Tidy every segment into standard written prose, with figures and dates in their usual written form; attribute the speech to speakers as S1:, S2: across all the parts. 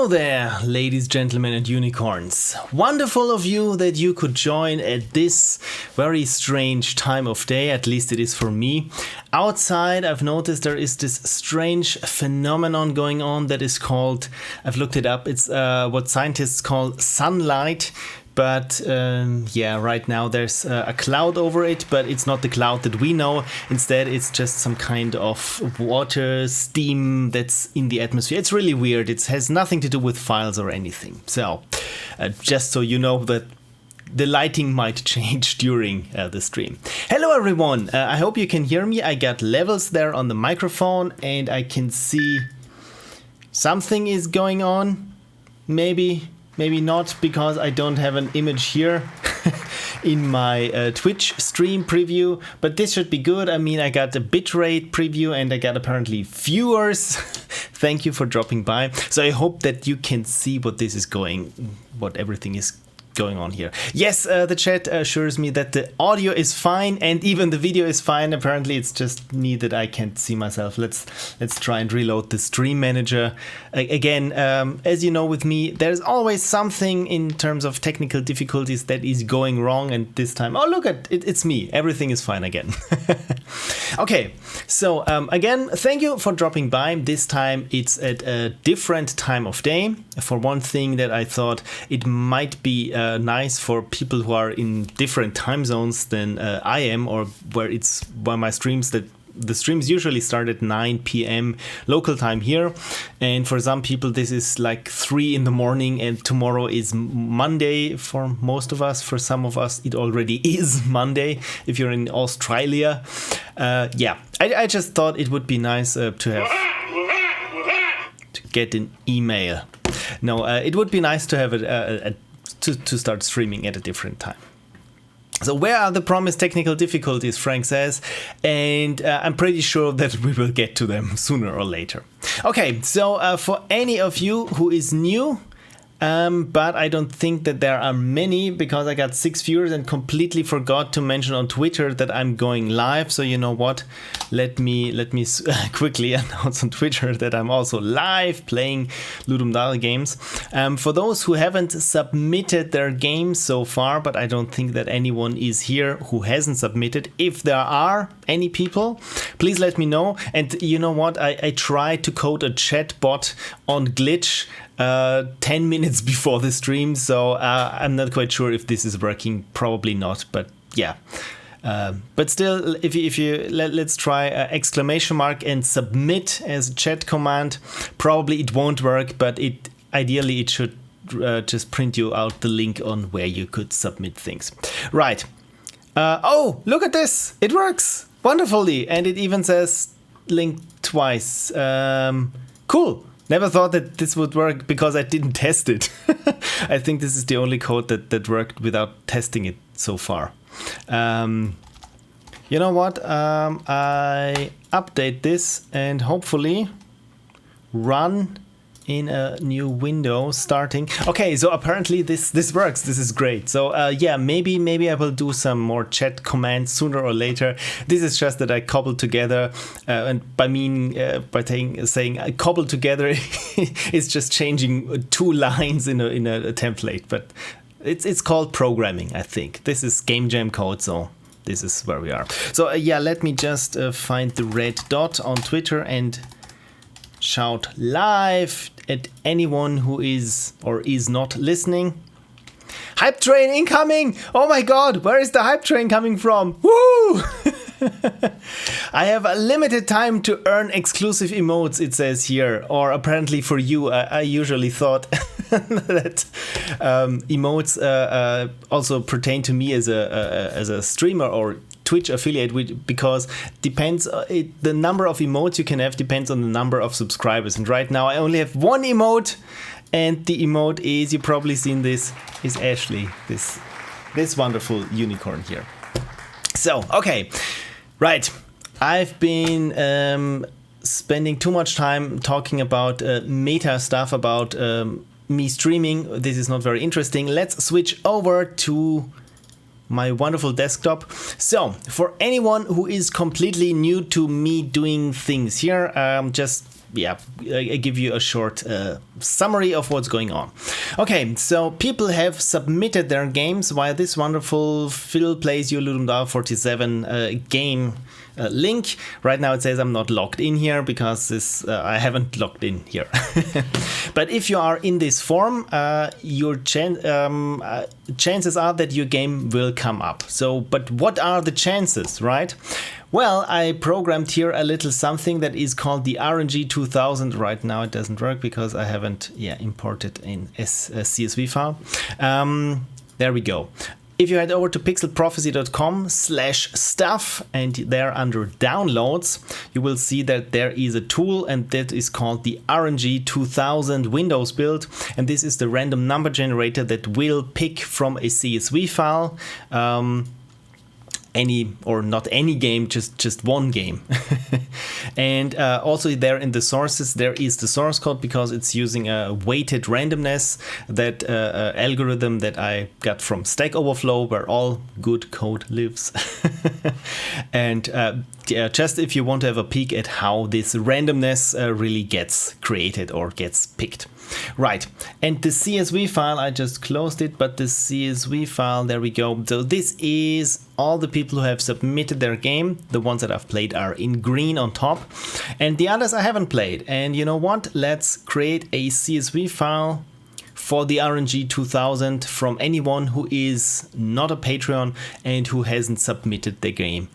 S1: Hello there, ladies, gentlemen and unicorns. Wonderful of you that you could join at this very strange time of day, at least it is for me. Outside, I've noticed there is this strange phenomenon going on that is called, I've looked it up, it's what scientists call sunlight. But yeah, right now there's a cloud over it, but it's not the cloud that we know. Instead, it's just some kind of water, steam that's in the atmosphere. It's really weird. It has nothing to do with files or anything. So just so you know that the lighting might change during the stream. Hello everyone, I hope you can hear me. I got levels there on the microphone and I can see something is going on. Maybe not, because I don't have an image here in my Twitch stream preview, but this should be good. I mean, I got a bitrate preview and I got apparently viewers. Thank you for dropping by. So I hope that you can see what everything is going on here. Yes, the chat assures me that the audio is fine and even the video is fine. Apparently it's just me that I can't see myself. Let's try and reload the stream manager. Again, as you know with me, there's always something in terms of technical difficulties that is going wrong, and this time, oh look at it, it's me. Everything is fine again. Okay, so again, thank you for dropping by. This time it's at a different time of day. For one thing that I thought it might be nice for people who are in different time zones than I am, or where my streams the streams usually start at 9 p.m. local time here, and for some people this is like 3 in the morning, and tomorrow is Monday for most of us. For some of us it already is Monday if you're in Australia. Yeah, I just thought it would be nice to get an email. No, it would be nice to have to start streaming at a different time. So where are the promised technical difficulties, Frank says, and I'm pretty sure that we will get to them sooner or later. Okay, so for any of you who is new, but I don't think that there are many, because I got 6 viewers and completely forgot to mention on Twitter that I'm going live. So you know what? Let me quickly announce on Twitter that I'm also live playing Ludum Dare games. For those who haven't submitted their games so far, but I don't think that anyone is here who hasn't submitted. If there are any people, please let me know. And you know what? I tried to code a chat bot on Glitch 10 minutes before the stream, so I'm not quite sure if this is working. Probably not, but yeah. But still, if you let's try exclamation mark and submit as a chat command. Probably it won't work, but ideally it should just print you out the link on where you could submit things. Right. Oh, look at this! It works wonderfully, and it even says link twice. Cool. Never thought that this would work because I didn't test it. I think this is the only code that worked without testing it so far. You know what? I update this and hopefully run in a new window starting. Okay, so apparently this works. This is great. So yeah, maybe I will do some more chat commands sooner or later. This is just that I cobbled together, and by saying I cobbled together, it's just changing 2 lines in a template. But it's called programming, I think. This is game jam code, so this is where we are. So yeah, let me just find the red dot on Twitter and shout live at anyone who is or is not listening. Hype train incoming! Oh my god, where is the hype train coming from? Woo! I have a limited time to earn exclusive emotes, it says here. Or apparently for you, I usually thought that emotes also pertain to me as a streamer or Twitch affiliate, because the number of emotes you can have depends on the number of subscribers. And right now I only have 1 emote, and the emote is, you've probably seen this, is Ashley, this wonderful unicorn here. So okay, right, I've been spending too much time talking about meta stuff about me streaming. This is not very interesting. Let's switch over to my wonderful desktop. So for anyone who is completely new to me doing things here, just yeah, give you a short summary of what's going on. Okay, so people have submitted their games via this wonderful Phil Plays Your Ludum-Dao-47 game link. Right now it says I'm not logged in here because I haven't logged in here. But if you are in this form, your chances are that your game will come up. So, but what are the chances, right? Well, I programmed here a little something that is called the RNG 2000. Right now it doesn't work because I haven't imported in a CSV file. There we go. If you head over to pixelprophecy.com/stuff and there under downloads, you will see that there is a tool, and that is called the RNG 2000 Windows build. And this is the random number generator that will pick from a CSV file any or not any game, just one game. And also there in the sources there is the source code, because it's using a weighted randomness, that algorithm that I got from Stack Overflow, where all good code lives. And yeah, just if you want to have a peek at how this randomness really gets created or gets picked. Right, and the CSV file, I just closed it, but the CSV file, there we go. So this is all the people who have submitted their game. The ones that I've played are in green on top, and the others I haven't played. And you know what? Let's create a CSV file for the RNG 2000 from anyone who is not a Patreon and who hasn't submitted their game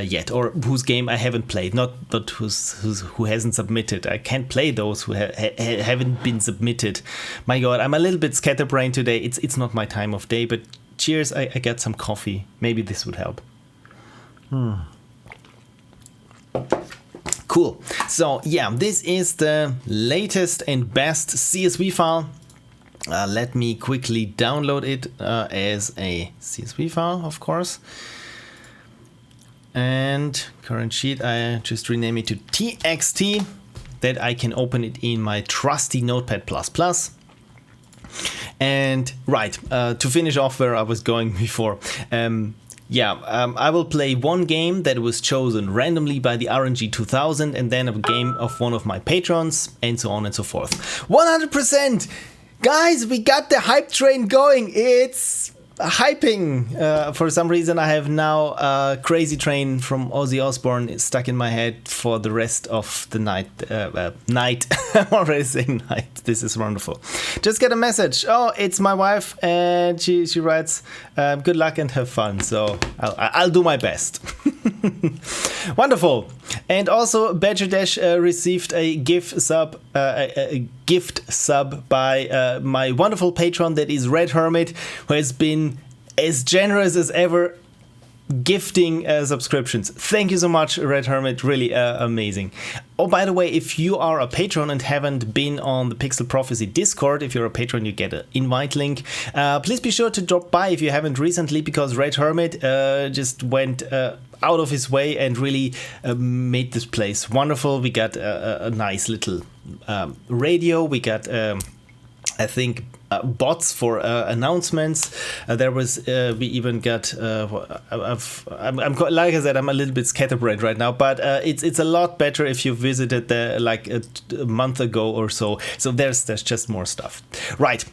S1: yet, or whose game I haven't played, not who hasn't submitted. I can't play those who haven't been submitted. My God, I'm a little bit scatterbrained today. It's not my time of day, but cheers, I got some coffee. Maybe this would help. Cool. So yeah, this is the latest and best CSV file. Let me quickly download it as a CSV file, of course. And current sheet, I just rename it to TXT, that I can open it in my trusty Notepad++. And right, to finish off where I was going before, I will play one game that was chosen randomly by the RNG 2000, and then a game of one of my patrons, and so on and so forth. 100%! Guys, we got the hype train going! It's hyping. For some reason I have now Crazy Train from Ozzy Osbourne stuck in my head for the rest of the night. I'm already saying night. This is wonderful. Just get a message. Oh, it's my wife, and she writes, good luck and have fun. So I'll do my best. Wonderful. And also Badger Dash received a gift sub by my wonderful patron, that is Red Hermit, who has been as generous as ever gifting subscriptions. Thank you so much, Red Hermit, really amazing. Oh, by the way, if you are a patron and haven't been on the Pixel Prophecy Discord, if you're a patron you get an invite link. Please be sure to drop by if you haven't recently, because Red Hermit just went out of his way and really made this place wonderful. We got a nice little radio. We got I think bots for announcements. There was we even got I'm like I said, I'm a little bit scatterbrained right now, but it's a lot better if you visited there like a month ago or so. So there's just more stuff. Right.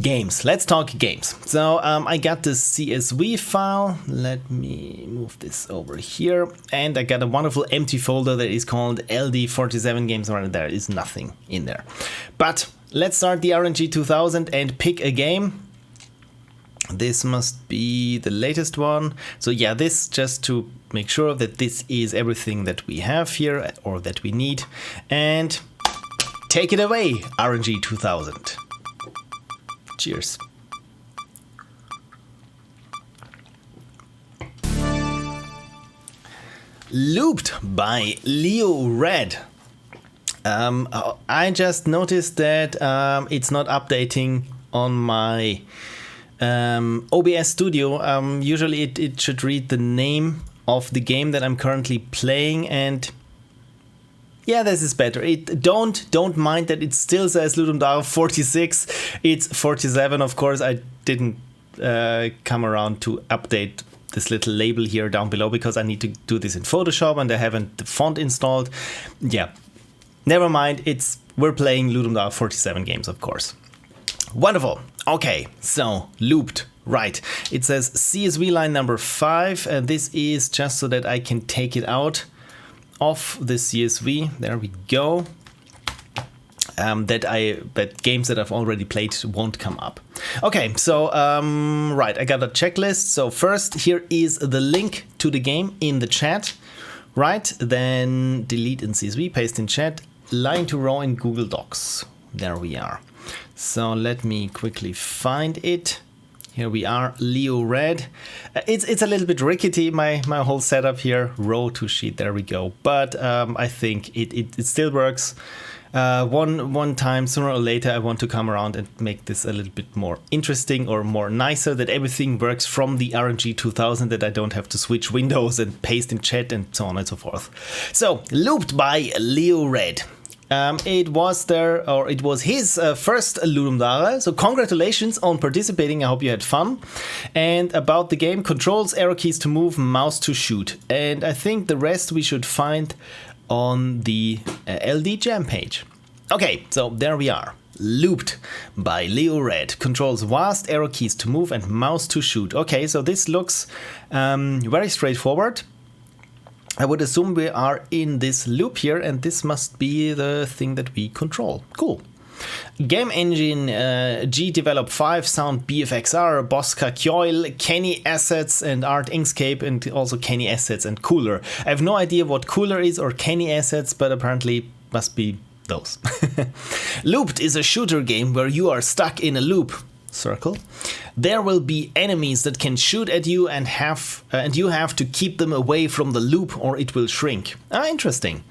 S1: Games. Let's talk games. So I got the CSV file. Let me move this over here. And I got a wonderful empty folder that is called LD47 games. Right, there is nothing in there. But let's start the RNG 2000 and pick a game. This must be the latest one. So yeah, this just to make sure that this is everything that we have here or that we need. And take it away, RNG 2000. Cheers. Looped by Leo Red. I just noticed that it's not updating on my OBS Studio. Usually it should read the name of the game that I'm currently playing, and yeah, this is better. Don't mind that it still says Ludum-Dao-46. It's 47, of course. I didn't come around to update this little label here down below because I need to do this in Photoshop and I haven't the font installed. Yeah, never mind, we're playing Ludum Dare 47 games, of course. Wonderful. Okay, so looped. Right. It says CSV line number 5, and this is just so that I can take it out of the CSV. There we go. That games that I've already played won't come up. Okay, so right, I got a checklist. So first, here is the link to the game in the chat. Right, then delete in CSV, paste in chat, line to row in Google Docs. There we are. So let me quickly find it. Here we are, Leo Red. It's a little bit rickety, my whole setup here. Row to sheet, there we go. But I think it still works. One time, sooner or later, I want to come around and make this a little bit more interesting or more nicer, that everything works from the RNG 2000, that I don't have to switch windows and paste in chat and so on and so forth. So, looped by Leo Red. It was his first Ludum Dare, so congratulations on participating. I hope you had fun. And about the game, controls, arrow keys to move, mouse to shoot. And I think the rest we should find on the LD Jam page. Okay, so there we are. Looped by Leo Red. Controls vast, arrow keys to move, and mouse to shoot. Okay, so this looks very straightforward. I would assume we are in this loop here, and this must be the thing that we control. Cool. Game engine G Develop 5, Sound BFXR, Bosca Kjoil, Kenny Assets, and Art Inkscape, and also Kenny Assets and Cooler. I have no idea what Cooler is or Kenny Assets, but apparently must be those. Looped is a shooter game where you are stuck in a loop. Circle. There will be enemies that can shoot at you, and you have to keep them away from the loop or it will shrink. Interesting.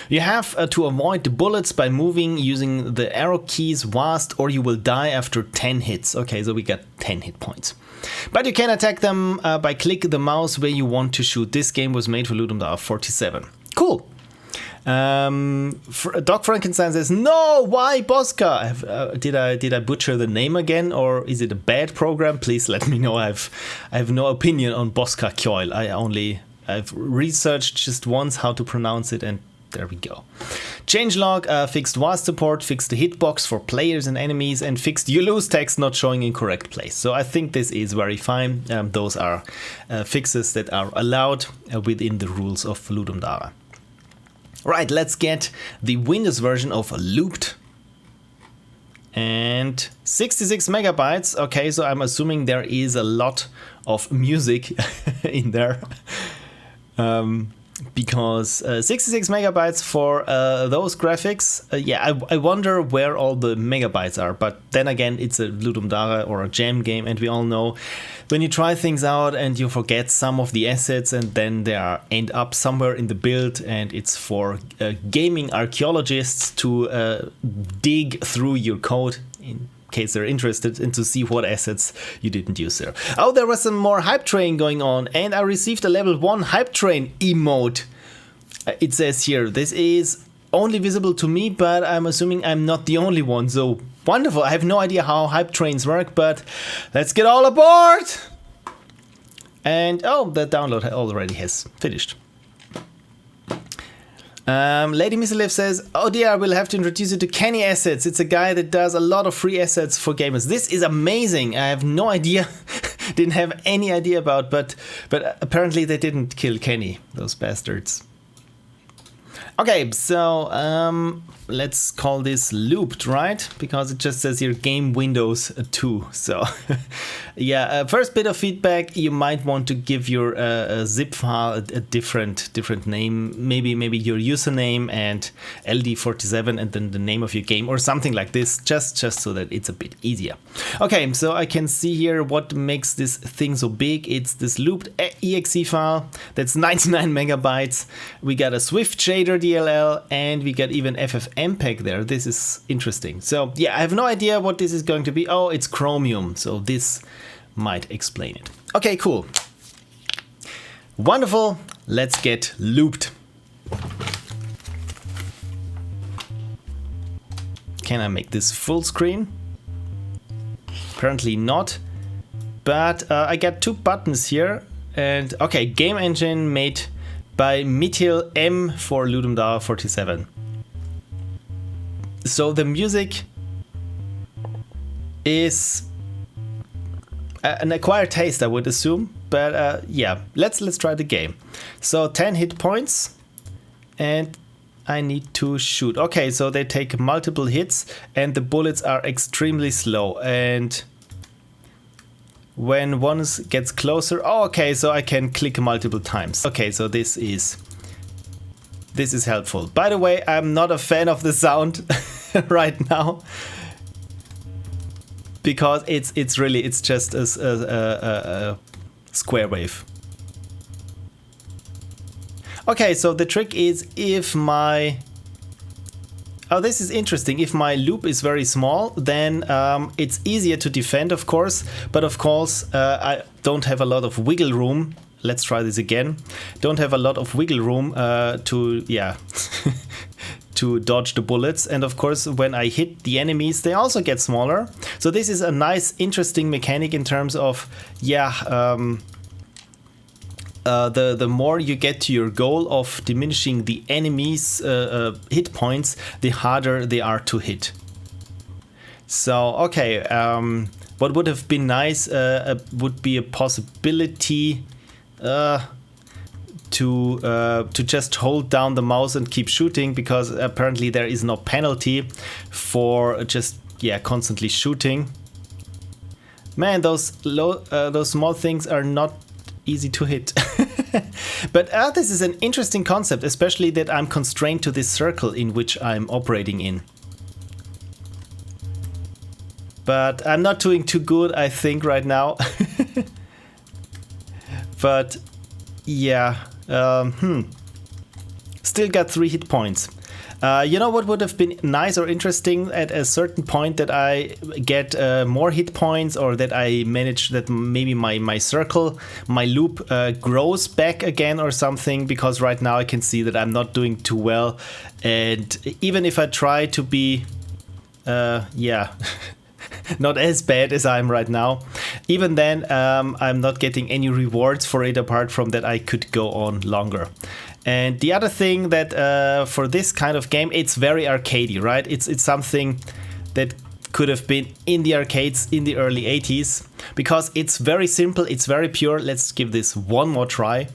S1: You have to avoid the bullets by moving using the arrow keys vast, or you will die after 10 hits. Okay, so we got 10 hit points. But you can attack them by clicking the mouse where you want to shoot. This game was made for Ludum Dare 47. Cool. Doc Frankenstein says, no, why Bosca? Did I butcher the name again, or is it a bad program? Please let me know. I have no opinion on Bosca Kjoil. I've researched just once how to pronounce it, and there we go. Changelog fixed VAS support, fixed the hitbox for players and enemies, and fixed you lose text not showing in correct place. So I think this is very fine. Those are fixes that are allowed within the rules of Ludum Dare. Right, let's get the Windows version of Looped. And 66 megabytes. Okay, so I'm assuming there is a lot of music in there. Because 66 megabytes for those graphics, yeah, I wonder where all the megabytes are. But then again, it's a Ludum Dare or a jam game, and we all know when you try things out and you forget some of the assets, and then they end up somewhere in the build, and it's for gaming archaeologists to dig through your code in case they're interested, and to see what assets you didn't use there. Oh, there was some more hype train going on, and I received a level 1 hype train emote. It says here, this is only visible to me, but I'm assuming I'm not the only one. So wonderful. I have no idea how hype trains work, but let's get all aboard. And oh, the download already has finished. Lady Missile says, oh dear, I will have to introduce you to Kenny Assets. It's a guy that does a lot of free assets for gamers. This is amazing. I have no idea, didn't have any idea about, but apparently they didn't kill Kenny, those bastards. Okay, so let's call this looped, right? Because it just says here game Windows 2. So yeah, first bit of feedback, you might want to give your zip file a different name, maybe your username and LD47 and then the name of your game or something like this, just so that it's a bit easier. Okay, so I can see here what makes this thing so big. It's this looped exe file that's 99 megabytes. We got a Swift shader DLL, and we got even FFmpeg there. This is interesting. So yeah, I have no idea what this is going to be. Oh, it's Chromium, so this might explain it. Okay, cool. Wonderful. Let's get looped. Can I make this full screen? Apparently not. But I got 2 buttons here. And okay, game engine made by Mithil M for Ludum Dare 47. So the music is an acquired taste, I would assume, but yeah, let's try the game. So 10 hit points, and I need to shoot. Okay, so they take multiple hits, and the bullets are extremely slow. And when one gets closer, oh, okay, so I can click multiple times. Okay, so this is helpful. By the way, I'm not a fan of the sound right now, because it's just a square wave. Okay, so the trick is if my... Oh, this is interesting. If my loop is very small, then it's easier to defend, of course. But of course, I don't have a lot of wiggle room. Let's try this again. Don't have a lot of wiggle room to, yeah, to dodge the bullets. And of course, when I hit the enemies, they also get smaller. So this is a nice, interesting mechanic in terms of, yeah, the more you get to your goal of diminishing the enemy's hit points, the harder they are to hit. So, okay, what would have been nice would be a possibility to just hold down the mouse and keep shooting, because apparently there is no penalty for just, yeah, constantly shooting. Man, those small things are not easy to hit. But this is an interesting concept, especially that I'm constrained to this circle in which I'm operating in. But I'm not doing too good, I think, right now. But yeah, still got 3 hit points. You know what would have been nice or interesting at a certain point, that I get more hit points, or that I manage that maybe my circle, my loop grows back again or something, because right now I can see that I'm not doing too well. And even if I try to be, yeah, not as bad as I'm right now, even then I'm not getting any rewards for it, apart from that I could go on longer. And the other thing that for this kind of game, it's very arcadey, right? It's something that could have been in the arcades in the early 80s, because it's very simple, it's very pure. Let's give this one more try.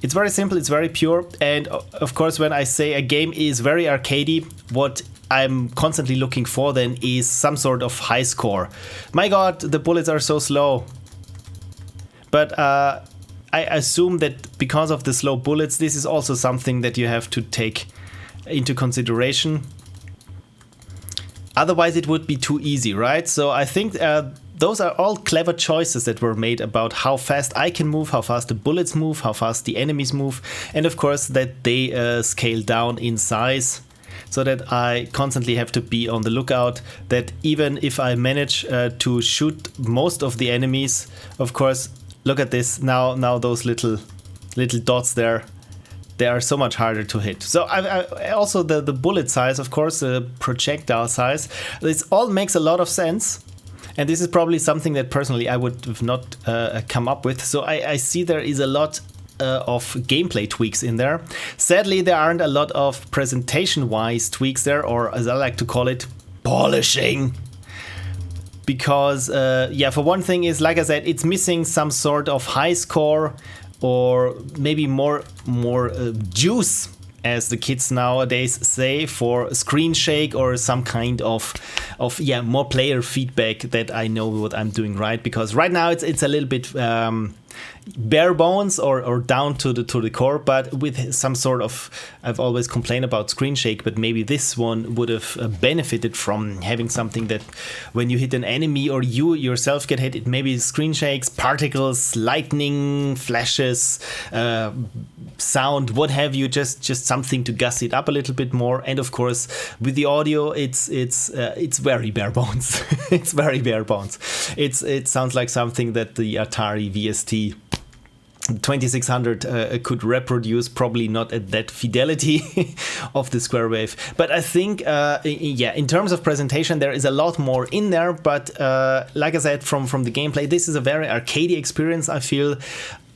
S1: It's very simple, it's very pure, and of course when I say a game is very arcadey, what I'm constantly looking for then is some sort of high score. My god, the bullets are so slow. But I assume that because of the slow bullets, this is also something that you have to take into consideration. Otherwise it would be too easy, right? So I think those are all clever choices that were made about how fast I can move, how fast the bullets move, how fast the enemies move, and of course that they scale down in size, so that I constantly have to be on the lookout, that even if I manage to shoot most of the enemies, of course, look at this, now those little dots there, they are so much harder to hit. So I also the bullet size, of course, the projectile size, this all makes a lot of sense. And this is probably something that personally I would have not come up with. So I see there is a lot of gameplay tweaks in there. Sadly, there aren't a lot of presentation-wise tweaks there, or as I like to call it, polishing. Because, yeah, for one thing is, like I said, it's missing some sort of high score, or maybe more juice, as the kids nowadays say, for screen shake, or some kind of yeah, more player feedback that I know what I'm doing right. Because right now it's a little bit bare bones or down to the core, but with some sort of, I've always complained about screen shake, but maybe this one would have benefited from having something that when you hit an enemy or you yourself get hit, it maybe screen shakes, particles, lightning, flashes, sound, what have you, just something to guss it up a little bit more. And of course with the audio, it's very bare bones. It's very bare bones. It sounds like something that the Atari VST 2600 could reproduce, probably not at that fidelity of the square wave. But I think, yeah, in terms of presentation, there is a lot more in there. But like I said, from the gameplay, this is a very arcadey experience, I feel.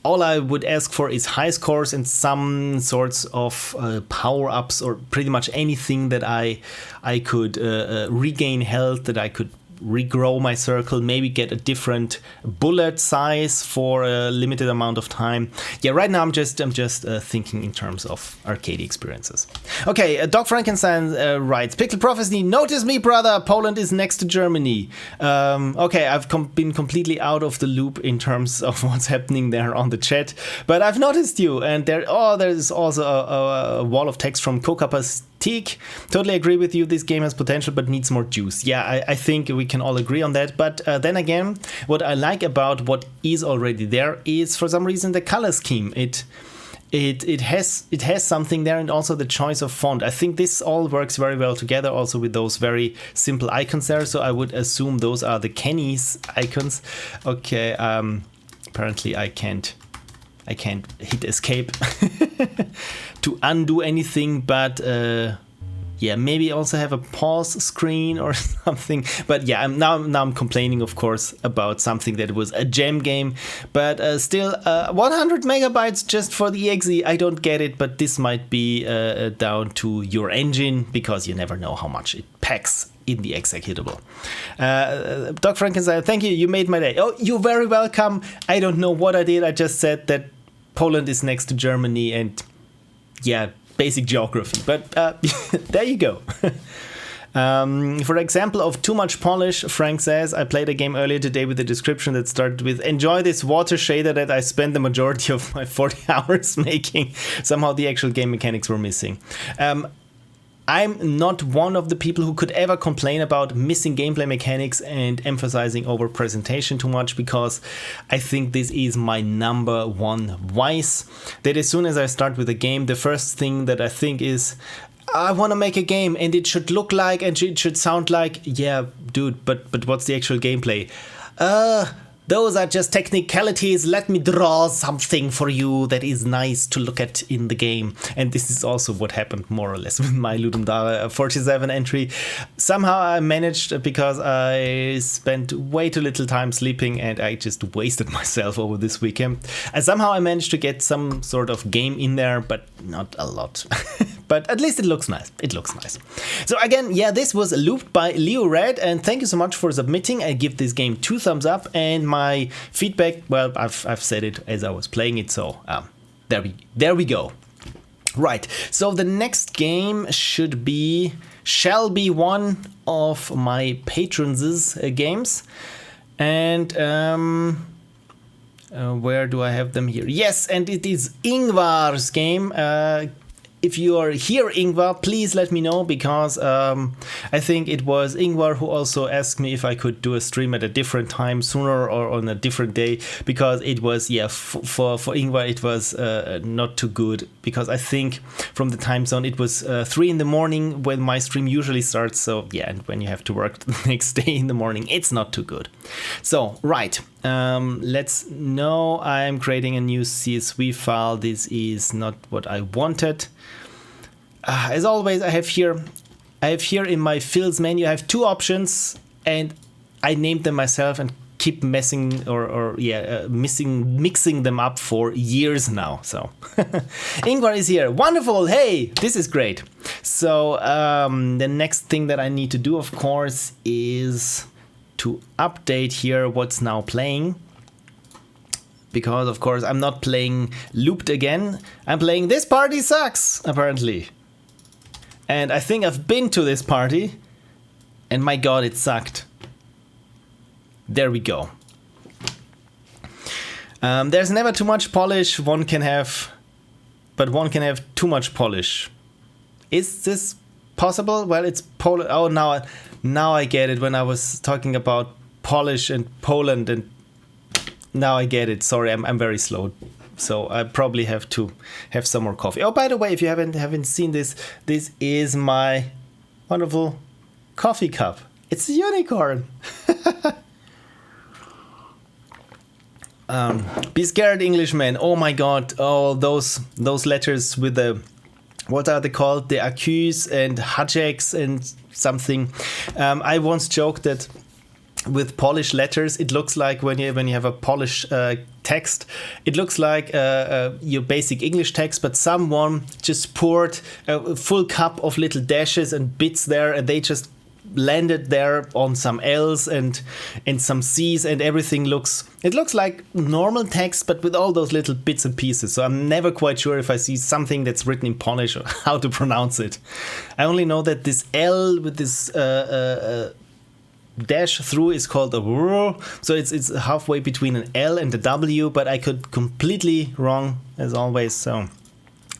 S1: all I would ask for is high scores and some sorts of power-ups, or pretty much anything that I could regain health, that I could regrow my circle, maybe get a different bullet size for a limited amount of time. Yeah, right now I'm just thinking in terms of arcade experiences. Okay, Doc Frankenstein writes, Pixel Prophecy, notice me, brother, Poland is next to Germany. Okay, I've been completely out of the loop in terms of what's happening there on the chat, but I've noticed you, and there's also a wall of text from Coca Teak. Totally agree with you, this game has potential but needs more juice. Yeah, I think we can all agree on that, but then again, what I like about what is already there is, for some reason, the color scheme. It has something there, and also the choice of font. I think this all works very well together, also with those very simple icons there, so I would assume those are the Kenny's icons. Okay, apparently I can't hit escape to undo anything, but yeah, maybe also have a pause screen or something. But yeah, I'm complaining, of course, about something that was a gem game, but still 100 megabytes just for the exe. I don't get it, but this might be down to your engine, because you never know how much it packs in the executable. Doc Frankenstein, thank you, you made my day. Oh, you're very welcome. I don't know what I did. I just said that Poland is next to Germany, and yeah, basic geography, but there you go. For example of too much polish, Frank says, I played a game earlier today with a description that started with, enjoy this water shader that I spent the majority of my 40 hours making. Somehow the actual game mechanics were missing. I'm not one of the people who could ever complain about missing gameplay mechanics and emphasizing over presentation too much, because I think this is my number one vice. That as soon as I start with a game, the first thing that I think is, I want to make a game and it should look like and it should sound like, yeah, dude, but what's the actual gameplay? Those are just technicalities. Let me draw something for you that is nice to look at in the game. And this is also what happened more or less with my Ludum Dare 47 entry. Somehow I managed, because I spent way too little time sleeping and I just wasted myself over this weekend. And somehow I managed to get some sort of game in there, but not a lot. But at least it looks nice. It looks nice. So again, yeah, this was looped by Leo Red, and thank you so much for submitting. I give this game 2 thumbs up, and my feedback, well, I've said it as I was playing it, so there we go. Right, so the next game shall be one of my patrons' games, and where do I have them here? Yes, and it is Yngvar's game. If you are here, Yngvarr, please let me know, because I think it was Yngvarr who also asked me if I could do a stream at a different time sooner or on a different day, because it was, yeah, for Yngvarr it was not too good, because I think from the time zone it was 3 in the morning when my stream usually starts, so yeah, and when you have to work the next day in the morning, it's not too good. So, right. Let's know I'm creating a new CSV file. This is not what I wanted. As always, I have here in my fields menu, I have 2 options, and I named them myself and keep mixing them up for years now. So Yngvarr is here. Wonderful. Hey, this is great. So the next thing that I need to do, of course, is to update here what's now playing, because of course I'm not playing looped again. I'm playing This Party Sucks, apparently, and I think I've been to this party, and my god, it sucked. There we go. There's never too much polish one can have, but one can have too much polish. Is this possible? Well, it's Poland. Oh, now I get it, when I was talking about polish and Poland, and now I get it. Sorry, I'm very slow, so I probably have to have some more coffee. Oh, by the way, if you haven't seen this is my wonderful coffee cup. It's a unicorn. Be scared, Englishman. Oh my god. Oh, those letters with the, what are they called? The accus and hajeks and something. I once joked that with Polish letters. It looks like when you have a Polish text, it looks like your basic English text, but someone just poured a full cup of little dashes and bits there, and they just landed there on some L's and some C's, and everything looks like normal text, but with all those little bits and pieces. So I'm never quite sure if I see something that's written in Polish or how to pronounce it. I only know that this L with this dash through is called a R, so it's halfway between an L and a W, but I could completely wrong as always, so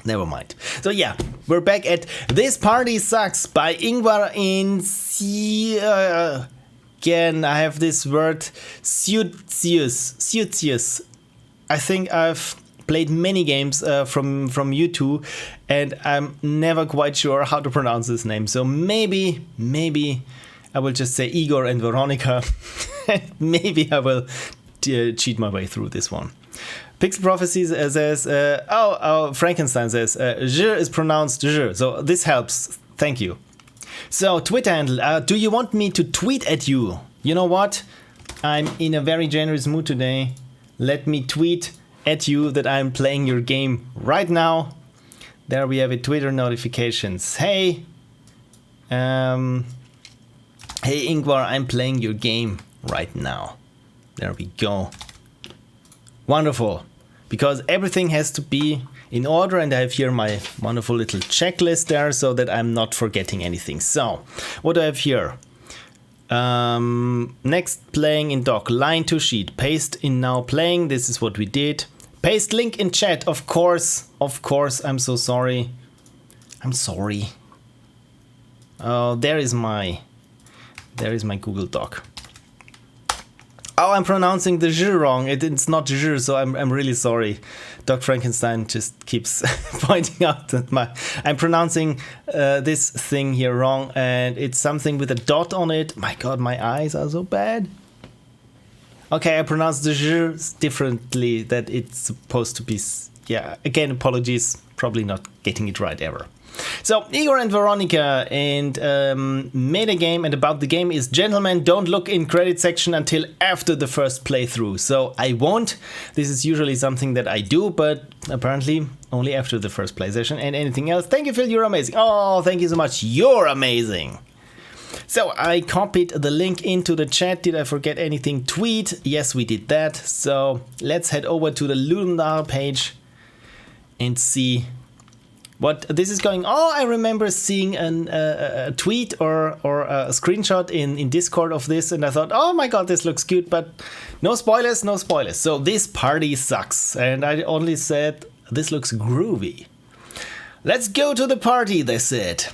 S1: never mind. So yeah, we're back at This Party Sucks by Yngvarr in again, I have this word Syudzius. I think I've played many games from you two, and I'm never quite sure how to pronounce this name. So maybe I will just say Igor and Veronica. Maybe I will cheat my way through this one. Pixel Prophecies says, Frankenstein says, je is pronounced je, so this helps, thank you. So, Twitter handle, do you want me to tweet at you? You know what? I'm in a very generous mood today. Let me tweet at you that I'm playing your game right now. There we have it, Twitter notifications. Hey, hey Yngvarr, I'm playing your game right now. There we go. Wonderful, because everything has to be in order, and I have here my wonderful little checklist there so that I'm not forgetting anything. So, what do I have here? Next, playing in doc, line to sheet, paste in now playing, this is what we did. Paste link in chat, of course, I'm so sorry. I'm sorry. Oh, there is my Google Doc. Oh, I'm pronouncing the j wrong. It's not j, so I'm really sorry. Doc Frankenstein just keeps pointing out that I'm pronouncing this thing here wrong, and it's something with a dot on it. My God, my eyes are so bad. Okay, I pronounced the j differently that it's supposed to be. Yeah, again, apologies. Probably not getting it right ever. So, Igor and Veronica, and made a game, and about the game is, gentlemen, don't look in credit section until after the first playthrough. So I won't. This is usually something that I do, but apparently only after the first play session. And anything else? Thank you, Phil, you're amazing. Oh, thank you so much. You're amazing. So I copied the link into the chat. Did I forget anything? Tweet. Yes, we did that. So let's head over to the Ludendal page and see what this is going. Oh, I remember seeing a tweet or a screenshot in Discord of this, and I thought, oh my God, this looks good, but no spoilers, no spoilers. So This Party Sucks, and I only said this looks groovy. Let's go to the party, they said.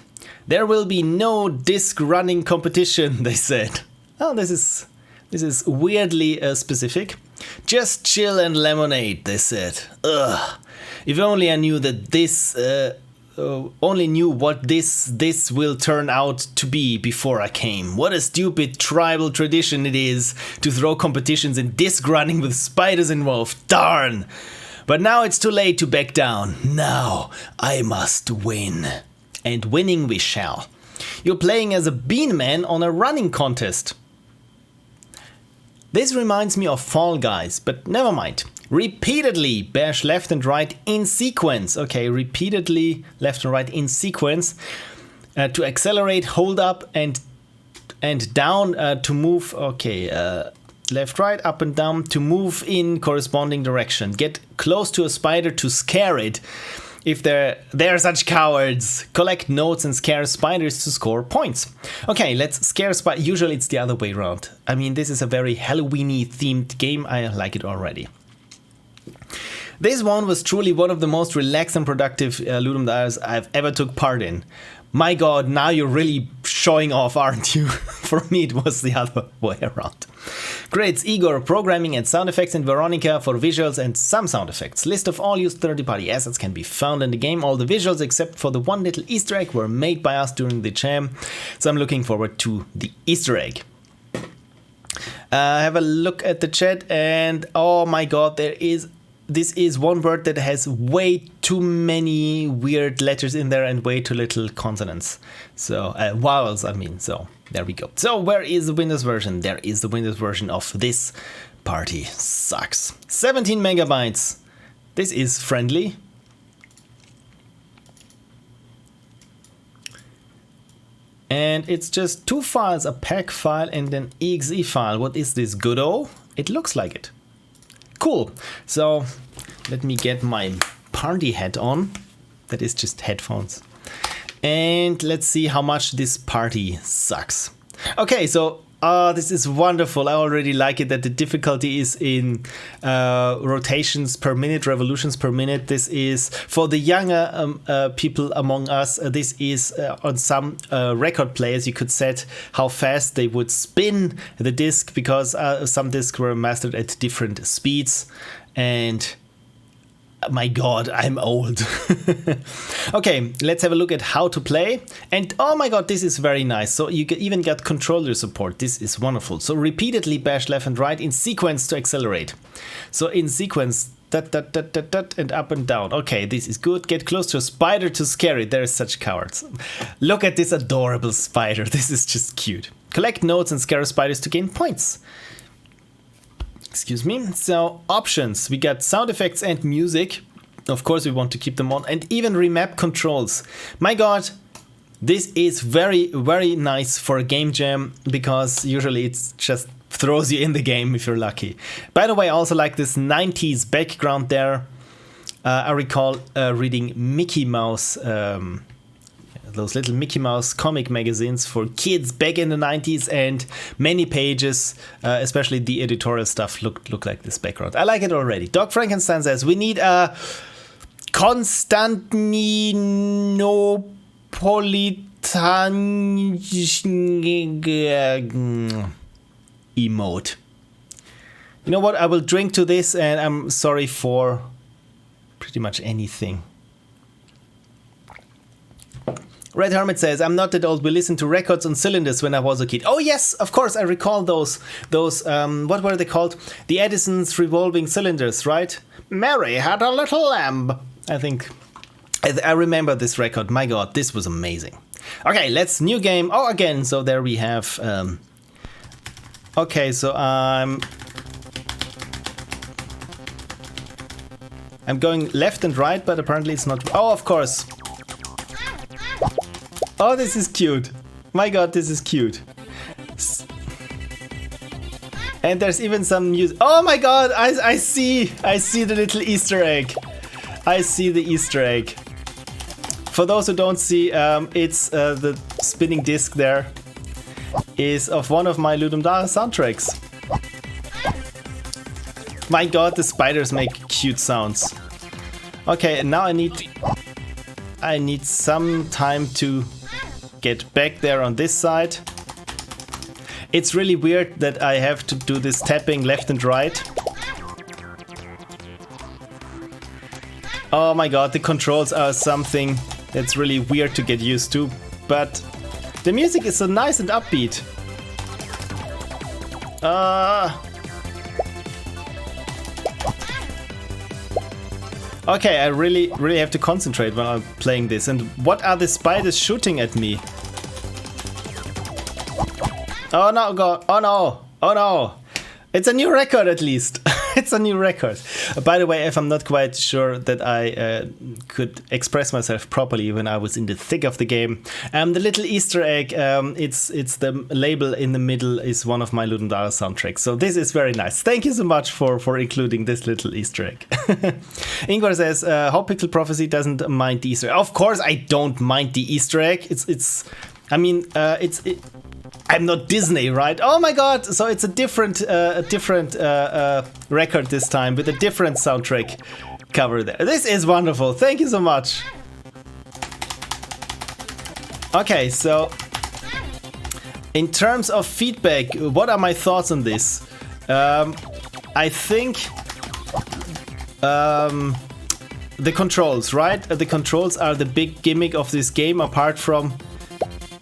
S1: There will be no disc running competition, they said. Oh, this is weirdly specific. Just chill and lemonade, they said. Ugh. If only I knew that this, only knew what this will turn out to be before I came. What a stupid tribal tradition it is to throw competitions in disc running with spiders involved. Darn! But now it's too late to back down. Now I must win. And winning we shall. You're playing as a bean man on a running contest. This reminds me of Fall Guys, but never mind. Repeatedly bash left and right in sequence. Okay, repeatedly left and right in sequence to accelerate, hold up and down to move. Okay, left, right, up and down to move in corresponding direction. Get close to a spider to scare it. If they're such cowards, collect notes and scare spiders to score points. Okay, let's scare spiders. Usually it's the other way around. I mean, this is a very Halloween-y themed game. I like it already. This one was truly one of the most relaxed and productive Ludum Dales I've ever took part in. My God, now you're really showing off, aren't you? For me, it was the other way around. Great, Igor, programming and sound effects, and Veronica for visuals and some sound effects. List of all used third-party assets can be found in the game. All the visuals, except for the one little Easter egg, were made by us during the jam. So I'm looking forward to the Easter egg. Have a look at the chat, and oh my God, this is one word that has way too many weird letters in there and way too little consonants. So, vowels, I mean. So, there we go. So where is the Windows version? There is the Windows version of This Party Sucks. 17 megabytes. This is friendly. And it's just 2 files, a PEG file and an exe file. What is this, Godot? It looks like it. Cool. So let me get my party hat on. That is just headphones. And let's see how much this party sucks. Okay, so this is wonderful. I already like it that the difficulty is in rotations per minute, revolutions per minute. This is for the younger people among us. This is on some record players. You could set how fast they would spin the disc, because some discs were mastered at different speeds. And my god, I'm old. Okay, let's have a look at how to play. And oh my god, this is very nice. So you can even get controller support. This is wonderful. So repeatedly bash left and right in sequence to accelerate. So in sequence, and up and down. Okay, this is good. Get close to a spider to scare it. There is such cowards. Look at this adorable spider. This is just cute. Collect notes and scare spiders to gain points. Excuse me. So options, we got sound effects and music. Of course we want to keep them on, and even remap controls. My god, this is very, very nice for a game jam, because usually it's just throws you in the game if you're lucky. By the way, I also like this 90s background there. I recall reading Mickey Mouse, those little Mickey Mouse comic magazines for kids back in the 90s, and many pages, especially the editorial stuff, look like this background. I like it already. Doc Frankenstein says, we need a Constantinopolitan emote. You know what? I will drink to this, and I'm sorry for pretty much anything. Red Hermit says, I'm not that old. We listened to records on cylinders when I was a kid. Oh yes, of course, I recall those what were they called? The Edison's revolving cylinders, right? Mary had a little lamb. I think I remember this record. My god, this was amazing. Okay, let's new game. Oh, again, so there we have okay, so I'm going left and right, but apparently it's not. Oh, of course. Oh, this is cute. My god, this is cute. And there's even some music. Oh my god, I see the little Easter egg. I see the Easter egg. For those who don't see, it's the spinning disc there is of one of my Ludum Dare soundtracks. My god, the spiders make cute sounds. Okay, and now I need some time to get back there on this side. It's really weird that I have to do this tapping left and right. Oh my god, the controls are something that's really weird to get used to, but the music is so nice and upbeat. Okay, I really have to concentrate when I'm playing this. And what are the spiders shooting at me? Oh no, god. Oh no. Oh no. It's a new record at least. It's a new record. By the way, if I'm not quite sure that I could express myself properly when I was in the thick of the game, the little Easter egg, it's the label in the middle is one of my Ludum Dare soundtracks. So this is very nice. Thank you so much for including this little Easter egg. Yngvarr says, Hope Pixel Prophecy doesn't mind the Easter egg. Of course I don't mind the Easter egg. I'm not Disney, right? Oh my god! So it's a different record this time with a different soundtrack cover there. This is wonderful. Thank you so much. Okay, so in terms of feedback, what are my thoughts on this? I think the controls, right? The controls are the big gimmick of this game, apart from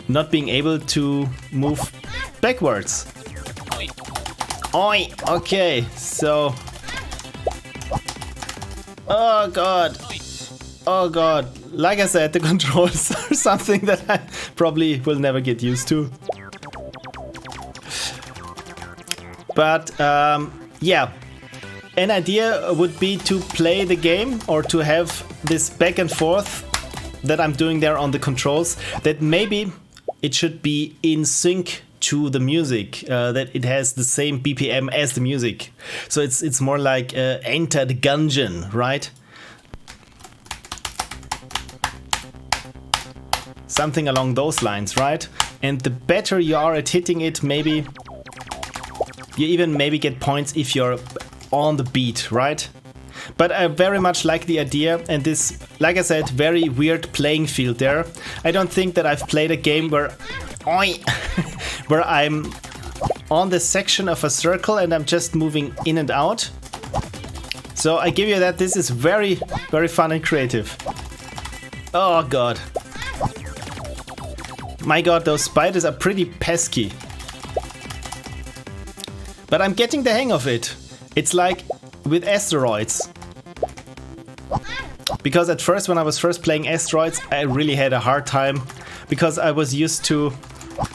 S1: not being able to move backwards. Oi! Okay, so... Oh god. Oh god. Like I said, the controls are something that I probably will never get used to. But yeah, an idea would be to play the game or to have this back and forth that I'm doing there on the controls, that maybe it should be in sync to the music, that it has the same BPM as the music. So it's more like Enter the Gungeon, right? Something along those lines, right? And the better you are at hitting it, maybe you even maybe get points if you're on the beat, right? But I very much like the idea, and this, like I said, very weird playing field there. I don't think that I've played a game where where I'm on the section of a circle and I'm just moving in and out. So I give you that this is very, very fun and creative. Oh god. My god, those spiders are pretty pesky. But I'm getting the hang of it. It's like with asteroids. Because at first, when I was first playing asteroids, I really had a hard time. Because I was used to...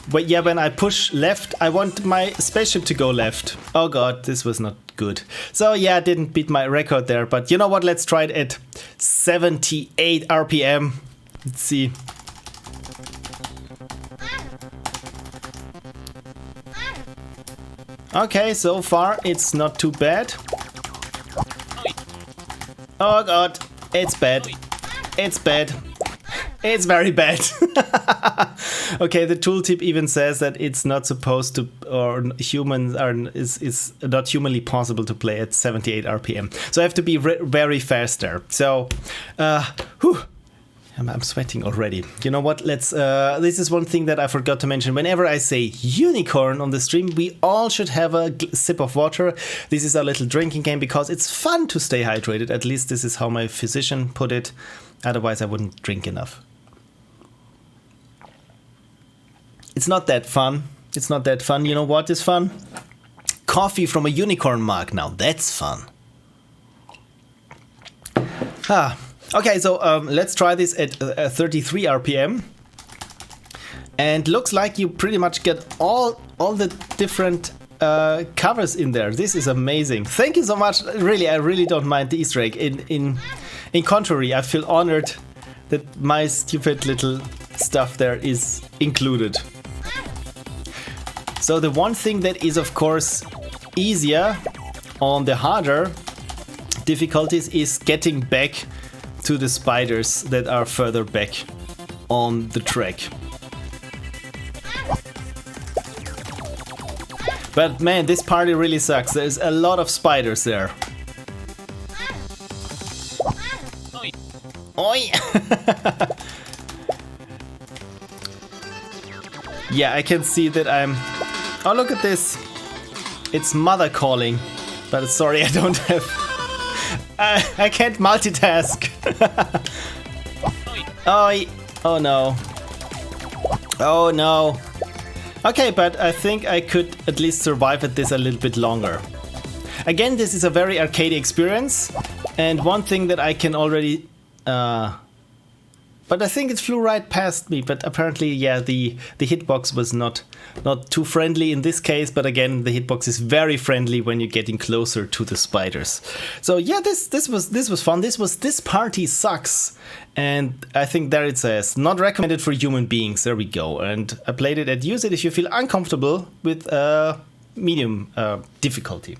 S1: But yeah, when I push left, I want my spaceship to go left. Oh god, this was not good. So yeah, I didn't beat my record there. But you know what, let's try it at 78 RPM. Let's see. Okay, so far it's not too bad. Oh god, it's bad. It's bad. It's very bad. Okay, the tooltip even says that it's not supposed to, or humans are is not humanly possible to play at 78 RPM. So I have to be very fast there. So, whew. I'm sweating already. You know what? Let's. This is one thing that I forgot to mention. Whenever I say unicorn on the stream, we all should have a sip of water. This is a little drinking game because it's fun to stay hydrated. At least this is how my physician put it. Otherwise, I wouldn't drink enough. It's not that fun. It's not that fun. You know what is fun? Coffee from a unicorn mug. Now that's fun. Okay, so let's try this at 33 RPM. And looks like you pretty much get all the different covers in there. This is amazing. Thank you so much. Really, I really don't mind the Easter egg. In contrary, I feel honored that my stupid little stuff there is included. So the one thing that is, of course, easier on the harder difficulties is getting back to the spiders that are further back on the track. But man, this party really sucks. There's a lot of spiders there. Oi! Oi! Yeah, I can see that I'm... Oh, look at this. It's mother calling. But sorry, I don't have... I can't multitask. Oh no. Oh no. Okay, but I think I could at least survive at this a little bit longer. Again, this is a very arcade experience. And one thing that I can already... But I think it flew right past me. But apparently, yeah, the hitbox was not too friendly in this case. But again, the hitbox is very friendly when you're getting closer to the spiders. So yeah, this was fun. This party sucks. And I think there it says, not recommended for human beings. There we go. And I played it and use it if you feel uncomfortable with medium difficulty.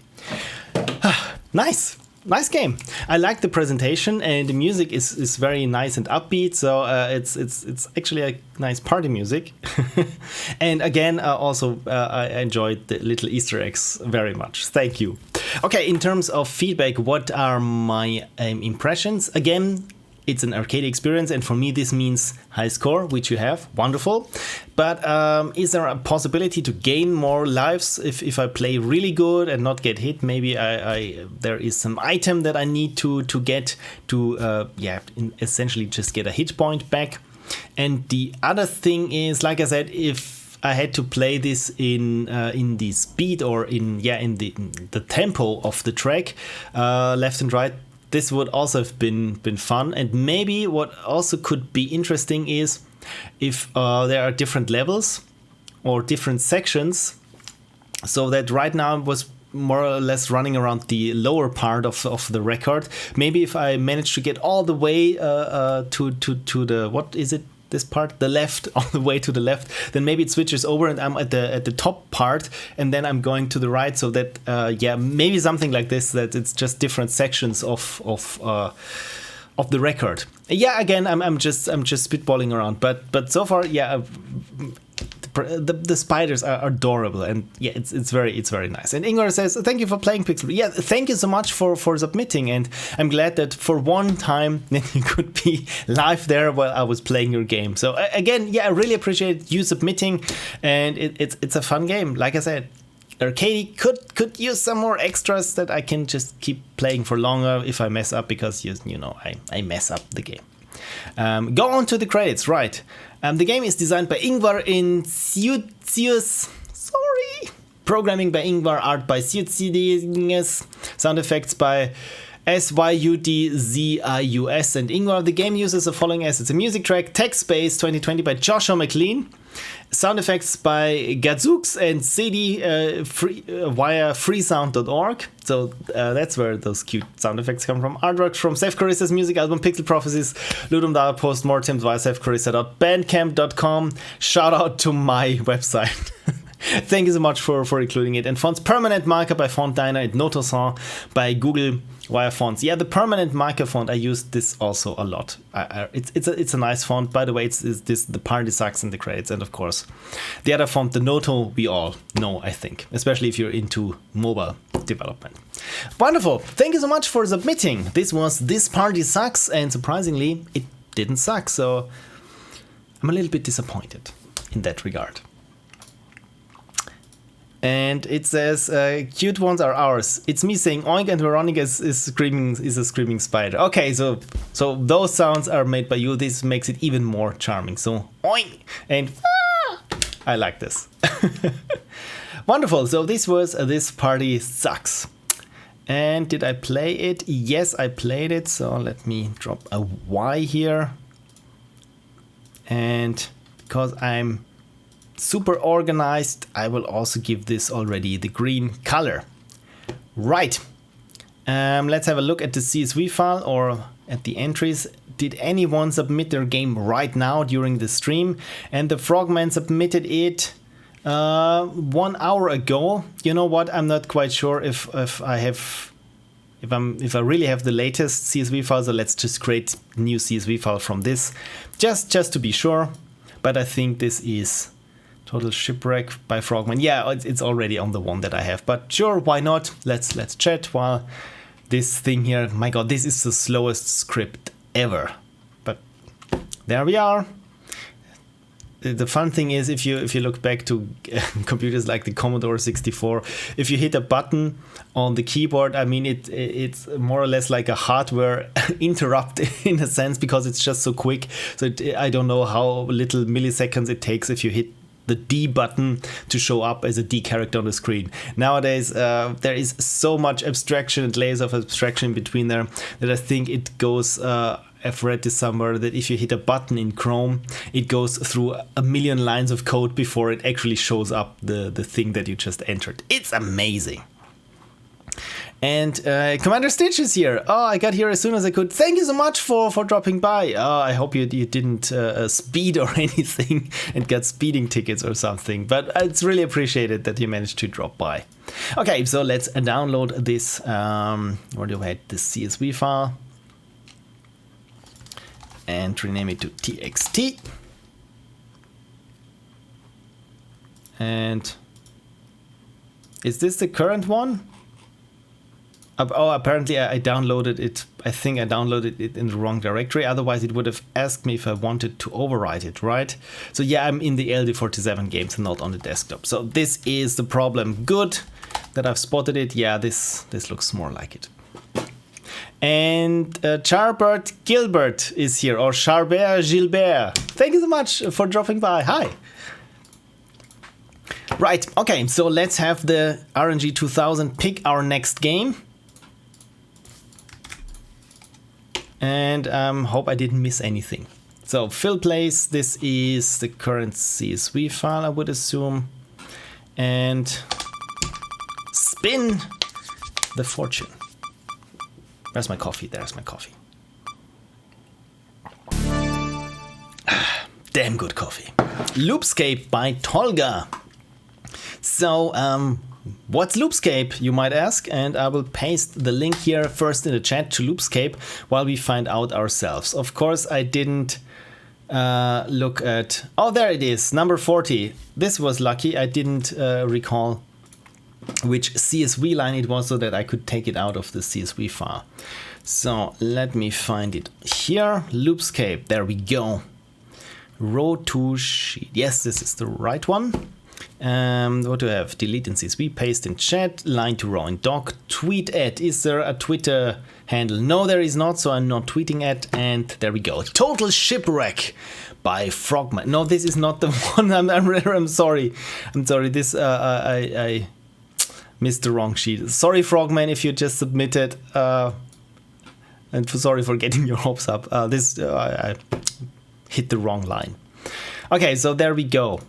S1: Nice. Nice game. I like the presentation and the music is very nice and upbeat. So it's actually a nice party music. And again, also I enjoyed the little Easter eggs very much. Thank you. Okay, in terms of feedback, what are my impressions? Again, it's an arcade experience, and for me this means high score, which you have, wonderful. But is there a possibility to gain more lives if I play really good and not get hit? Maybe there is some item that I need to get to essentially just get a hit point back. And the other thing is, like I said, if I had to play this in the speed or in the tempo of the track, left and right, this would also have been fun. And maybe what also could be interesting is if there are different levels or different sections so that right now I was more or less running around the lower part of the record. Maybe if I manage to get all the way to the, what is it, this part, the left, all the way to the left, then maybe it switches over and I'm at the top part, and then I'm going to the right, so that yeah, maybe something like this, that it's just different sections of the record. Yeah, again, I'm just spitballing around, but so far, yeah, the spiders are adorable, and yeah, it's very nice. And Yngvarr says, thank you for playing Pixel. Yeah, thank you so much for submitting, and I'm glad that for one time that you could be live there while I was playing your game. So again, yeah, I really appreciate you submitting, and it's a fun game. Like I said, Arcady could use some more extras that I can just keep playing for longer if I mess up, because you know I mess up the game. Go on to the credits, right? The game is designed by Yngvarr in Syudzius. Sorry. Programming by Yngvarr, art by Syudzius, sound effects by Syudzius and Yngvarr. The game uses the following assets: a music track, Text Space 2020 by Joshua McLean, sound effects by Gadzooks and CD via freesound.org. So that's where those cute sound effects come from. Artwork from Seth Carissa's music album Pixel Prophecies, Ludum Dare Postmortems via sethcarissa.bandcamp.com. Shout out to my website. Thank you so much for including it. And fonts, Permanent Marker by Font Diner and Notosan by Google via fonts. Yeah, the Permanent Marker font, I use this also a lot. It's a nice font. By the way, it's this, the Party Sucks in the credits, and of course the other font, the Noto, we all know, I think, especially if you're into mobile development. Wonderful. Thank you so much for submitting. This was This Party Sucks, and surprisingly it didn't suck, so I'm a little bit disappointed in that regard. And it says, cute ones are ours. It's me saying oink, and Veronica is a screaming spider. Okay, so those sounds are made by you. This makes it even more charming. So oink and I like this. Wonderful. So this was This Party Sucks. And did I play it? Yes, I played it. So let me drop a Y here. And because I'm super organized, I will also give this already the green color. Right. Let's have a look at the CSV file or at the entries. Did anyone submit their game right now during the stream? And the Frogman submitted it 1 hour ago. You know what? I'm not quite sure if I really have the latest CSV file. So let's just create a new CSV file from this, just to be sure. But I think this is Total Shipwreck by Frogman. Yeah, it's already on the one that I have, but sure, why not? Let's chat while this thing here. My God, this is the slowest script ever. But there we are. The fun thing is, if you look back to computers like the Commodore 64, if you hit a button on the keyboard, I mean it's more or less like a hardware interrupt in a sense, because it's just so quick. So I don't know how little milliseconds it takes if you hit the D button to show up as a D character on the screen. Nowadays, there is so much abstraction and layers of abstraction in between there that I think it goes, I've read this somewhere, that if you hit a button in Chrome, it goes through a million lines of code before it actually shows up the thing that you just entered. It's amazing. And Commander Stitch is here. Oh, I got here as soon as I could. Thank you so much for dropping by. Oh, I hope you didn't speed or anything and get speeding tickets or something. But it's really appreciated that you managed to drop by. Okay, so let's download this. Where do I have this CSV file? And rename it to TXT. And is this the current one? Oh, apparently I downloaded it. I think I downloaded it in the wrong directory. Otherwise, it would have asked me if I wanted to overwrite it, right? So yeah, I'm in the LD47 games and not on the desktop. So this is the problem. Good that I've spotted it. Yeah, this looks more like it. And Charbert Gilbert is here, or Charbert Gilbert. Thank you so much for dropping by. Hi. Right, okay, so let's have the RNG 2000 pick our next game. And hope I didn't miss anything. So Phil plays, this is the current CSV file, I would assume. And spin the fortune. Where's my coffee? There's my coffee. Damn good coffee. Loopscape by Tolga. So, what's Loopscape, you might ask? And I will paste the link here first in the chat to Loopscape while we find out ourselves. Of course, I didn't look at... Oh, there it is, number 40. This was lucky. I didn't recall which CSV line it was so that I could take it out of the CSV file. So let me find it here. Loopscape, there we go. Row to sheet. Yes, this is the right one. What do I have? Delete in CSV, paste in chat, line to row in doc, tweet at. Is there a Twitter handle? No, there is not, so I'm not tweeting at. And there we go. Total Shipwreck by Frogman. No, this is not the one. I'm sorry. I'm sorry. This I missed the wrong sheet. Sorry, Frogman, if you just submitted. And sorry for getting your hopes up. I hit the wrong line. Okay, so there we go.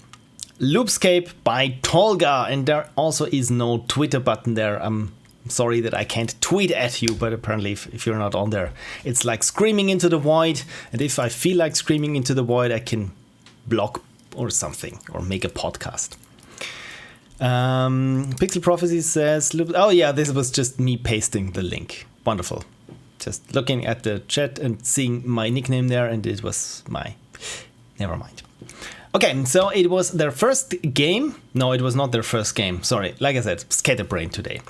S1: Loopscape by Tolga, and there also is no Twitter button there. I'm sorry that I can't tweet at you, but apparently if you're not on there, it's like screaming into the void. And if I feel like screaming into the void, I can blog or something or make a podcast. Pixel Prophecy says, oh yeah, this was just me pasting the link. Wonderful. Just looking at the chat and seeing my nickname there, and it was my... Never mind. Okay, so it was their first game. No, it was not their first game. Sorry, like I said, scatterbrain today.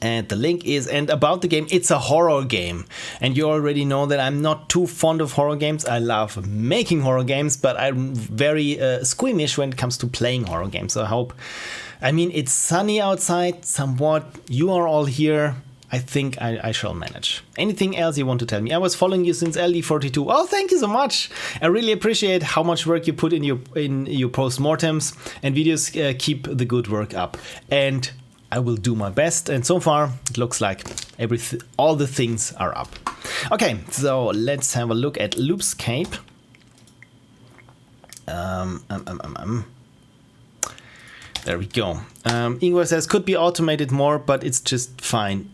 S1: And the link is, and about the game, it's a horror game. And you already know that I'm not too fond of horror games. I love making horror games, but I'm very squeamish when it comes to playing horror games. So I hope, I mean, it's sunny outside somewhat. You are all here. I think I shall manage. Anything else you want to tell me? I was following you since LD47. Oh, thank you so much. I really appreciate how much work you put in your post-mortems and videos. Keep the good work up. And I will do my best. And so far, it looks like all the things are up. Okay, so let's have a look at Loopscape. There we go. Yngvarr says, could be automated more, but it's just fine.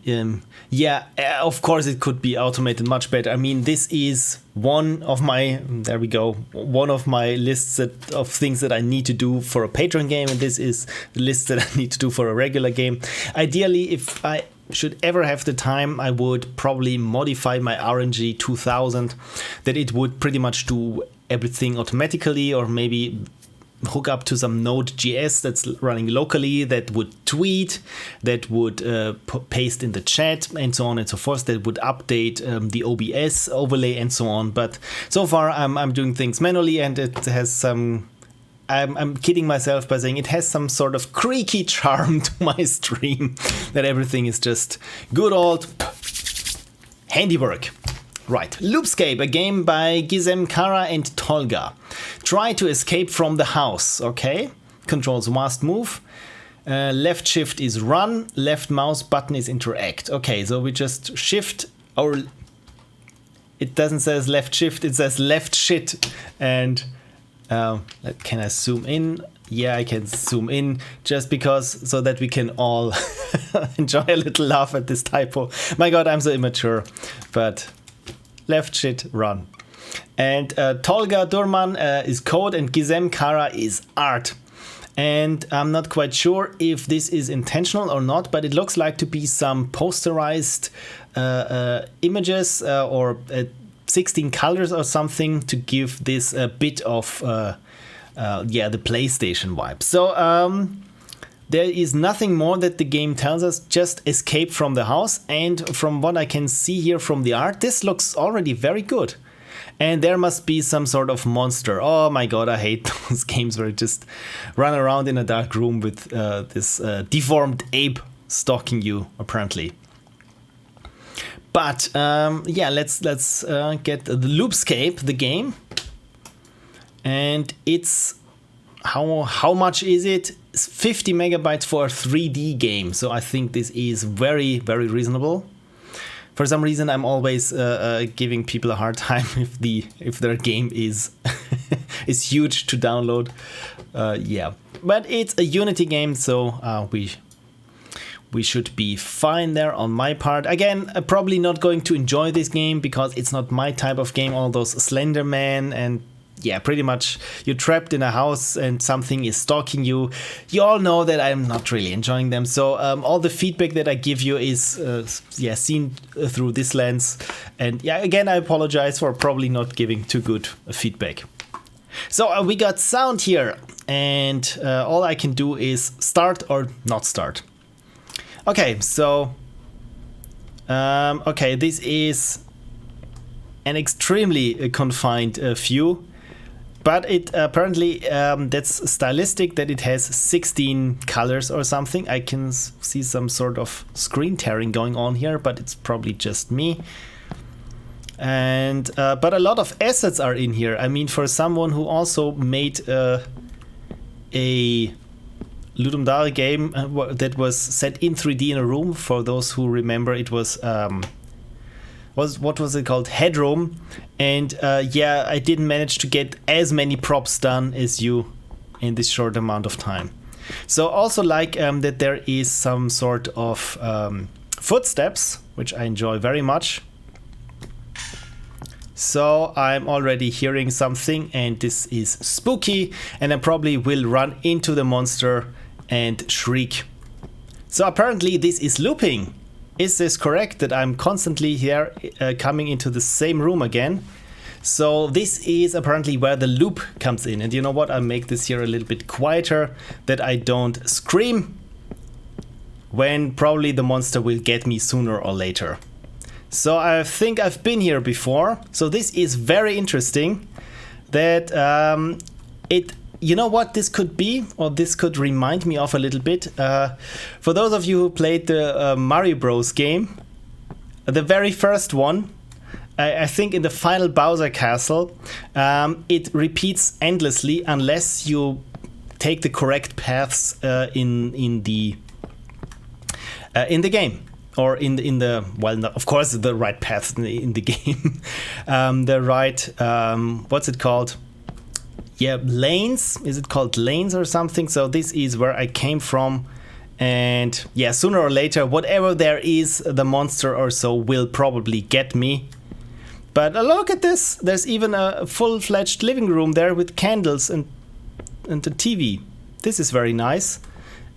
S1: Yeah, of course it could be automated much better. I mean, this is one of my, there we go, one of my lists of things that I need to do for a Patreon game, and this is the list that I need to do for a regular game. Ideally, if I should ever have the time, I would probably modify my RNG 2000, that it would pretty much do everything automatically, or maybe hook up to some Node.js that's running locally, that would tweet, that would paste in the chat, and so on and so forth, that would update the OBS overlay and so on. But so far I'm doing things manually, and it has some... I'm kidding myself by saying it has some sort of creaky charm to my stream, that everything is just good old handiwork. Right, Loopscape, a game by Gizem, Kara and Tolga. Try to escape from the house, okay? Controls must move. Left shift is run, left mouse button is interact. Okay, so we just shift, or it doesn't say left shift, it says left shit. And can I zoom in? Yeah, I can zoom in just because, so that we can all enjoy a little laugh at this typo. My God, I'm so immature, but... Left shit, run. And Tolga Durman is code, and Gizem Kara is art. And I'm not quite sure if this is intentional or not, but it looks like to be some posterized images or 16 colors or something to give this a bit of the PlayStation vibe. So there is nothing more that the game tells us, just escape from the house. And from what I can see here from the art, this looks already very good. And there must be some sort of monster. Oh my God, I hate those games where you just run around in a dark room with this deformed ape stalking you, apparently. But yeah, let's get the Loopscape, the game. And it's, how much is it? 50 megabytes for a 3D game, so I think this is very, very reasonable. For some reason, I'm always giving people a hard time if their game is is huge to download. Yeah, but it's a Unity game, so we we should be fine there on my part. Again, I'm probably not going to enjoy this game because it's not my type of game. All those Slender Man and yeah, pretty much you're trapped in a house and something is stalking you. You all know that I'm not really enjoying them. So all the feedback that I give you is seen through this lens. And yeah, again, I apologize for probably not giving too good feedback. So we got sound here, and all I can do is start or not start. Okay, so okay, this is an extremely confined view, but it apparently that's stylistic that it has 16 colors or something. I can see some sort of screen tearing going on here, but it's probably just me. And but a lot of assets are in here. I mean, for someone who also made a Ludum Dare game that was set in 3D in a room. For those who remember, it was what was it called? Headroom. And yeah, I didn't manage to get as many props done as you in this short amount of time. So also like that there is some sort of footsteps, which I enjoy very much. So I'm already hearing something, and this is spooky, and I probably will run into the monster and shriek. So apparently this is looping. Is this correct that I'm constantly here coming into the same room again? So this is apparently where the loop comes in. And you know what? I'll make this here a little bit quieter, that I don't scream when probably the monster will get me sooner or later. So I think I've been here before. So this is very interesting that you know what this could be, or this could remind me of a little bit. For those of you who played the Mario Bros game, the very first one, I think in the final Bowser Castle, it repeats endlessly unless you take the correct paths in the game. Or in the well, of course, the right path in the game, the right what's it called? Yeah, lanes. Is it called lanes or something? So this is where I came from, and yeah, sooner or later, whatever there is, the monster or so will probably get me. But look at this. There's even a full-fledged living room there with candles and the TV. This is very nice,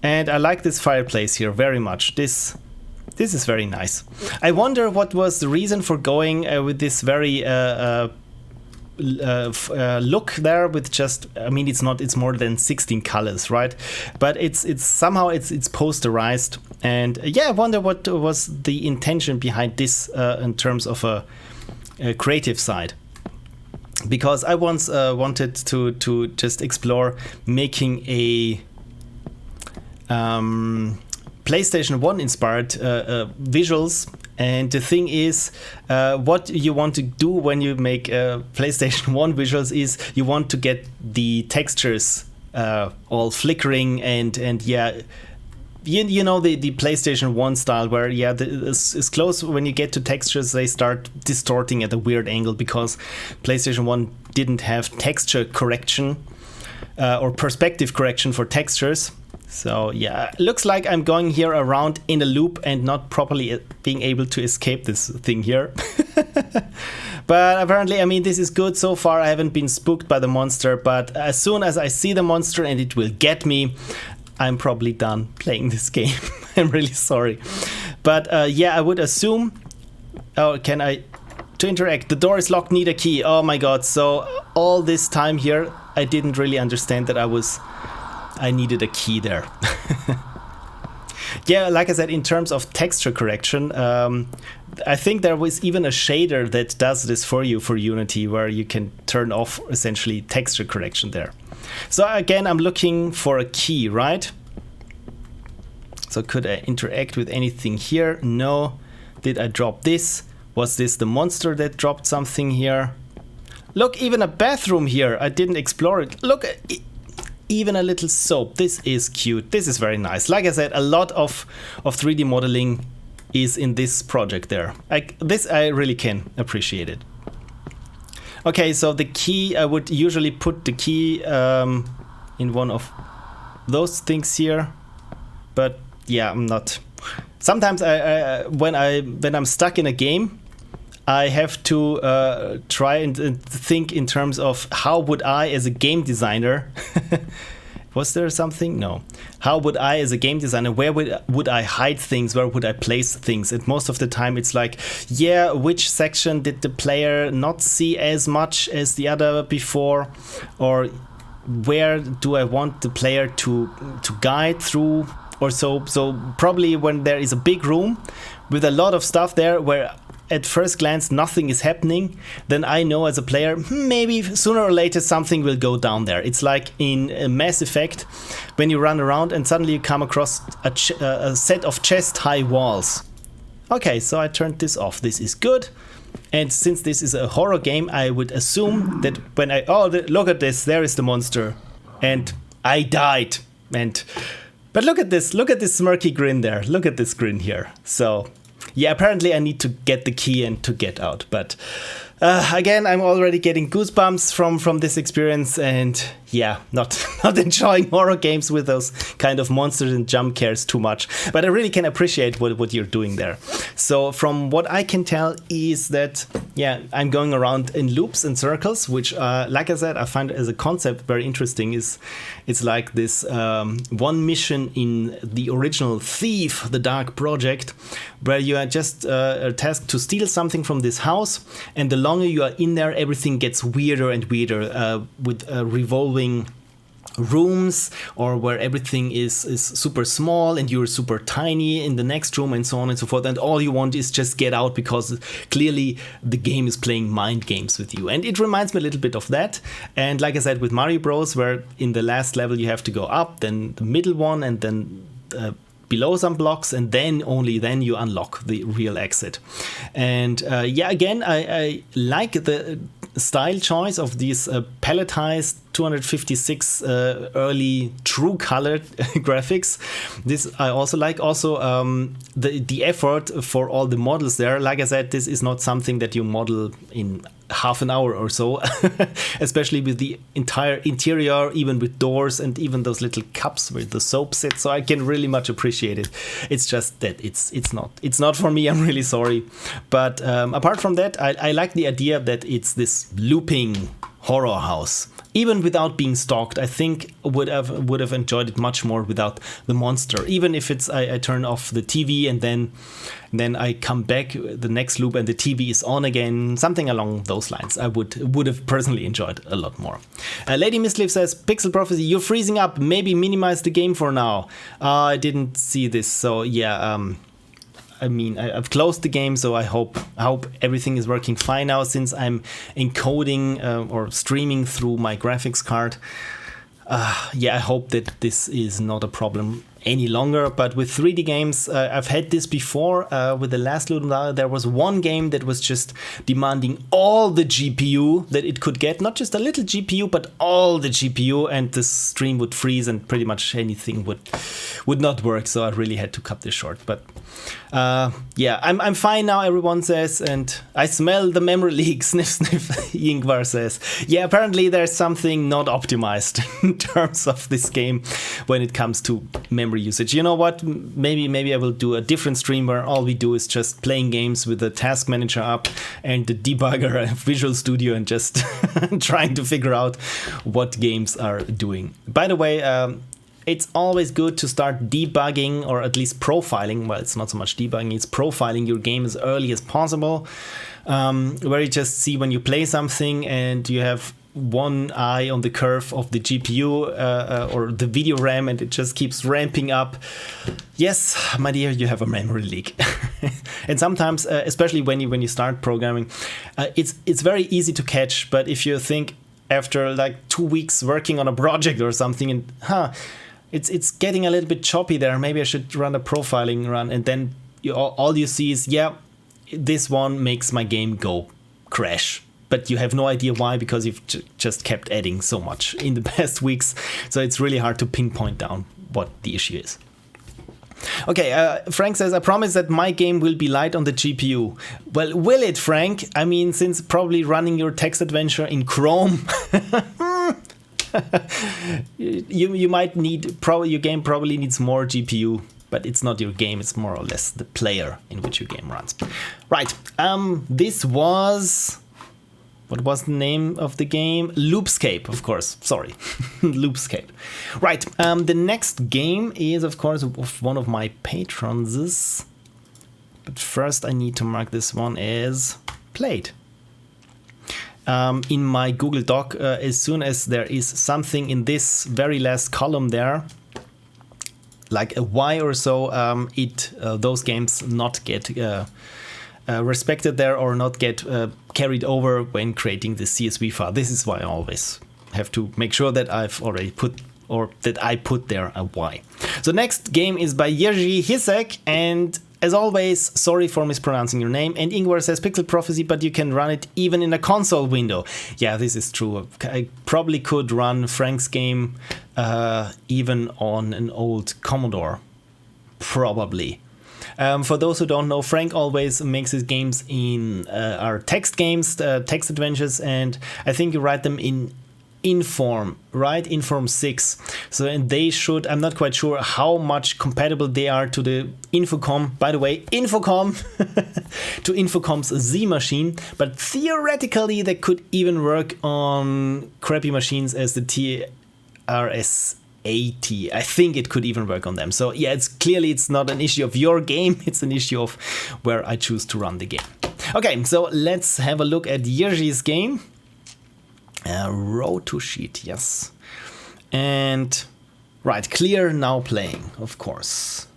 S1: and I like this fireplace here very much. This is very nice. I wonder what was the reason for going with this very look there with just, I mean, it's more than 16 colors, right? But it's somehow it's posterized, and yeah, I wonder what was the intention behind this in terms of a creative side. Because I once wanted to just explore making a PlayStation 1 inspired visuals, and the thing is what you want to do when you make PlayStation 1 visuals is you want to get the textures all flickering and yeah, you know the PlayStation 1 style where yeah it's close. When you get to textures they start distorting at a weird angle because PlayStation 1 didn't have texture correction or perspective correction for textures. So yeah, looks like I'm going here around in a loop and not properly being able to escape this thing here. But apparently, I mean, this is good so far. I haven't been spooked by the monster, but as soon as I see the monster and it will get me, I'm probably done playing this game. I'm really sorry. But yeah, I would assume... Oh, can I... To interact, the door is locked, need a key. Oh my god, so all this time here, I didn't really understand that I needed a key there. Yeah, like I said, in terms of texture correction, I think there was even a shader that does this for you for Unity, where you can turn off essentially texture correction there. So again, I'm looking for a key, right? So could I interact with anything here? No. Did I drop this? Was this the monster that dropped something here? Look, even a bathroom here. I didn't explore it. Look, even a little soap. This is cute. This is very nice. Like I said, a lot of 3D modeling is in this project there. I really can appreciate it. Okay, so the key, I would usually put the key in one of those things here. But yeah, I'm not sometimes when I'm stuck in a game, I have to try and think in terms of how would I, as a game designer, was there something? No. How would I, as a game designer, where would I hide things? Where would I place things? And most of the time it's like, yeah, which section did the player not see as much as the other before? Or where do I want the player to guide through? Or so probably when there is a big room with a lot of stuff there where at first glance nothing is happening, then I know as a player, maybe sooner or later something will go down there. It's like in Mass Effect, when you run around and suddenly you come across a set of chest-high walls. Okay, so I turned this off. This is good. And since this is a horror game, I would assume that when look at this, there is the monster. And I died. But look at this smirky grin there. Look at this grin here. So yeah, apparently I need to get the key and to get out. But again, I'm already getting goosebumps from this experience, and yeah, not enjoying horror games with those kind of monsters and jump scares too much. But I really can appreciate what you're doing there. So from what I can tell is that, yeah, I'm going around in loops and circles, which, like I said, I find as a concept very interesting. It's like this one mission in the original Thief, the Dark Project, where you are just tasked to steal something from this house, and the longer you are in there, everything gets weirder and weirder with revolving rooms, or where everything is super small and you're super tiny in the next room, and so on and so forth, and all you want is just get out, because clearly the game is playing mind games with you. And it reminds me a little bit of that. And like I said, with Mario Bros, where in the last level you have to go up, then the middle one, and then below some blocks, and then only then you unlock the real exit. And yeah, again, I like the style choice of these palletized 256 early true colored graphics. This I also like. Also the effort for all the models there. Like I said, this is not something that you model in half an hour or so, especially with the entire interior, even with doors and even those little cups with the soap sit. So I can really much appreciate it. It's just that it's not for me. I'm really sorry. But apart from that, I like the idea that it's this looping horror house. Even without being stalked, I think would have enjoyed it much more without the monster. Even if it's I turn off the TV and then I come back the next loop and the TV is on again, something along those lines. I would have personally enjoyed a lot more. Lady Mislive says, Pixel Prophecy, you're freezing up. Maybe minimize the game for now. I didn't see this, so yeah. I mean, I've closed the game, so I hope everything is working fine now, since I'm encoding or streaming through my graphics card. Yeah, I hope that this is not a problem any longer. But with 3D games, I've had this before. With the last Loop, there was one game that was just demanding all the GPU that it could get, not just a little GPU, but all the GPU, and the stream would freeze and pretty much anything would not work. So I really had to cut this short. But yeah, I'm fine now, everyone says, and I smell the memory leak. Sniff, sniff. Yngvarr says, yeah, apparently there's something not optimized in terms of this game when it comes to memory usage. You know what? Maybe I will do a different stream where all we do is just playing games with the task manager up and the debugger and Visual Studio, and just trying to figure out what games are doing. By the way, it's always good to start debugging, or at least profiling. Well, it's not so much debugging, it's profiling your game as early as possible, where you just see when you play something and you have one eye on the curve of the GPU or the video RAM, and it just keeps ramping up. Yes, my dear, you have a memory leak. And sometimes, especially when you start programming, it's very easy to catch. But if you think after like 2 weeks working on a project or something, and it's getting a little bit choppy there, maybe I should run a profiling run, and then all you see is, yeah, this one makes my game go crash. But you have no idea why, because you've just kept adding so much in the past weeks. So it's really hard to pinpoint down what the issue is. Okay, Frank says, I promise that my game will be light on the GPU. Well, will it, Frank? I mean, since probably running your text adventure in Chrome, you might need, your game probably needs more GPU but it's not your game, it's more or less the player in which your game runs. Right, this was... What was the name of the game? Loopscape, of course. Sorry, Loopscape. Right, the next game is, of course, of one of my patrons. But first I need to mark this one as played. In my Google Doc, as soon as there is something in this very last column there, like a Y or so, those games not get respected there or not get carried over when creating the CSV file. This is why I always have to make sure that I've already put, or that I put there a Y. So next game is by Jiří Hýsek, and as always, sorry for mispronouncing your name. And Yngvarr says Pixel Prophecy, but you can run it even in a console window. Yeah, this is true. I probably could run Frank's game even on an old Commodore. Probably. For those who don't know, Frank always makes his games in our text games, text adventures, and I think you write them in Inform, right? Inform 6. So, and they should, I'm not quite sure how much compatible they are to the Infocom, by the way, Infocom, to Infocom's Z machine, but theoretically they could even work on crappy machines as the TRS-80. I think it could even work on them. So yeah, it's not an issue of your game, it's an issue of where I choose to run the game. Okay, so let's have a look at Jiří's game. Row to sheet, yes. And right, clear, now playing, of course.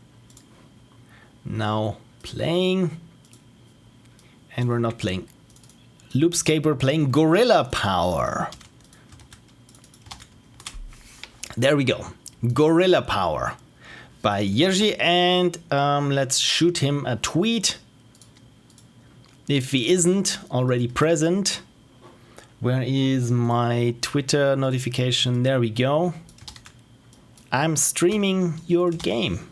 S1: Now playing. And we're not playing Loopscape, we're playing Gorilla Power. There we go. Gorilla Power by Jiří, and let's shoot him a tweet. If he isn't already present. Where is my Twitter notification? There we go. I'm streaming your game.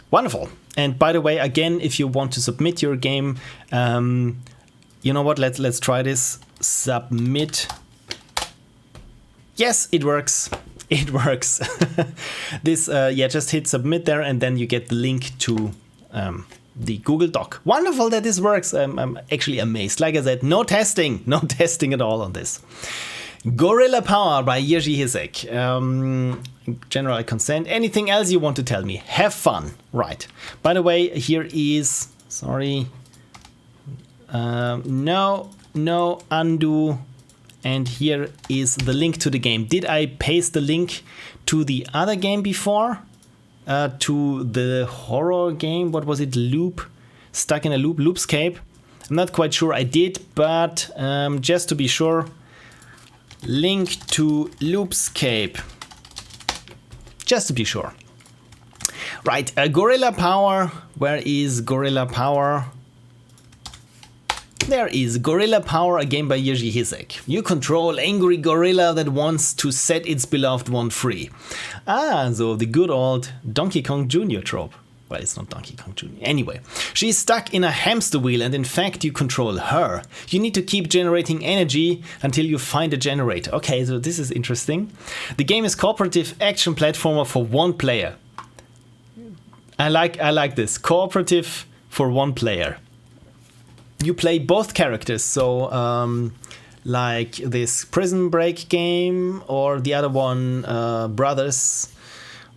S1: Wonderful. And by the way, again, if you want to submit your game, you know what? Let's try this. Submit. Yes, it works. It works. This, yeah, just hit submit there, and then you get the link to the Google Doc. Wonderful that this works. I'm actually amazed. Like I said, no testing at all on this. Gorilla Power by Jiří Hýsek. General consent. Anything else you want to tell me? Have fun. Right. By the way, here is, sorry. No, undo. And here is the link to the game. Did I paste the link to the other game before? To the horror game, what was it? Stuck in a Loop, Loopscape. I'm not quite sure I did, but just to be sure, link to Loopscape. Just to be sure. Right, Gorilla Power. Where is Gorilla Power? There is Gorilla Power, a game by Jiří Hýsek. You control angry gorilla that wants to set its beloved one free. Ah, so the good old Donkey Kong Jr. trope. Well, it's not Donkey Kong Jr. Anyway, she's stuck in a hamster wheel, and in fact you control her. You need to keep generating energy until you find a generator. Okay, so this is interesting. The game is cooperative action platformer for one player. I like this. Cooperative for one player. You play both characters, so like this Prison Break game, or the other one, Brothers,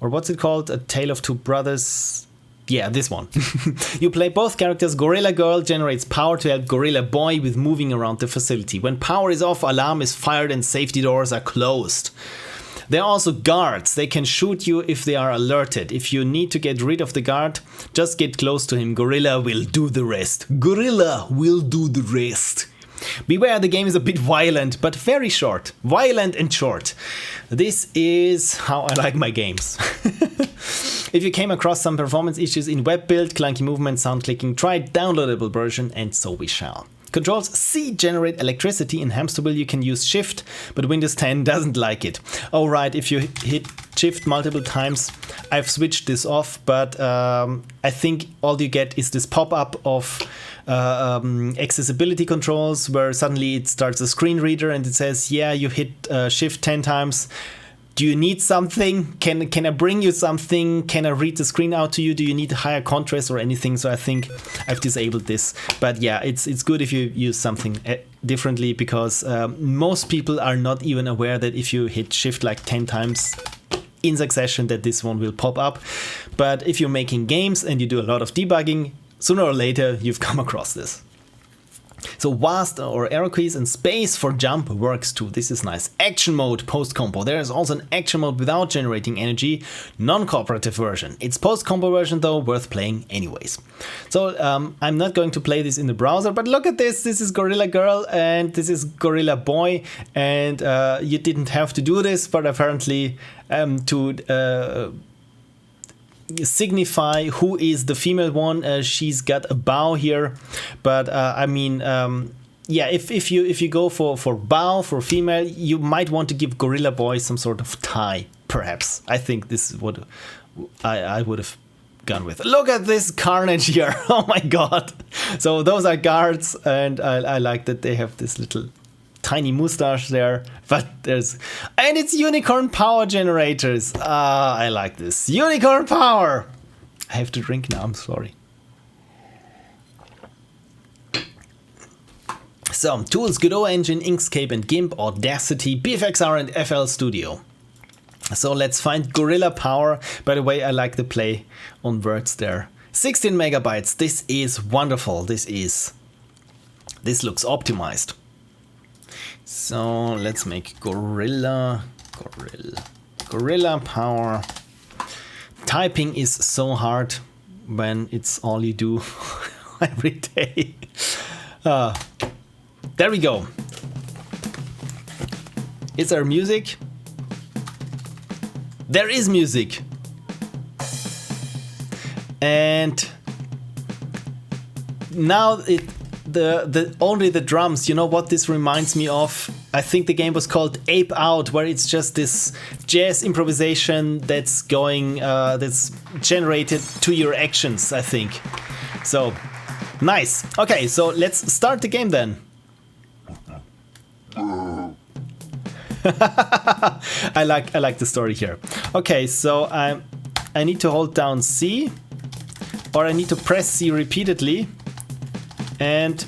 S1: or what's it called? A Tale of Two Brothers. Yeah, this one. You play both characters. Gorilla Girl generates power to help Gorilla Boy with moving around the facility. When power is off, alarm is fired and safety doors are closed. There are also guards. They can shoot you if they are alerted. If you need to get rid of the guard, just get close to him. Gorilla will do the rest. Gorilla will do the rest. Beware, the game is a bit violent, but very short. Violent and short. This is how I like my games. If you came across some performance issues in web build, clunky movement, sound clicking, try downloadable version, and so we shall. Controls C generate electricity. In hamster wheel you can use shift, but Windows 10 doesn't like it. Oh right, if you hit shift multiple times, I've switched this off, but I think all you get is this pop-up of accessibility controls, where suddenly it starts a screen reader and it says, yeah, you hit shift 10 times, Do you need something? Can I bring you something? Can I read the screen out to you? Do you need a higher contrast or anything? So I think I've disabled this. But yeah, it's good if you use something differently, because most people are not even aware that if you hit shift like 10 times in succession that this one will pop up. But if you're making games and you do a lot of debugging, sooner or later you've come across this. So vast or arrow keys and space for jump works too. This is nice. Action mode post-combo. There is also an action mode without generating energy, non-cooperative version. It's post-combo version though, worth playing anyways. So I'm not going to play this in the browser, but look at this. This is Gorilla Girl and this is Gorilla Boy, and you didn't have to do this, but apparently to signify who is the female one, she's got a bow here, but I mean, yeah, if you go for bow for female, you might want to give Gorilla Boy some sort of tie, perhaps. I think this is what I would have gone with. Look at this carnage here. Oh my god. So those are guards, and I like that they have this little tiny mustache there, but and it's unicorn power generators. I like this. Unicorn power! I have to drink now, I'm sorry. So, tools, Godot Engine, Inkscape and GIMP, Audacity, BFXR and FL Studio. So let's find Gorilla Power. By the way, I like the play on words there. 16 megabytes, this is wonderful. This looks optimized. So let's make Gorilla Power. Typing is so hard when it's all you do every day. There we go. Is there music? There is music. And now only the drums. You know what this reminds me of? I think the game was called Ape Out, where it's just this jazz improvisation that's going, that's generated to your actions, I think. So, nice. Okay, so let's start the game then. I like the story here. Okay, so I need to hold down C, or I need to press C repeatedly, and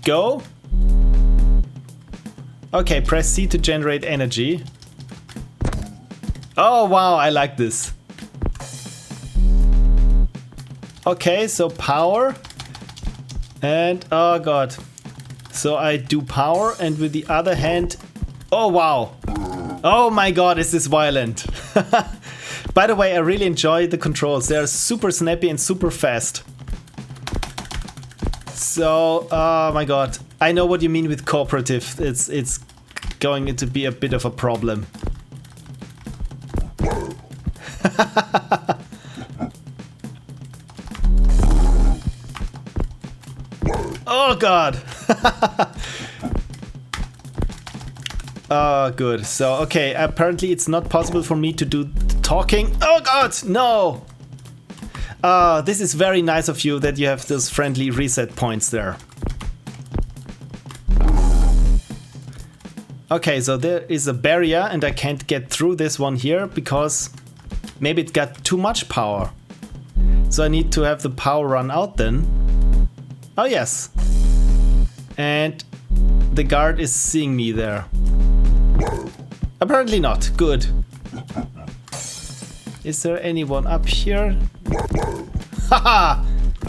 S1: go. Okay, press C to generate energy. Oh wow, I like this. Okay, so power. And oh god. So I do power, and with the other hand... Oh wow. Oh my god, is this violent. By the way, I really enjoy the controls. They are super snappy and super fast. So, oh my god. I know what you mean with cooperative. It's going to be a bit of a problem. Oh god. Oh, good. So, okay, apparently it's not possible for me to do talking. Oh god, no! This is very nice of you that you have those friendly reset points there. Okay, so there is a barrier and I can't get through this one here because maybe it got too much power. So I need to have the power run out then. Oh yes. And the guard is seeing me there. Apparently not. Good. Is there anyone up here? Haha!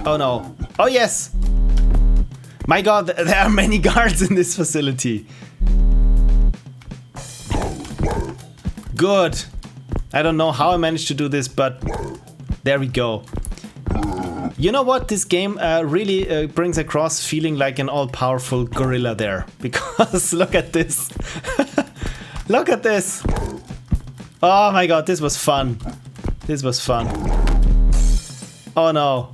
S1: Oh no. Oh yes! My god, there are many guards in this facility. Good. I don't know how I managed to do this, but there we go. You know what? This game really brings across feeling like an all-powerful gorilla there. Because look at this. Look at this. Oh my god, this was fun. This was fun. Oh no.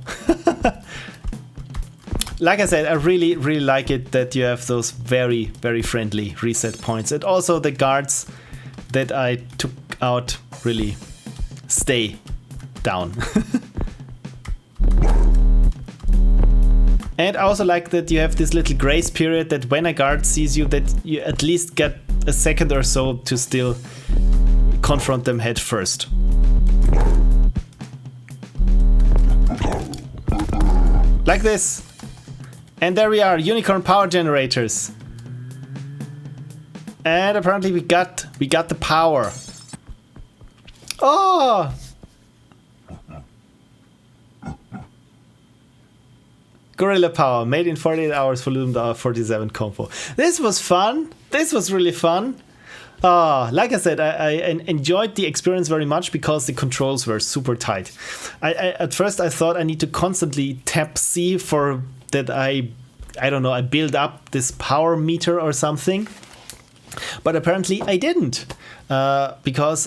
S1: Like I said, I really like it that you have those very friendly reset points. And also the guards that I took out really stay down. And I also like that you have this little grace period that when a guard sees you, that you at least get a second or so to still confront them head first. Like this. And there we are, unicorn power generators. And apparently we got the power. Oh! Gorilla power, made in 48 hours for LD47 combo. This was fun. This was really fun. Like I said, I enjoyed the experience very much because the controls were super tight. At first I thought I need to constantly tap C for that I don't know, I build up this power meter or something. But apparently I didn't. Because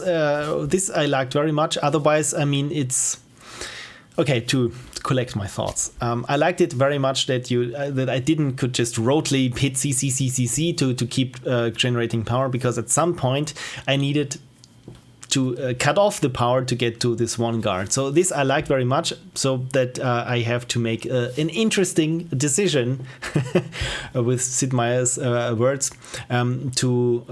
S1: this I liked very much. Otherwise, I mean, it's... Okay, to collect my thoughts. I liked it very much that that I could just rotely hit C to keep generating power, because at some point I needed to cut off the power to get to this one guard. So this I liked very much, so that I have to make an interesting decision with Sid Meier's words to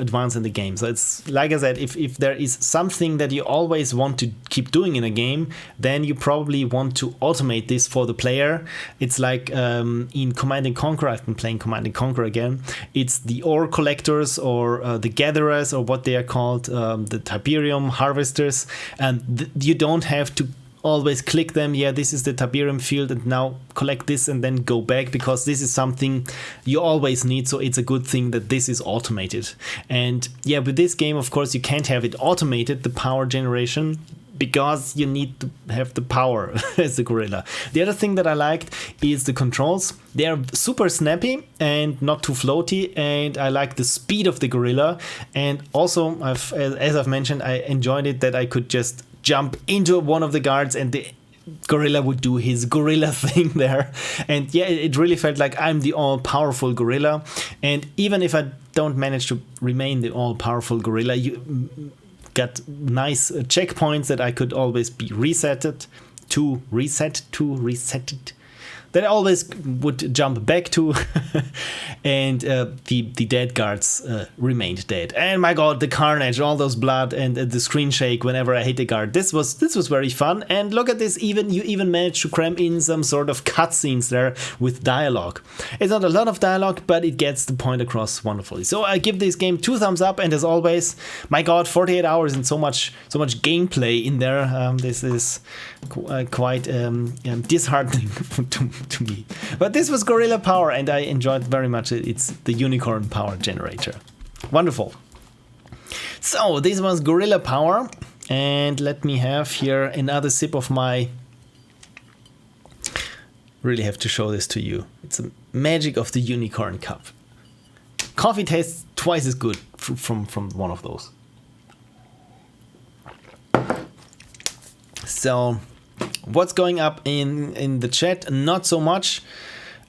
S1: advance in the game. So it's like I said, if there is something that you always want to keep doing in a game, then you probably want to automate this for the player. It's like in Command & Conquer, I've been playing Command & Conquer again, it's the ore collectors or the gatherers, or what they are called, the Tiberium harvesters, and you don't have to always click them. Yeah, this is the Tiberium field, and now collect this and then go back, because this is something you always need. So it's a good thing that this is automated. And yeah, with this game, of course, you can't have it automated, the power generation, because you need to have the power as a gorilla. The other thing that I liked is the controls. They are super snappy and not too floaty, and I like the speed of the gorilla. And also, as I've mentioned, I enjoyed it that I could just jump into one of the guards and the gorilla would do his gorilla thing there. And yeah, it really felt like I'm the all-powerful gorilla. And even if I don't manage to remain the all-powerful gorilla, you got nice checkpoints that I could always be resetted that I always would jump back to. And the dead guards remained dead. And my god, the carnage, all those blood, and the screen shake whenever I hit a guard. This was very fun. And look at this, you even managed to cram in some sort of cutscenes there with dialogue. It's not a lot of dialogue, but it gets the point across wonderfully. So I give this game 2 thumbs up, and as always, my god, 48 hours and so much gameplay in there. This is quite disheartening to me. But this was Gorilla Power, and I enjoyed very much it. It's the unicorn power generator. Wonderful. So this was Gorilla Power, and let me have here another sip of my... Really have to show this to you. It's the magic of the unicorn cup. Coffee tastes twice as good from one of those. So what's going up in the chat? Not so much.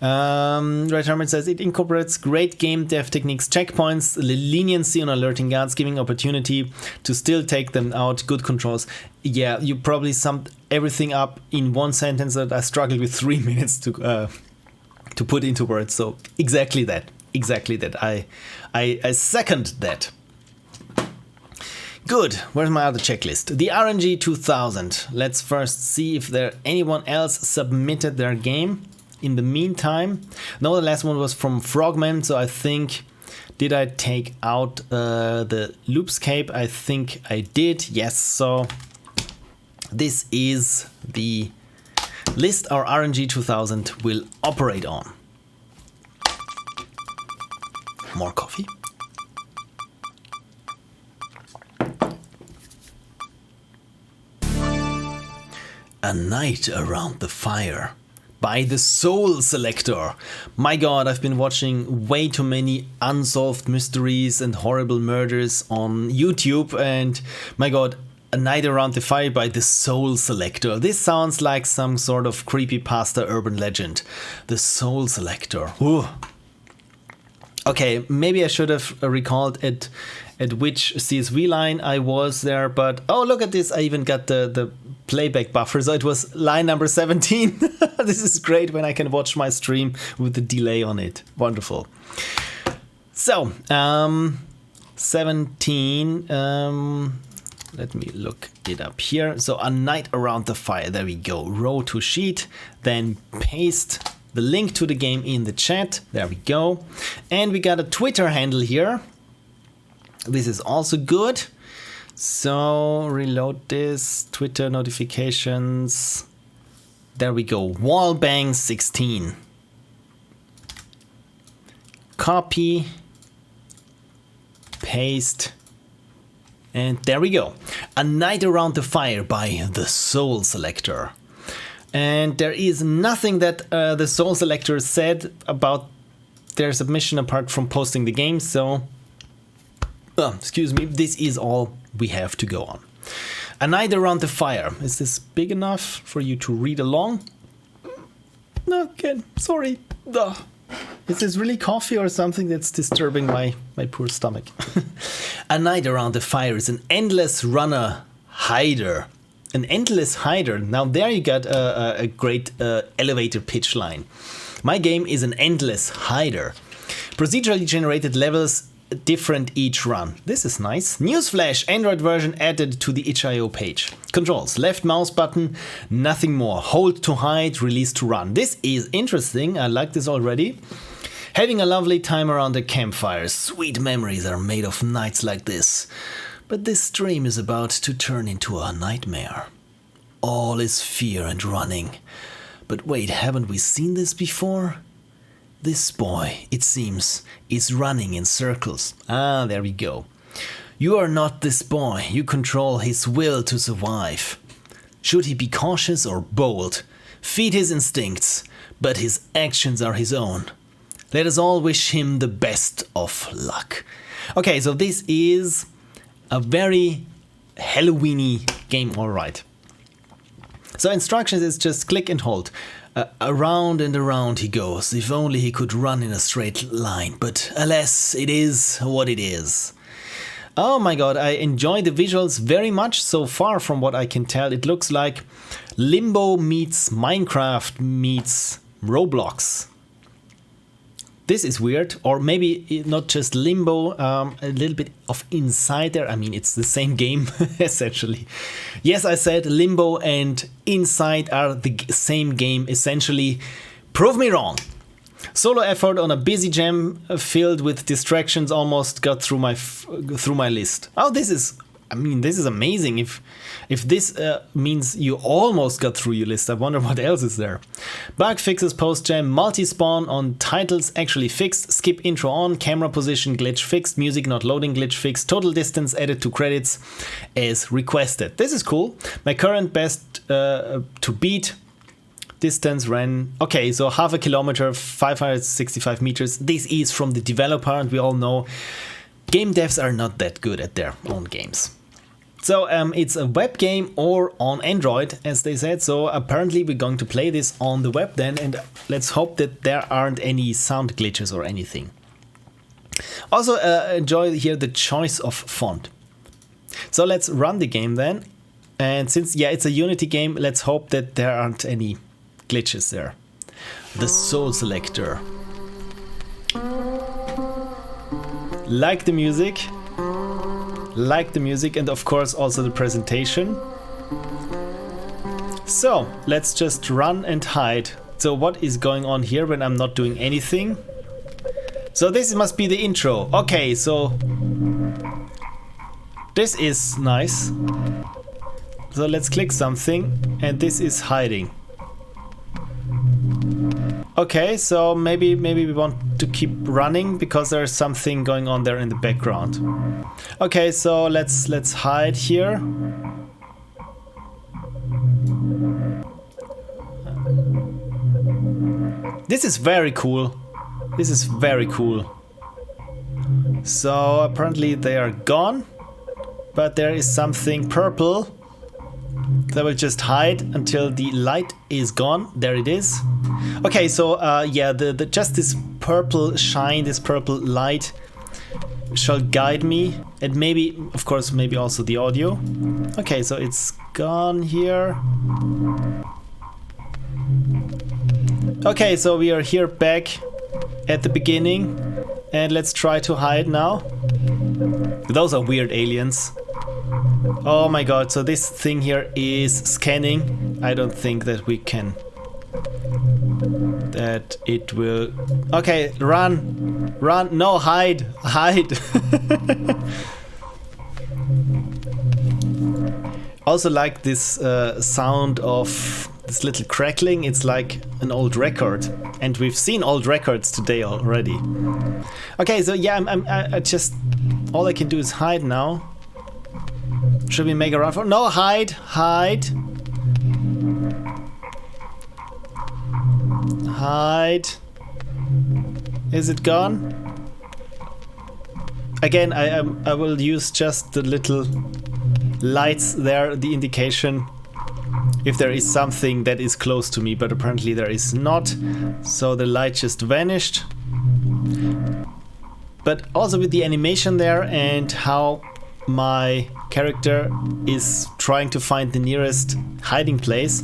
S1: Red Hermit says it incorporates great game dev techniques, checkpoints, leniency on alerting guards, giving opportunity to still take them out, good controls. Yeah, you probably summed everything up in one sentence that I struggled with 3 minutes to put into words. So exactly that. I second that. Good. Where's my other checklist? The RNG 2000. Let's first see if anyone else submitted their game. In the meantime, no, the last one was from Frogman, so I think, did I take out the Loopscape? I think I did, yes. So this is the list our RNG 2000 will operate on. More coffee. A Night Around the Fire by TheSoulSelector. My god, I've been watching way too many unsolved mysteries and horrible murders on YouTube, and my god, A Night Around the Fire by TheSoulSelector. This sounds like some sort of creepypasta urban legend. TheSoulSelector. Ooh. Okay, maybe I should have recalled at which CSV line I was there, but oh, look at this, I even got the playback buffer, so it was line number 17. This is great when I can watch my stream with the delay on it. Wonderful. So, 17. Let me look it up here. So a night around the fire. There we go. Row to sheet. Then paste the link to the game in the chat. There we go. And we got a Twitter handle here. This is also good. So reload this. Twitter notifications. There we go. Wallbang16. Copy. Paste. And there we go. A Night Around the Fire by TheSoulSelector. And there is nothing that TheSoulSelector said about their submission apart from posting the game. So, excuse me, this is all we have to go on. A Night Around the Fire. Is this big enough for you to read along? No, again, sorry. Ugh. Is this really coffee or something that's disturbing my poor stomach? A Night Around the Fire is an endless runner hider. An endless hider. Now there you got a great elevator pitch line. My game is an endless hider. Procedurally generated levels, different each run. This is nice. Newsflash, Android version added to the itch.io page. Controls, left mouse button, nothing more. Hold to hide, release to run. This is interesting, I like this already. Having a lovely time around the campfire. Sweet memories are made of nights like this. But this stream is about to turn into a nightmare. All is fear and running. But wait, haven't we seen this before? This boy, it seems, is running in circles. Ah, there we go. You are not this boy. You control his will to survive. Should he be cautious or bold? Feed his instincts, but his actions are his own. Let us all wish him the best of luck. Okay, so this is a very Halloween-y game, all right. So instructions is just click and hold. Around and around he goes, if only he could run in a straight line, but alas, it is what it is. Oh my god, I enjoy the visuals very much so far from what I can tell. It looks like Limbo meets Minecraft meets Roblox. This is weird, or maybe not just Limbo, a little bit of Inside there. I mean, it's the same game, essentially. Yes, I said Limbo and Inside are the same game, essentially. Prove me wrong. Solo effort on a busy jam filled with distractions almost got through my list. Oh, this is amazing. If this means you almost got through your list, I wonder what else is there. Bug fixes post-jam, multi-spawn on titles actually fixed, skip intro on, camera position glitch fixed, music not loading glitch fixed, total distance added to credits as requested. This is cool. My current best to beat distance ran, okay, so half a kilometer, 565 meters. This is from the developer, and we all know game devs are not that good at their own games. So it's a web game or on Android, as they said. So apparently we're going to play this on the web then, and let's hope that there aren't any sound glitches or anything. Also enjoy here the choice of font. So let's run the game then. And since, yeah, it's a Unity game, let's hope that there aren't any glitches there. TheSoulSelector. Like the music. Like the music, and of course also the presentation. So let's just run and hide. So what is going on here when I'm not doing anything? So this must be the intro. Okay, so this is nice. So let's click something, and this is hiding. Okay, so maybe we want to keep running because there's something going on there in the background. Okay, so let's hide here. This is very cool. This is very cool. So apparently they are gone, but there is something purple. That will just hide until the light is gone. There it is. Okay, so yeah, just this purple shine, this purple light shall guide me, and maybe, of course, maybe also the audio. Okay, so it's gone here. Okay, so we are here back at the beginning, and let's try to hide now. Those are weird aliens. Oh my god, so this thing here is scanning. I don't think that we can... that it will... Okay, run! Run! No, hide! Hide! Also like this sound of this little crackling. It's like an old record. And we've seen old records today already. Okay, so yeah, I just... all I can do is hide now. Should we make a run for... No, hide! Hide! Hide. Is it gone? Again, I will use just the little lights there, the indication if there is something that is close to me, but apparently there is not. So the light just vanished. But also with the animation there and how my character is trying to find the nearest hiding place.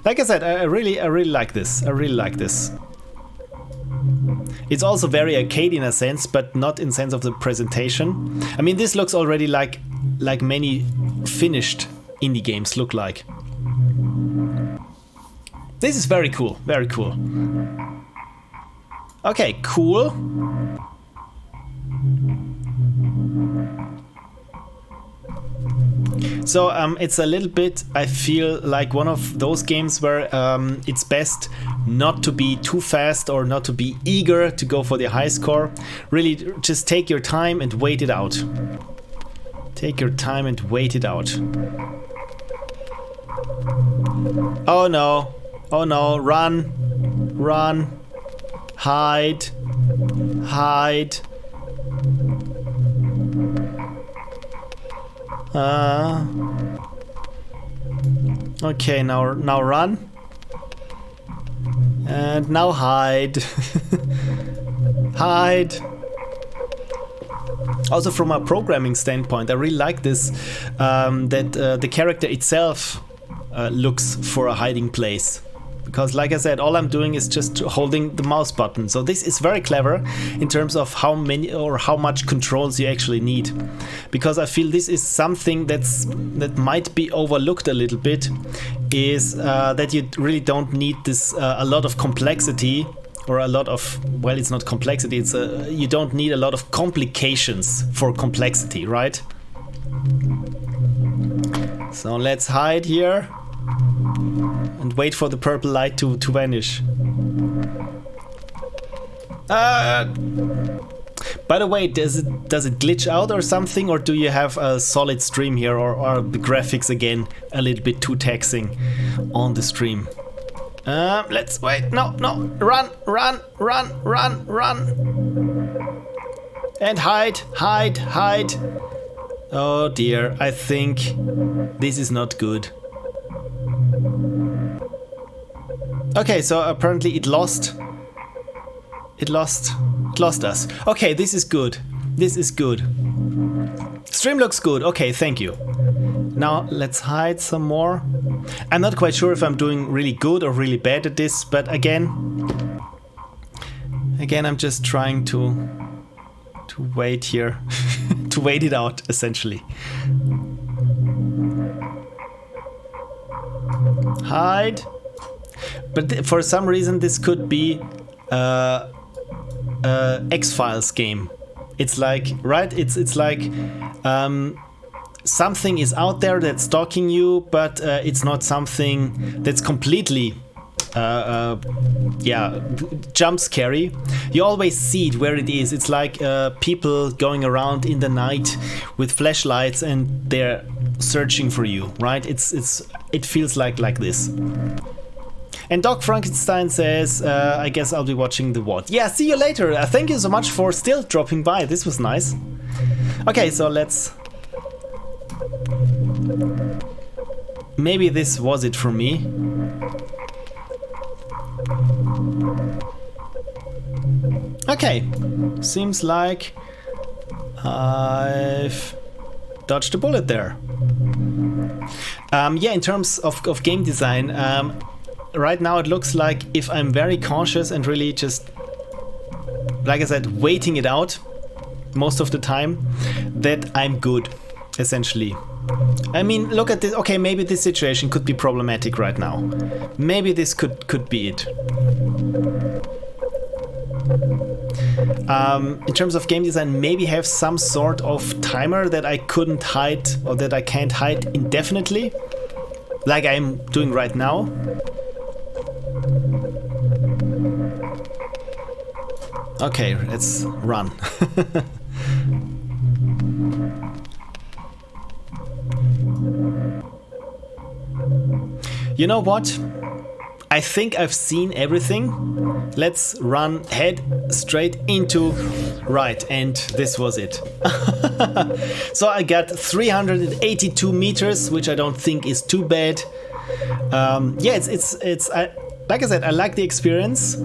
S1: Like I said, I really like this. I really like this. It's also very arcade in a sense, but not in sense of the presentation. I mean, this looks already like many finished indie games look like. This is very cool, very cool. Okay, cool. So it's a little bit, I feel like one of those games where it's best not to be too fast or not to be eager to go for the high score. Really just take your time and wait it out. Take your time and wait it out. Oh no, oh no, run, run, hide, hide. Okay, now run. And now hide. Hide. Also from a programming standpoint, I really like this, that the character itself looks for a hiding place. Because like I said, all I'm doing is just holding the mouse button. So this is very clever in terms of how many or how much controls you actually need. Because I feel this is something that might be overlooked a little bit, is that you really don't need this a lot of complexity, or a lot of, well, it's not complexity, it's you don't need a lot of complications for complexity, right? So let's hide here. And wait for the purple light to vanish. By the way, does it glitch out or something, or do you have a solid stream here, or are the graphics again a little bit too taxing on the stream? Let's wait. No, run, run, run, run, run, and hide, hide, hide. Oh dear, I think this is not good. Okay, so apparently it lost us. Okay, this is good. This is good. Stream looks good. Okay, thank you. Now let's hide some more. I'm not quite sure if I'm doing really good or really bad at this, but again, I'm just trying to wait here, to wait it out, essentially. Hide. But for some reason this could be X-Files game. It's like, right? It's like something is out there that's stalking you, but it's not something that's completely jump scary. You always see it where it is. It's like people going around in the night with flashlights and they're searching for you, right? It feels like this. And Doc Frankenstein says, I guess I'll be watching the VOD. Yeah, see you later. Thank you so much for still dropping by. This was nice. Okay, so let's... Maybe this was it for me. Okay, seems like I've dodged a bullet there. Yeah, in terms of game design, right now it looks like if I'm very cautious and really just, like I said, waiting it out, most of the time, that I'm good, essentially. I mean, look at this. Okay, maybe this situation could be problematic right now. Maybe this could be it. In terms of game design, maybe have some sort of timer that I couldn't hide, or that I can't hide indefinitely, like I'm doing right now. Okay, let's run. You know what? I think I've seen everything. Let's run head straight into right, and this was it. So I got 382 meters, which I don't think is too bad. Yeah, like I said, I like the experience.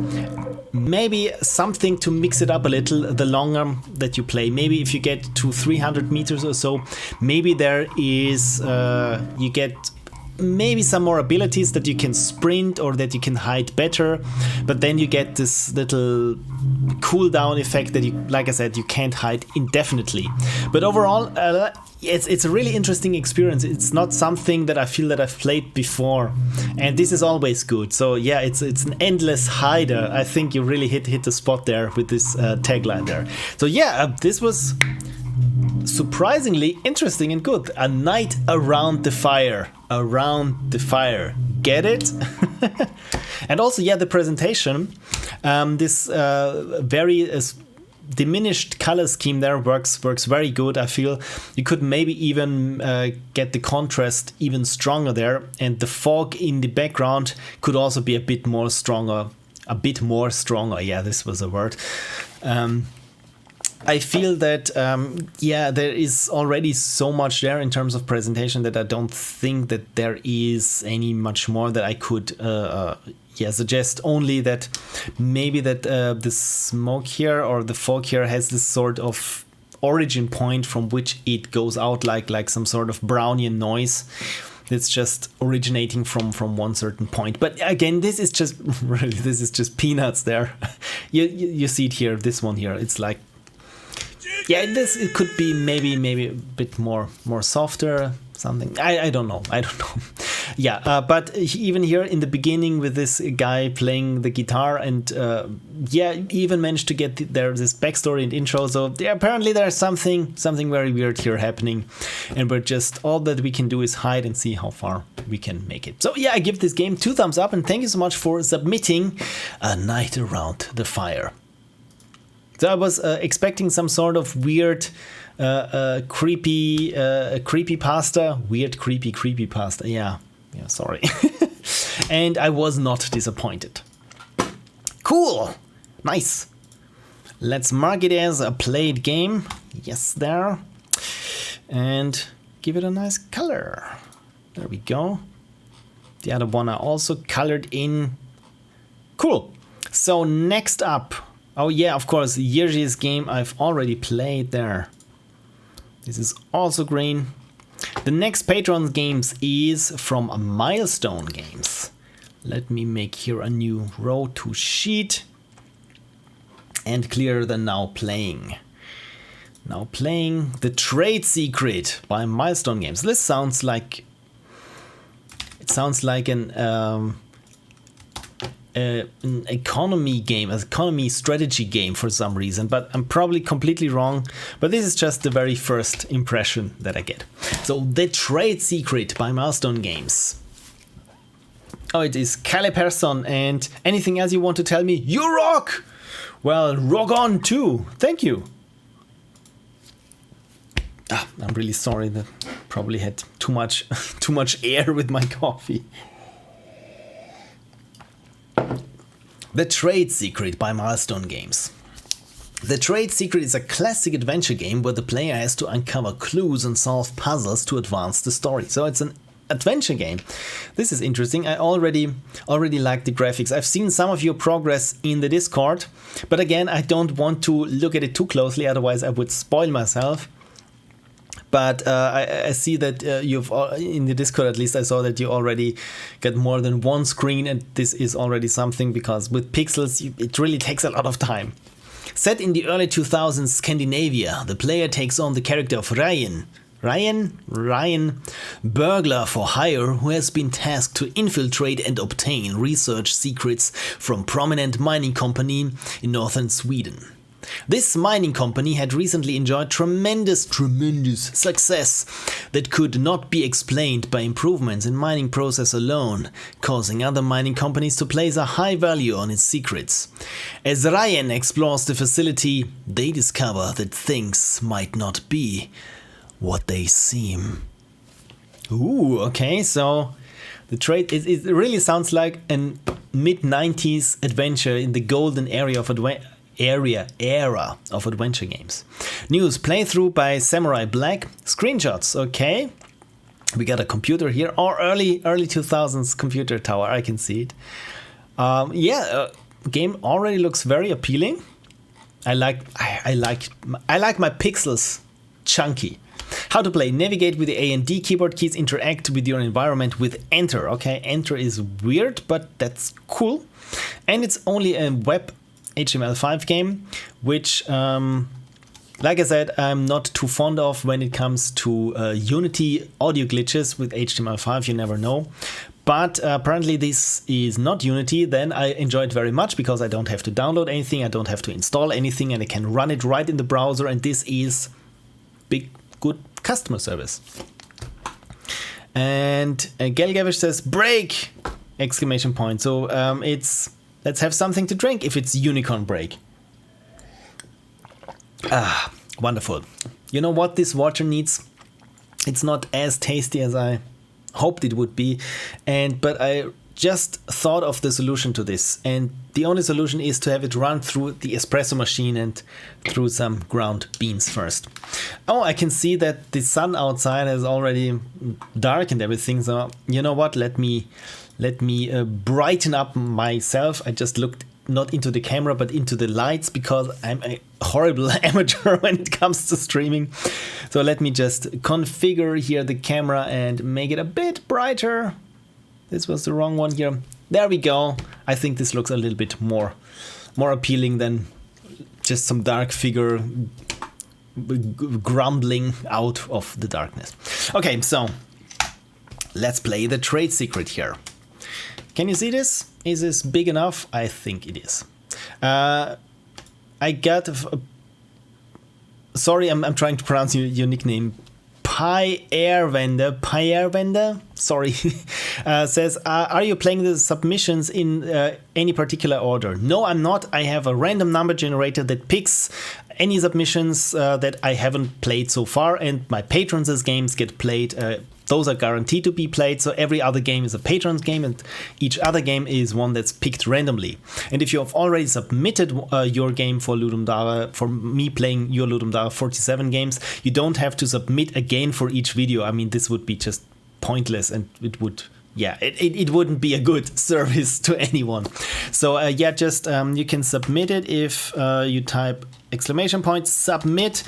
S1: Maybe something to mix it up a little the longer that you play. Maybe if you get to 300 meters or so, maybe there is you get maybe some more abilities that you can sprint or that you can hide better, but then you get this little cooldown effect that you, like I said, you can't hide indefinitely. But overall, it's a really interesting experience. It's not something that I feel that I've played before, and this is always good. So yeah, it's an endless hider. I think you really hit the spot there with this tagline there. So yeah, this was surprisingly interesting and good. A night around the fire. Around the fire. Get it? And also, yeah, the presentation, this very diminished color scheme there works very good. I feel you could maybe even get the contrast even stronger there, and the fog in the background could also be a bit more stronger. Yeah, this was a word. I feel that, yeah, there is already so much there in terms of presentation that I don't think that there is any much more that I could suggest. Only that maybe that the smoke here or the fog here has this sort of origin point from which it goes out like some sort of Brownian noise. It's just originating from one certain point. But again, this is just really, this is just peanuts there. You see it here, this one here. It's like, yeah, it could be maybe a bit more softer, something. I don't know. Yeah, but even here in the beginning with this guy playing the guitar, and yeah, even managed to get this backstory and intro. So yeah, apparently there's something very weird here happening, and we're just, all that we can do is hide and see how far we can make it. So yeah, I give this game 2 thumbs up, and thank you so much for submitting A Night Around the Fire. So I was expecting some sort of weird, creepy pasta. Weird, creepy pasta. Yeah, sorry. And I was not disappointed. Cool. Nice. Let's mark it as a played game. Yes, there. And give it a nice color. There we go. The other one I also colored in. Cool. So next up. Oh yeah, of course, Jiří's game I've already played there. This is also green. The next Patreon games is from Milestone Games. Let me make here a new row to sheet and clear the now playing. Now playing The Trade Secret by Milestone Games. This sounds like, it sounds like an economy game, an economy strategy game for some reason, but I'm probably completely wrong. But this is just the very first impression that I get. So The Trade Secret by Milestone Games. Oh, it is Kale Person, and anything else you want to tell me? You rock! Well, rock on too. Thank you. I'm really sorry that probably had too much air with my coffee. The Trade Secret by Milestone Games. The Trade Secret is a classic adventure game where the player has to uncover clues and solve puzzles to advance the story. So it's an adventure game. This is interesting. I already like the graphics. I've seen some of your progress in the Discord, but again, I don't want to look at it too closely, otherwise I would spoil myself. But I see that you've, in the Discord at least, I saw that you already got more than one screen, and this is already something, because with pixels it really takes a lot of time. Set in the early 2000s Scandinavia, the player takes on the character of Ryan, burglar for hire who has been tasked to infiltrate and obtain research secrets from prominent mining company in northern Sweden. This mining company had recently enjoyed tremendous success that could not be explained by improvements in mining process alone, causing other mining companies to place a high value on its secrets. As Ryan explores the facility, they discover that things might not be what they seem. Ooh, okay, so the trade, it really sounds like a mid-90s adventure in the golden era of adventure games. News: playthrough by Samurai Black. Screenshots, okay. We got a computer here, or early 2000s computer tower. I can see it. Game already looks very appealing. I like my pixels chunky. How to play: navigate with the A and D keyboard keys, interact with your environment with enter. Okay, enter is weird, but that's cool. And it's only a web HTML5 game, which, like I said, I'm not too fond of when it comes to Unity audio glitches with HTML5, you never know. But apparently this is not Unity, then I enjoy it very much because I don't have to download anything, I don't have to install anything, and I can run it right in the browser, and this is good customer service. And Gelgavish says, break! Exclamation point. So it's, let's have something to drink if it's unicorn break. Ah, wonderful. You know what this water needs? It's not as tasty as I hoped it would be, but I just thought of the solution to this, and the only solution is to have it run through the espresso machine and through some ground beans first. Oh, I can see that the sun outside has already darkened everything, so you know what, let me brighten up myself. I just looked not into the camera but into the lights because I'm a horrible amateur when it comes to streaming. So let me just configure here the camera and make it a bit brighter. This was the wrong one here. There we go. I think this looks a little bit more appealing than just some dark figure grumbling out of the darkness. Okay, so let's play the trade secret here. Can you see this? Is this big enough? I think it is. I got... sorry, I'm trying to pronounce your nickname. Pierre Vendor, sorry, says, are you playing the submissions in any particular order? No, I'm not. I have a random number generator that picks any submissions that I haven't played so far, and my patrons' games get played. Those are guaranteed to be played, so every other game is a patron's game, and each other game is one that's picked randomly. And if you have already submitted your game for Ludum Dare, for me playing your Ludum Dare 47 games, you don't have to submit again for each video. I mean, this would be just pointless, and it would... yeah, it wouldn't be a good service to anyone. So yeah, just you can submit it if you type !submit,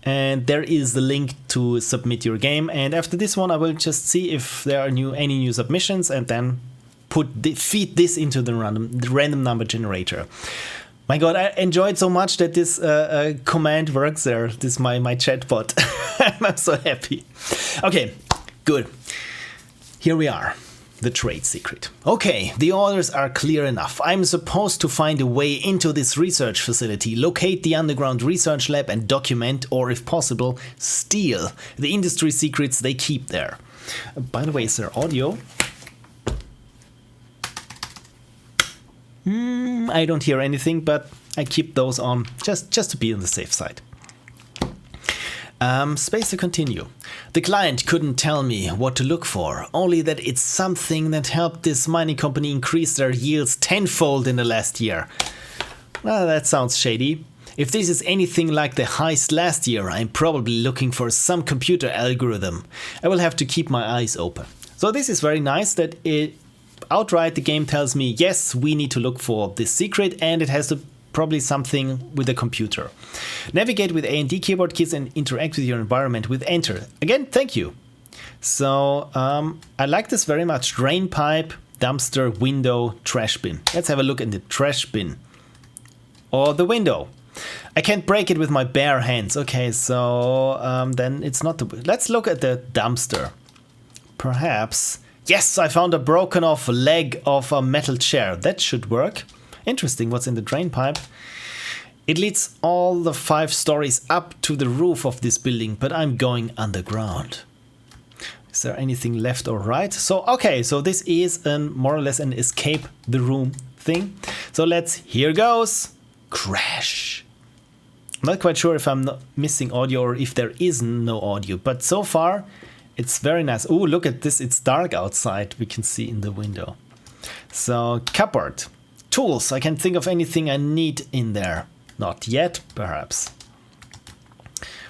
S1: and there is the link to submit your game. And after this one, I will just see if there are any new submissions, and then feed this into the random number generator. My God, I enjoyed so much that this command works there. This is my chatbot. I'm so happy. Okay, good. Here we are, the trade secret. Okay, the orders are clear enough. I'm supposed to find a way into this research facility, locate the underground research lab, and document, or if possible, steal the industry secrets they keep there. By the way, is there audio? I don't hear anything, but I keep those on just to be on the safe side. Space to continue. The client couldn't tell me what to look for, only that it's something that helped this mining company increase their yields tenfold in the last year. Well, that sounds shady. If this is anything like the heist last year, I'm probably looking for some computer algorithm. I will have to keep my eyes open. So this is very nice that outright the game tells me, yes, we need to look for this secret, and it has to probably something with a computer. Navigate with A and D keyboard keys and interact with your environment with enter. Again, thank you. So I like this very much. Drain pipe, dumpster, window, trash bin. Let's have a look in the trash bin. or the window. I can't break it with my bare hands. Okay, so then it's not the... Let's look at the dumpster. Perhaps... Yes, I found a broken off leg of a metal chair. That should work. Interesting, what's in the drain pipe? It leads all the 5 stories up to the roof of this building, but I'm going underground. Is there anything left or right? So, okay, so this is more or less an escape the room thing. So here goes. Crash. I'm not quite sure if I'm not missing audio or if there is no audio, but so far it's very nice. Oh, look at this, it's dark outside, we can see in the window. So, cupboard. Tools, I can't think of anything I need in there. Not yet, perhaps.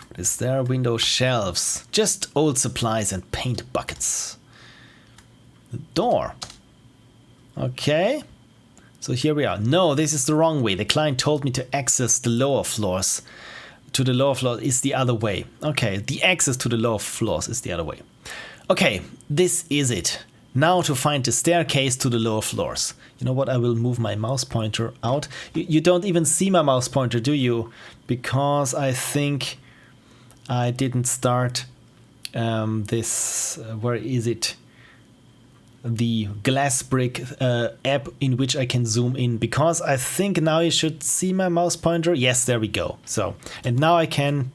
S1: What is there? Window shelves. Just old supplies and paint buckets. The door. Okay. So here we are. No, this is the wrong way. The client told me to access the lower floors. To the lower floor is the other way. Okay, the access to the lower floors is the other way. Okay, this is it. Now to find the staircase to the lower floors. You know what, I will move my mouse pointer out. You don't even see my mouse pointer, do you? Because I think I didn't start this, where is it? The glass brick app in which I can zoom in. Because I think now you should see my mouse pointer. Yes, there we go. So, and now I can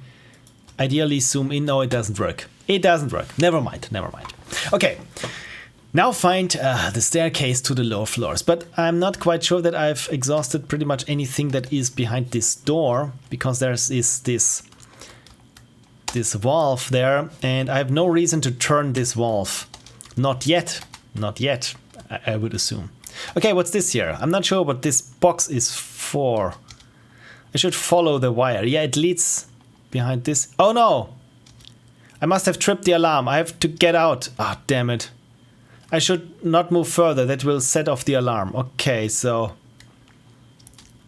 S1: ideally zoom in. No, it doesn't work. It doesn't work. Never mind, never mind. Okay. Now find the staircase to the lower floors, but I'm not quite sure that I've exhausted pretty much anything that is behind this door, because there is this valve there, and I have no reason to turn this valve. Not yet, not yet, I would assume. Okay, what's this here? I'm not sure what this box is for. I should follow the wire. Yeah, it leads behind this. Oh no! I must have tripped the alarm. I have to get out. Ah, damn it. I should not move further, that will set off the alarm. Okay, so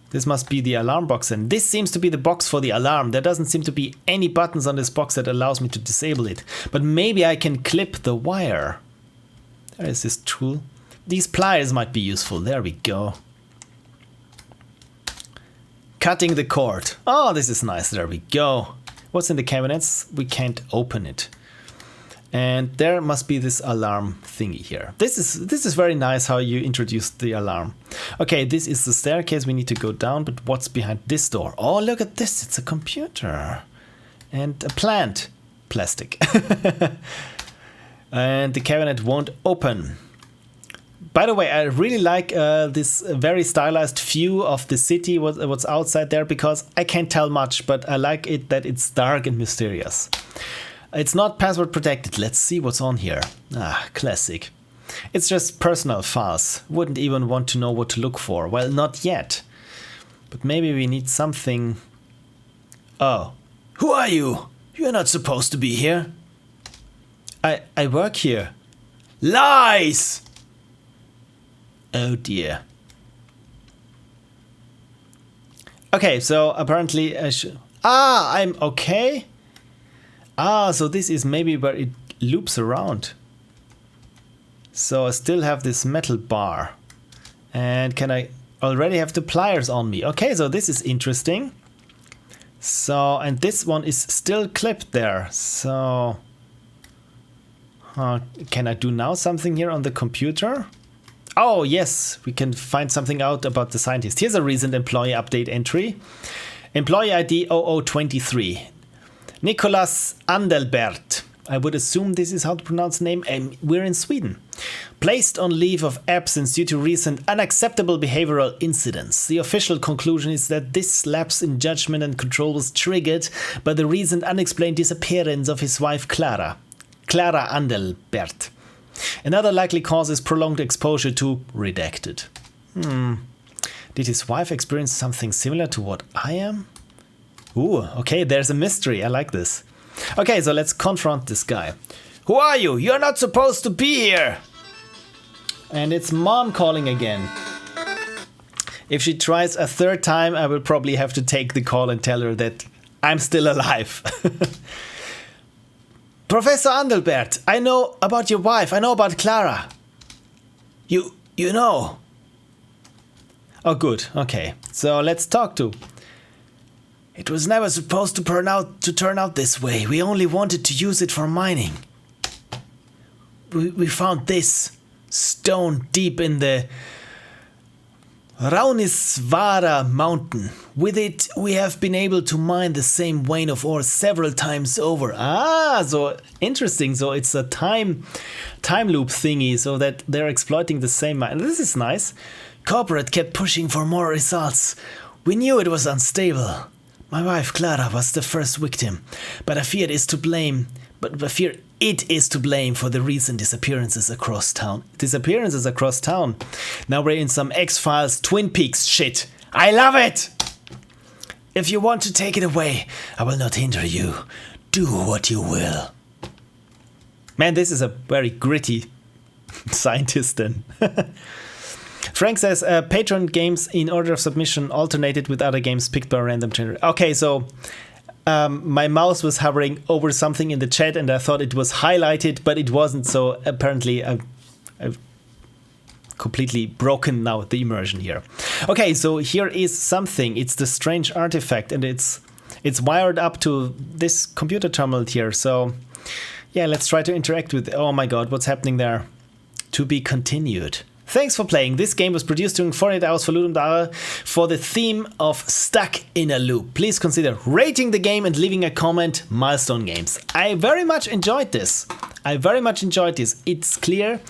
S1: this must be the alarm box, and this seems to be the box for the alarm. There doesn't seem to be any buttons on this box that allows me to disable it. But maybe I can clip the wire. There is this tool. These pliers might be useful. There we go. Cutting the cord. Oh, this is nice. There we go. What's in the cabinets? We can't open it. And there must be this alarm thingy here. This is very nice how you introduced the alarm. Okay, this is the staircase. We need to go down, but what's behind this door? Oh, look at this. It's a computer. And a plant. Plastic. And the cabinet won't open. By the way, I really like this very stylized view of the city, what's outside there, because I can't tell much, but I like it that it's dark and mysterious. It's not password protected. Let's see what's on here. Ah, classic. It's just personal files. Wouldn't even want to know what to look for. Well, not yet. But maybe we need something. Oh. Who are you? You're not supposed to be here. I work here. Lies! Oh dear. Okay, so apparently I should... Ah, I'm okay. Ah, so this is maybe where it loops around. So I still have this metal bar. And can I already have the pliers on me? Okay, so this is interesting. So, and this one is still clipped there. So, can I do now something here on the computer? Oh, yes, we can find something out about the scientist. Here's a recent employee update entry. Employee ID 0023. Nicholas Andelbert. I would assume this is how to pronounce the name. And we're in Sweden. Placed on leave of absence due to recent unacceptable behavioral incidents. The official conclusion is that this lapse in judgment and control was triggered by the recent unexplained disappearance of his wife Clara Andelbert. Another likely cause is prolonged exposure to redacted. Did his wife experience something similar to what I am? Ooh, okay, there's a mystery. I like this. Okay, so let's confront this guy. Who are you? You're not supposed to be here. And it's Mom calling again. If she tries a third time, I will probably have to take the call and tell her that I'm still alive. Professor Andelbert, I know about your wife. I know about Clara. You know. Oh, good. Okay. So let's talk to. It was never supposed to turn out this way. We only wanted to use it for mining. We found this stone deep in the Raunisvara mountain. With it, we have been able to mine the same vein of ore several times over. Ah, so interesting. So it's a time loop thingy, so that they're exploiting the same mine. This is nice. Corporate kept pushing for more results. We knew it was unstable. My wife Clara was the first victim, but I fear it is to blame. It is to blame for the recent disappearances across town. Now we're in some X-Files Twin Peaks shit. I love it! If you want to take it away, I will not hinder you. Do what you will. Man, this is a very gritty scientist then. Frank says, Patreon games in order of submission alternated with other games picked by a random generator. Okay, so my mouse was hovering over something in the chat and I thought it was highlighted, but it wasn't. So apparently I've completely broken now the immersion here. Okay, so here is something. It's the strange artifact and it's wired up to this computer terminal here. So yeah, let's try to interact with. Oh my god, what's happening there? To be continued. Thanks for playing. This game was produced during 48 hours for Ludum for the theme of Stuck in a Loop. Please consider rating the game and leaving a comment. Milestone Games. I very much enjoyed this. It's clear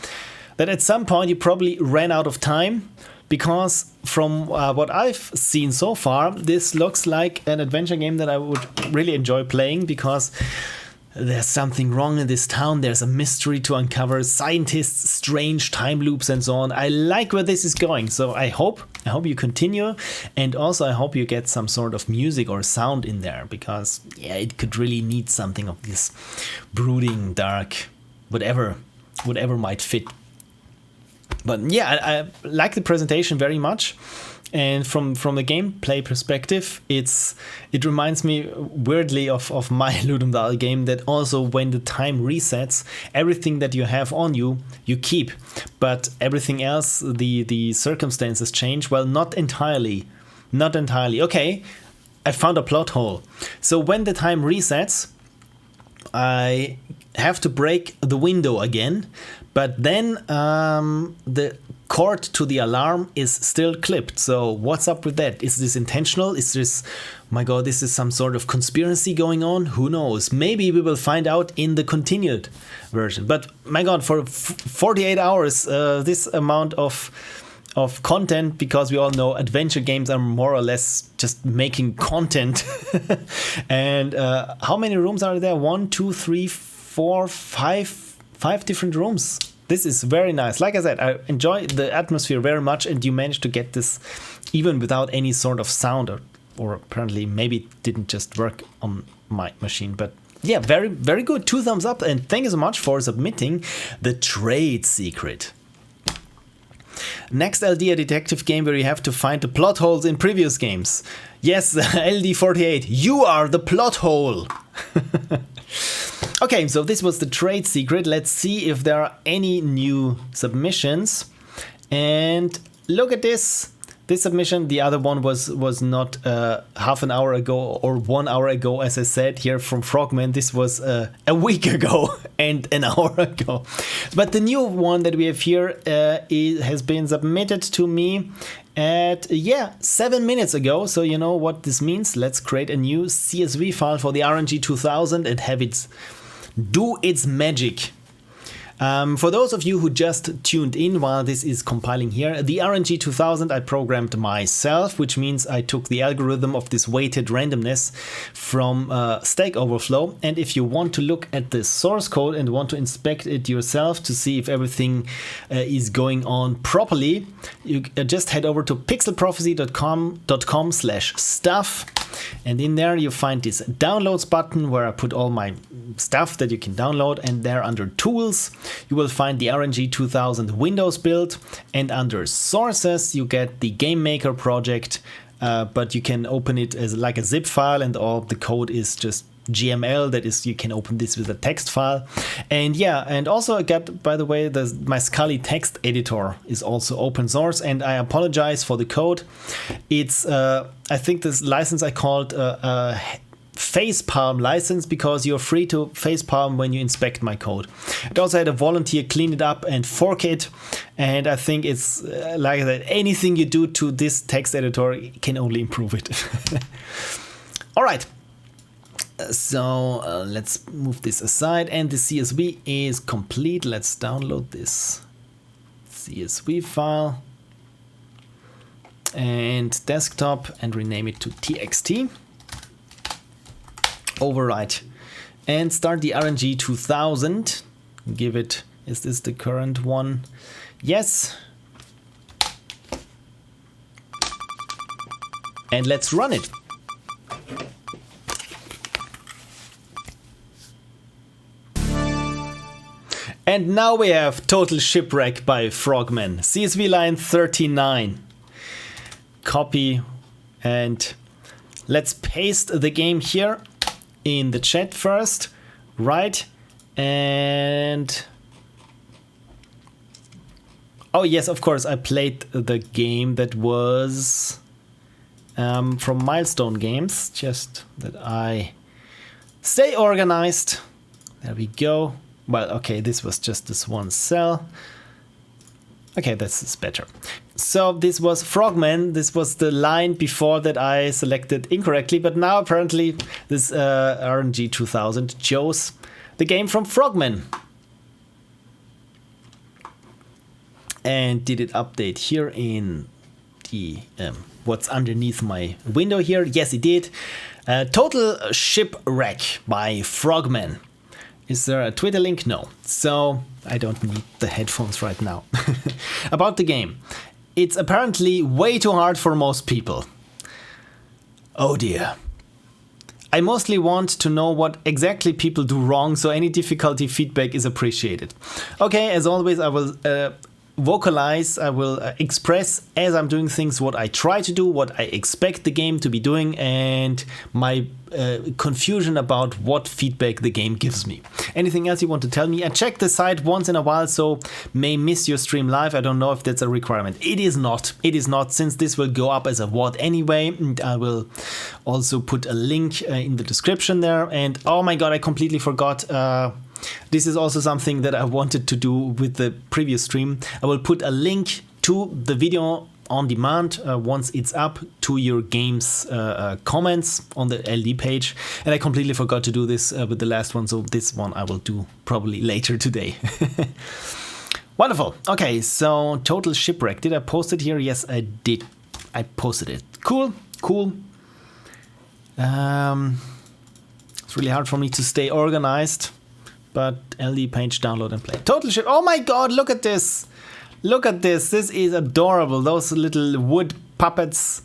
S1: that at some point you probably ran out of time, because from what I've seen so far, this looks like an adventure game that I would really enjoy playing, because there's something wrong in this town, there's a mystery to uncover, scientists, strange time loops and so on. I like where this is going, so I hope you continue, and also I hope you get some sort of music or sound in there, because yeah, it could really need something of this brooding, dark, whatever might fit. But yeah, I like the presentation very much. And from the gameplay perspective, it reminds me weirdly of my Ludum Dale game, that also when the time resets, everything that you have on you keep, but everything else, the circumstances change. Well, not entirely. Okay, I found a plot hole. So when the time resets, I have to break the window again, but then the cord to the alarm is still clipped. So what's up with that? Is this intentional? Is this, my god, this is some sort of conspiracy going on? Who knows? Maybe we will find out in the continued version. But my god, for 48 hours, this amount of content, because we all know adventure games are more or less just making content. And how many rooms are there? 1, 2, 3, 4, 5 different rooms. This is very nice. Like I said, I enjoy the atmosphere very much, and you managed to get this even without any sort of sound, or apparently maybe it didn't just work on my machine. But yeah, very, very good. 2 thumbs up, and thank you so much for submitting the trade secret. Next LD, a detective game where you have to find the plot holes in previous games. Yes, LD48, you are the plot hole. Okay, so this was the trade secret. Let's see if there are any new submissions. And look at this. This submission, the other one was not half an hour ago or 1 hour ago, as I said here from Frogman. This was a week ago and an hour ago. But the new one that we have here has been submitted to me at 7 minutes ago. So you know what this means. Let's create a new CSV file for the RNG 2000 and have it do its magic. For those of you who just tuned in while this is compiling here, the RNG 2000 I programmed myself, which means I took the algorithm of this weighted randomness from Stack Overflow. And if you want to look at the source code and want to inspect it yourself to see if everything is going on properly, you just head over to pixelprophecy.com/stuff. And in there you find this downloads button where I put all my stuff that you can download, and there under tools you will find the RNG 2000 Windows build, and under sources you get the Game Maker project, but you can open it as like a zip file, and all the code is just GML, that is, you can open this with a text file. And yeah, and also I got, by the way, my Scully text editor is also open source, and I apologize for the code. It's I think this license I called facepalm license, because you're free to facepalm when you inspect my code. I also had a volunteer clean it up and fork it, and I think it's like that anything you do to this text editor can only improve it. All right. So let's move this aside, and the CSV is complete. Let's download this CSV file and desktop and rename it to txt. Overwrite and start the RNG 2000. Give it, is this the current one? Yes. And let's run it. And now we have Total Shipwreck by Frogman. CSV line 39. Copy, and let's paste the game here in the chat first. Right, and oh yes, of course, I played the game that was from Milestone Games, just that I stay organized. There we go. Well, okay, this was just this one cell. Okay, this is better. So this was Frogman. This was the line before that I selected incorrectly, but now apparently this RNG 2000 chose the game from Frogman. And did it update here in the what's underneath my window here? Yes, it did. Total Shipwreck by Frogman. Is there a Twitter link? No. So I don't need the headphones right now. About the game. It's apparently way too hard for most people. Oh dear. I mostly want to know what exactly people do wrong, so any difficulty feedback is appreciated. Okay, as always, I will vocalize, I will express as I'm doing things what I try to do, what I expect the game to be doing, and my confusion about what feedback the game gives me. Anything else you want to tell me? I check the site once in a while, so may miss your stream live. I don't know if that's a requirement. It is not. It is not, since this will go up as a VOD anyway. And I will also put a link in the description there. And oh my god, I completely forgot. This is also something that I wanted to do with the previous stream. I will put a link to the video on demand once it's up to your game's comments on the LD page. And I completely forgot to do this with the last one, so this one I will do probably later today. Wonderful. Okay, so Total Shipwreck. Did I post it here? Yes, I did. I posted it. Cool, cool. It's really hard for me to stay organized, but LD page, download and play. Total Ship. Oh my god, look at this. Look at this. This is adorable. Those little wood puppets.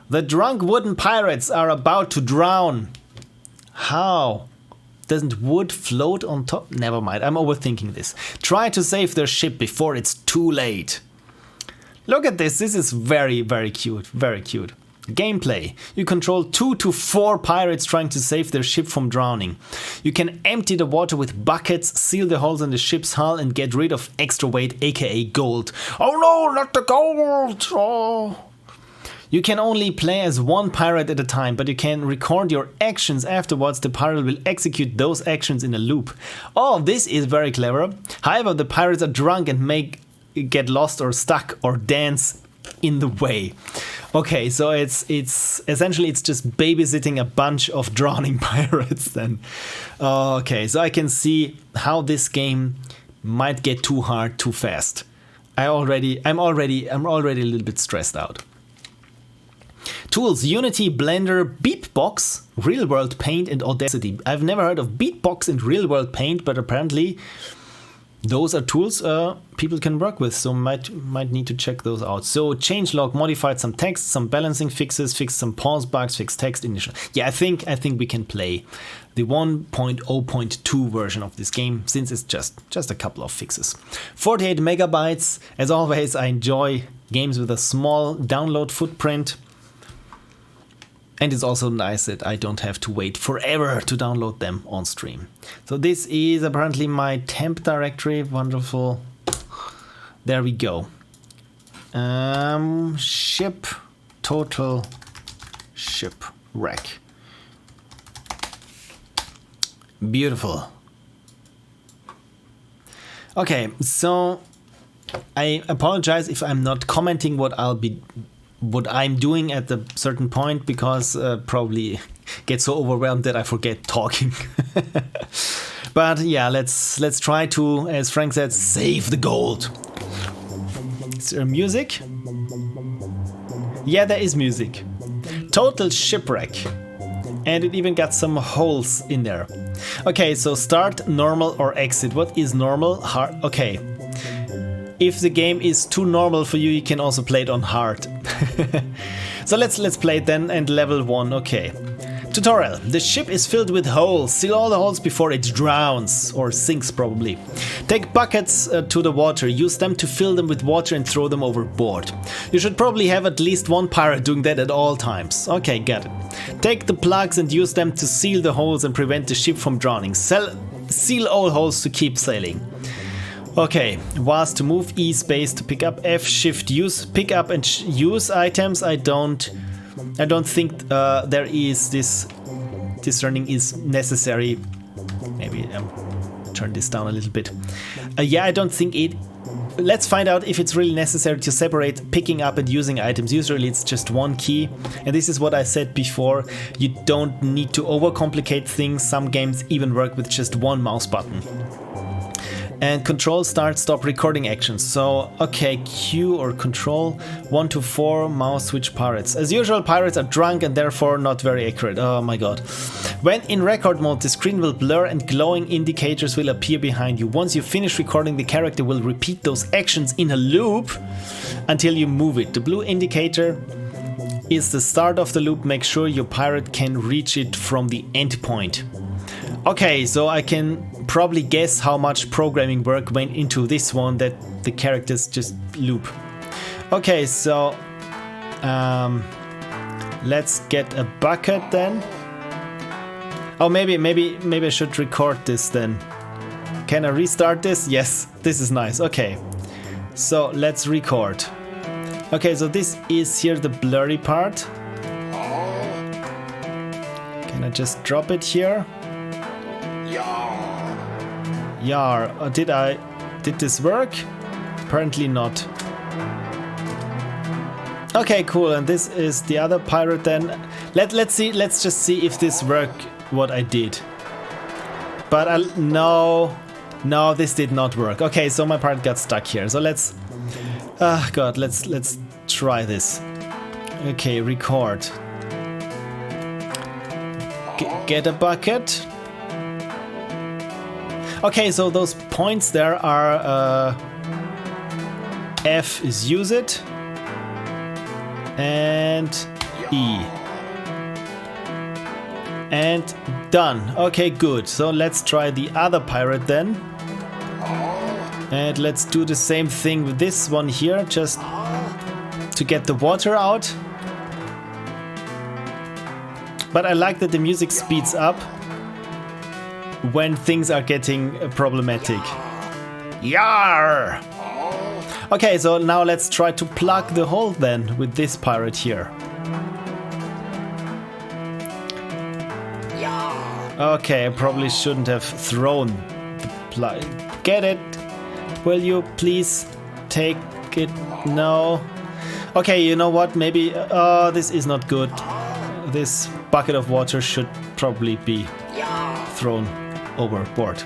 S1: The drunk wooden pirates are about to drown. How? Doesn't wood float on top? Never mind. I'm overthinking this. Try to save their ship before it's too late. Look at this. This is very, very cute. Very cute. Gameplay. You control 2 to 4 pirates trying to save their ship from drowning. You can empty the water with buckets, seal the holes in the ship's hull, and get rid of extra weight, aka gold. Oh no, not the gold! Oh. You can only play as one pirate at a time, but you can record your actions afterwards. The pirate will execute those actions in a loop. Oh, this is very clever. However, the pirates are drunk and may get lost or stuck or dance in the way. Okay, so it's essentially it's just babysitting a bunch of drowning pirates then. Okay, so I can see how this game might get too hard too fast. I'm already a little bit stressed out. Tools: Unity, Blender, Beatbox, Real World Paint, and Audacity. I've never heard of Beatbox and Real World Paint, but apparently those are tools people can work with, so might need to check those out. So changelog modified some text, some balancing fixes, fixed some pause bugs, fixed text initial. Yeah, I think we can play the 1.0.2 version of this game, since it's just a couple of fixes. 48 megabytes. As always, I enjoy games with a small download footprint. And it's also nice that I don't have to wait forever to download them on stream. So this is apparently my temp directory. Wonderful. There we go. Ship total shipwreck. Beautiful. Okay, so I apologize if I'm not commenting what I'm doing at a certain point, because probably get so overwhelmed that I forget talking. But yeah, let's try to, as Frank said, save the gold. Is there music? Yeah, there is music. Total shipwreck. And it even got some holes in there. Okay, so start, normal, or exit. What is normal? Hard. Okay. If the game is too normal for you, you can also play it on hard. So let's play it then, and level 1, okay. Tutorial. The ship is filled with holes. Seal all the holes before it drowns, or sinks probably. Take buckets to the water. Use them to fill them with water and throw them overboard. You should probably have at least one pirate doing that at all times. Okay, got it. Take the plugs and use them to seal the holes and prevent the ship from drowning. Seal all holes to keep sailing. Okay, WASD to move, E space to pick up, F shift use, pick up and use items. I don't think there is this running is necessary. Maybe turn this down a little bit. Yeah, I don't think it. Let's find out if it's really necessary to separate picking up and using items. Usually it's just one key, and this is what I said before. You don't need to overcomplicate things. Some games even work with just one mouse button. And control, start, stop recording actions. So, okay, Q or control, 1 to 4, mouse switch pirates. As usual, pirates are drunk and therefore not very accurate. Oh my god. When in record mode, the screen will blur and glowing indicators will appear behind you. Once you finish recording, the character will repeat those actions in a loop until you move it. The blue indicator is the start of the loop. Make sure your pirate can reach it from the end point. Okay, so I can probably guess how much programming work went into this one, that the characters just loop. Okay, so let's get a bucket then. Oh, maybe I should record this then. Can I restart this? Yes, this is nice. Okay, so let's record. Okay, so this is here the blurry part. Can I just drop it here? Yar, did this work? Apparently not. Okay, cool, and this is the other pirate then. Let's just see if this worked, what I did. But no, this did not work. Okay, so my pirate got stuck here. So let's try this. Okay, record. Get a bucket. Okay, so those points there are F is use it and E. And done. Okay, good. So let's try the other pirate then. And let's do the same thing with this one here, just to get the water out. But I like that the music speeds up when things are getting problematic. Yar! Okay, so now let's try to plug the hole then with this pirate here. Okay, I probably shouldn't have thrown the plug. Get it? Will you please take it? No. Okay, you know what? Maybe. Oh, this is not good. This bucket of water should probably be thrown overboard.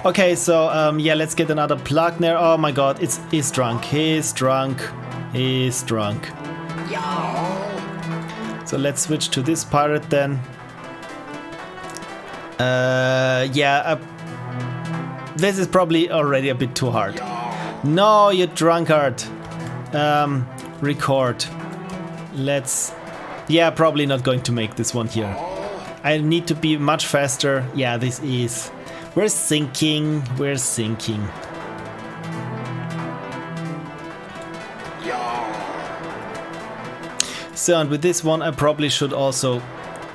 S1: Okay, so yeah, let's get another plug there. Oh my god, he's drunk. He's drunk. He's drunk. So let's switch to this pirate then. Yeah, this is probably already a bit too hard. No, you drunkard. Record. Let's. Yeah, probably not going to make this one here. I need to be much faster. Yeah, this is. We're sinking. We're sinking. So, and with this one I probably should also...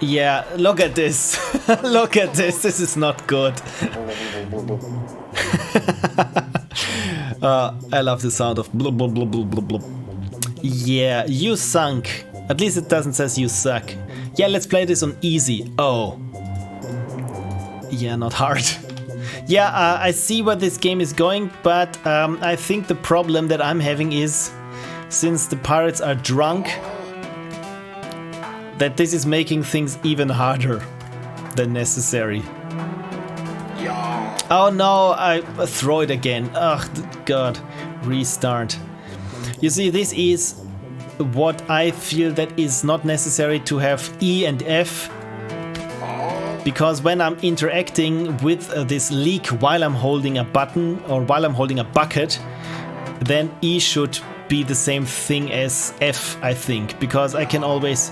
S1: Yeah, look at this. Look at this. This is not good. I love the sound of blub blub blub blub blub blub. Yeah, you sunk. At least it doesn't say you suck. Yeah, let's play this on easy. Oh. Yeah, not hard. Yeah, I see where this game is going, but I think the problem that I'm having is, since the pirates are drunk, that this is making things even harder than necessary. Oh no, I throw it again. Oh god, restart. You see, this is what I feel that is not necessary to have E and F, because when I'm interacting with this leak while I'm holding a button or while I'm holding a bucket, then E should be the same thing as F, I think, because I can always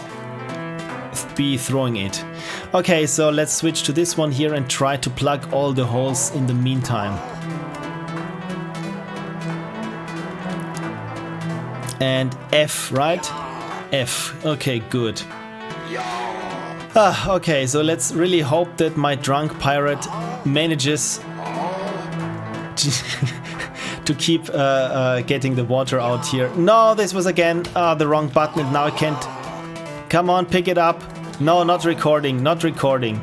S1: be throwing it. Okay, so let's switch to this one here and try to plug all the holes in the meantime. And F, right? F. Okay, good. Okay, so let's really hope that my drunk pirate manages to keep getting the water out here. No, this was again the wrong button, and now I can't. Come on, pick it up. No, not recording, not recording.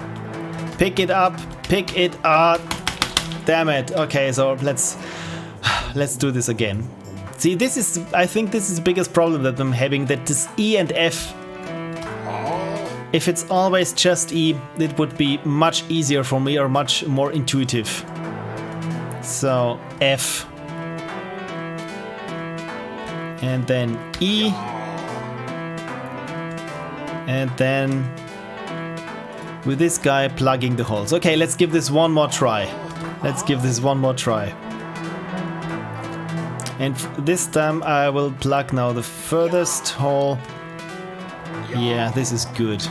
S1: Pick it up, pick it up. Damn it. Okay, so let's do this again. See, this is, I think this is the biggest problem that I'm having, that this E and F, if it's always just E, it would be much easier for me or much more intuitive. So F. And then E. And then with this guy plugging the holes. Okay, let's give this one more try. Let's give this one more try. And this time I will plug now the furthest hole. Yeah, this is good.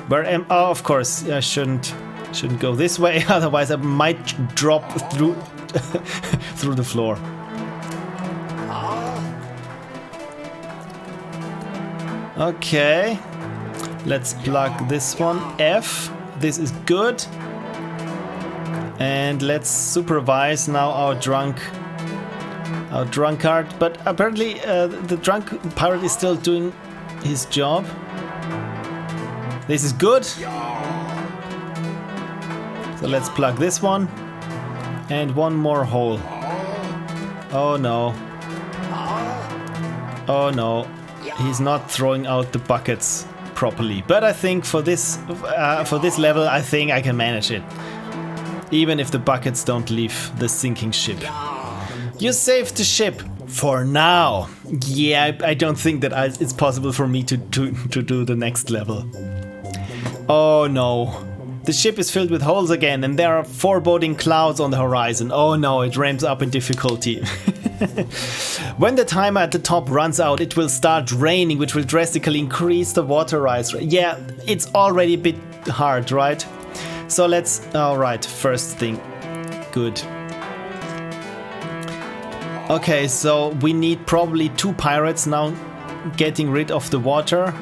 S1: Where am? Oh, of course, I shouldn't go this way. Otherwise, I might drop through through the floor. Okay. Let's plug this one, F. This is good. And let's supervise now our drunkard. But apparently the drunk pirate is still doing his job. This is good. So let's plug this one. And one more hole. Oh no. Oh no. He's not throwing out the buckets properly, but I think for this level, I think I can manage it, even if the buckets don't leave the sinking ship. You saved the ship for now. Yeah, I don't think that it's possible for me to do the next level. Oh no, the ship is filled with holes again, and there are foreboding clouds on the horizon. Oh no, it ramps up in difficulty. When the timer at the top runs out, it will start raining, which will drastically increase the water rise. Yeah, it's already a bit hard, right? So let's... Alright, first thing. Good. Okay, so we need probably 2 pirates now getting rid of the water.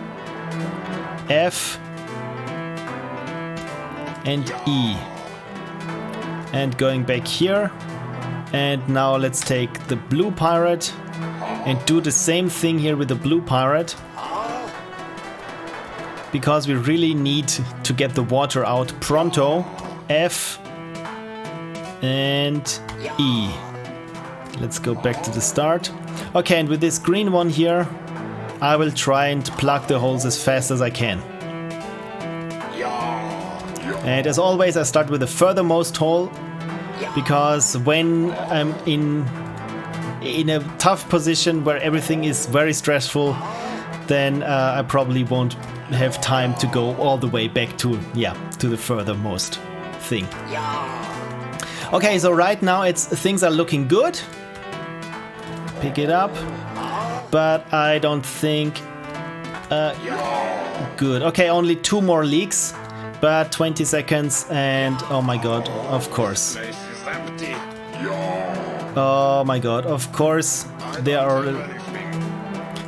S1: F. And E. And going back here. And now let's take the blue pirate and do the same thing here with the blue pirate, because we really need to get the water out pronto. F and E. Let's go back to the start. Okay, and with this green one here, I will try and plug the holes as fast as I can. And as always, I start with the furthermost hole, because when I'm in a tough position where everything is very stressful, then I probably won't have time to go all the way back to the furthermost thing. Okay, so right now things are looking good. Pick it up, but I don't think good. Okay, only 2 more leaks, but 20 seconds, and oh my god, of course. Oh my god, of course there are...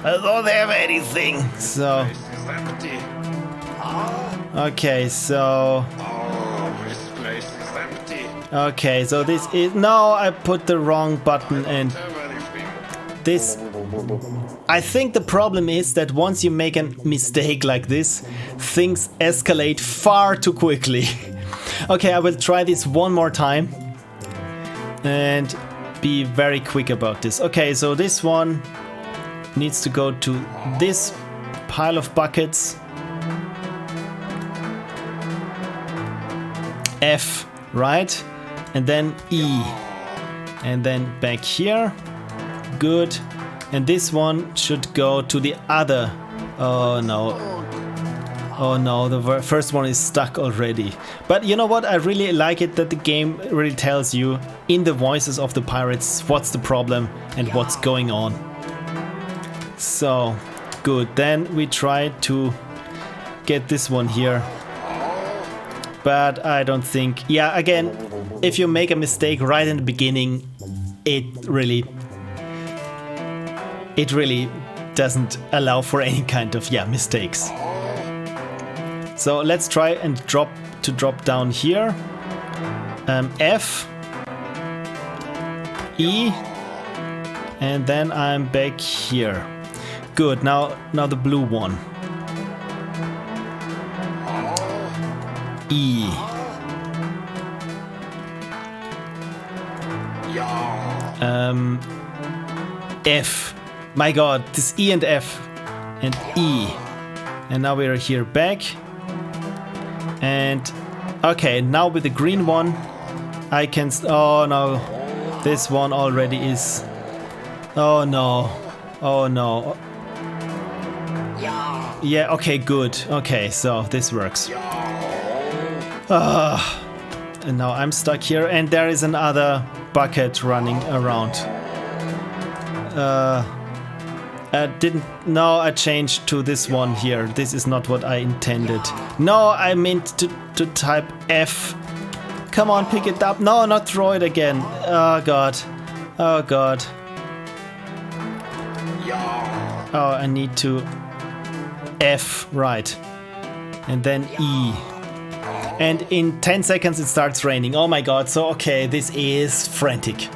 S1: I don't have anything. So. Okay, so. Okay, so this is. No, I put the wrong button and. This. I think the problem is that once you make a mistake like this, things escalate far too quickly. Okay, I will try this one more time and be very quick about this. Okay, so this one needs to go to this pile of buckets. F, right? And then E. And then back here. Good. And this one should go to the other. Oh no. Oh no, the first one is stuck already. But you know what? I really like it that the game really tells you in the voices of the pirates what's the problem and what's going on. So, good. Then we try to get this one here. But I don't think... Yeah, again, if you make a mistake right in the beginning, it really doesn't allow for any kind of mistakes. So let's try and drop down here. F, E, and then I'm back here. Good. Now the blue one. E. F. My God, this E and F and E. And now we're here back. And okay, now with the green one, I can. Oh no, this one already is. Oh no, oh no. Yeah, okay, good. Okay, so this works. And now I'm stuck here, and there is another bucket running around. I changed to this one here. This is not what I intended. No, I meant to type F. Come on, pick it up. No, not throw it again. Oh god. Oh god. Oh, I need to F, right. And then E. And in 10 seconds it starts raining. Oh my god. So okay, this is frantic.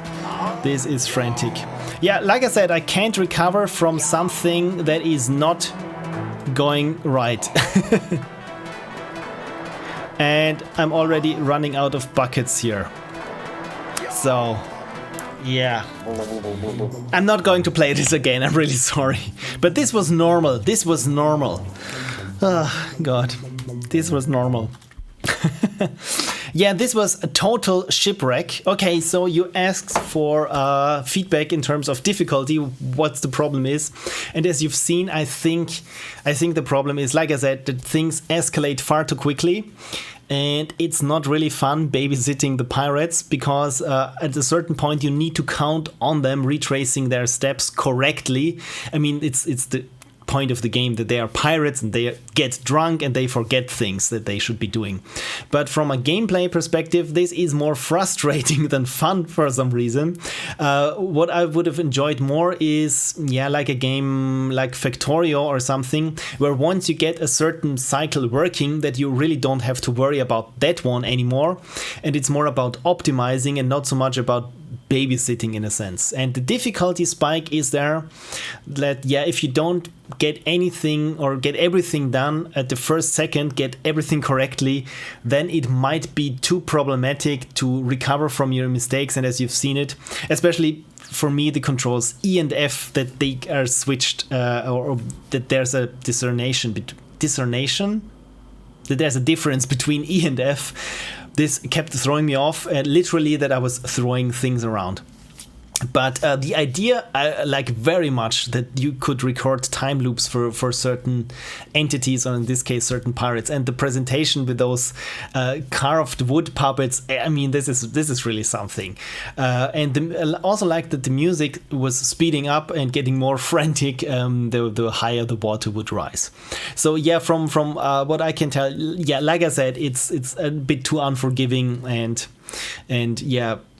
S1: This is frantic. Yeah, like I said, I can't recover from something that is not going right. And I'm already running out of buckets here. So, yeah. I'm not going to play this again, I'm really sorry. But this was normal. This was normal. Oh, God. This was normal. Yeah, this was a total shipwreck. Okay, so you asked for feedback in terms of difficulty, what the problem is. And as you've seen, I think the problem is, like I said, that things escalate far too quickly. And it's not really fun babysitting the pirates because at a certain point you need to count on them retracing their steps correctly. I mean, it's the point of the game that they are pirates and they get drunk and they forget things that they should be doing. But from a gameplay perspective, this is more frustrating than fun for some reason. What I would have enjoyed more is, like a game like Factorio or something, where once you get a certain cycle working, that you really don't have to worry about that one anymore. And it's more about optimizing and not so much about babysitting in a sense. And the difficulty spike is there that if you don't get anything or get everything done at the first second, get everything correctly, then it might be too problematic to recover from your mistakes. And as you've seen it, especially for me, the controls E and F, that they are switched or that there's a that there's a difference between E and F. This kept throwing me off, literally that I was throwing things around. But the idea, I like very much, that you could record time loops for certain entities, or in this case, certain pirates. And the presentation with those carved wood puppets, I mean, this is really something. And I also like that the music was speeding up and getting more frantic the higher the water would rise. So yeah, from what I can tell, like I said, it's a bit too unforgiving, and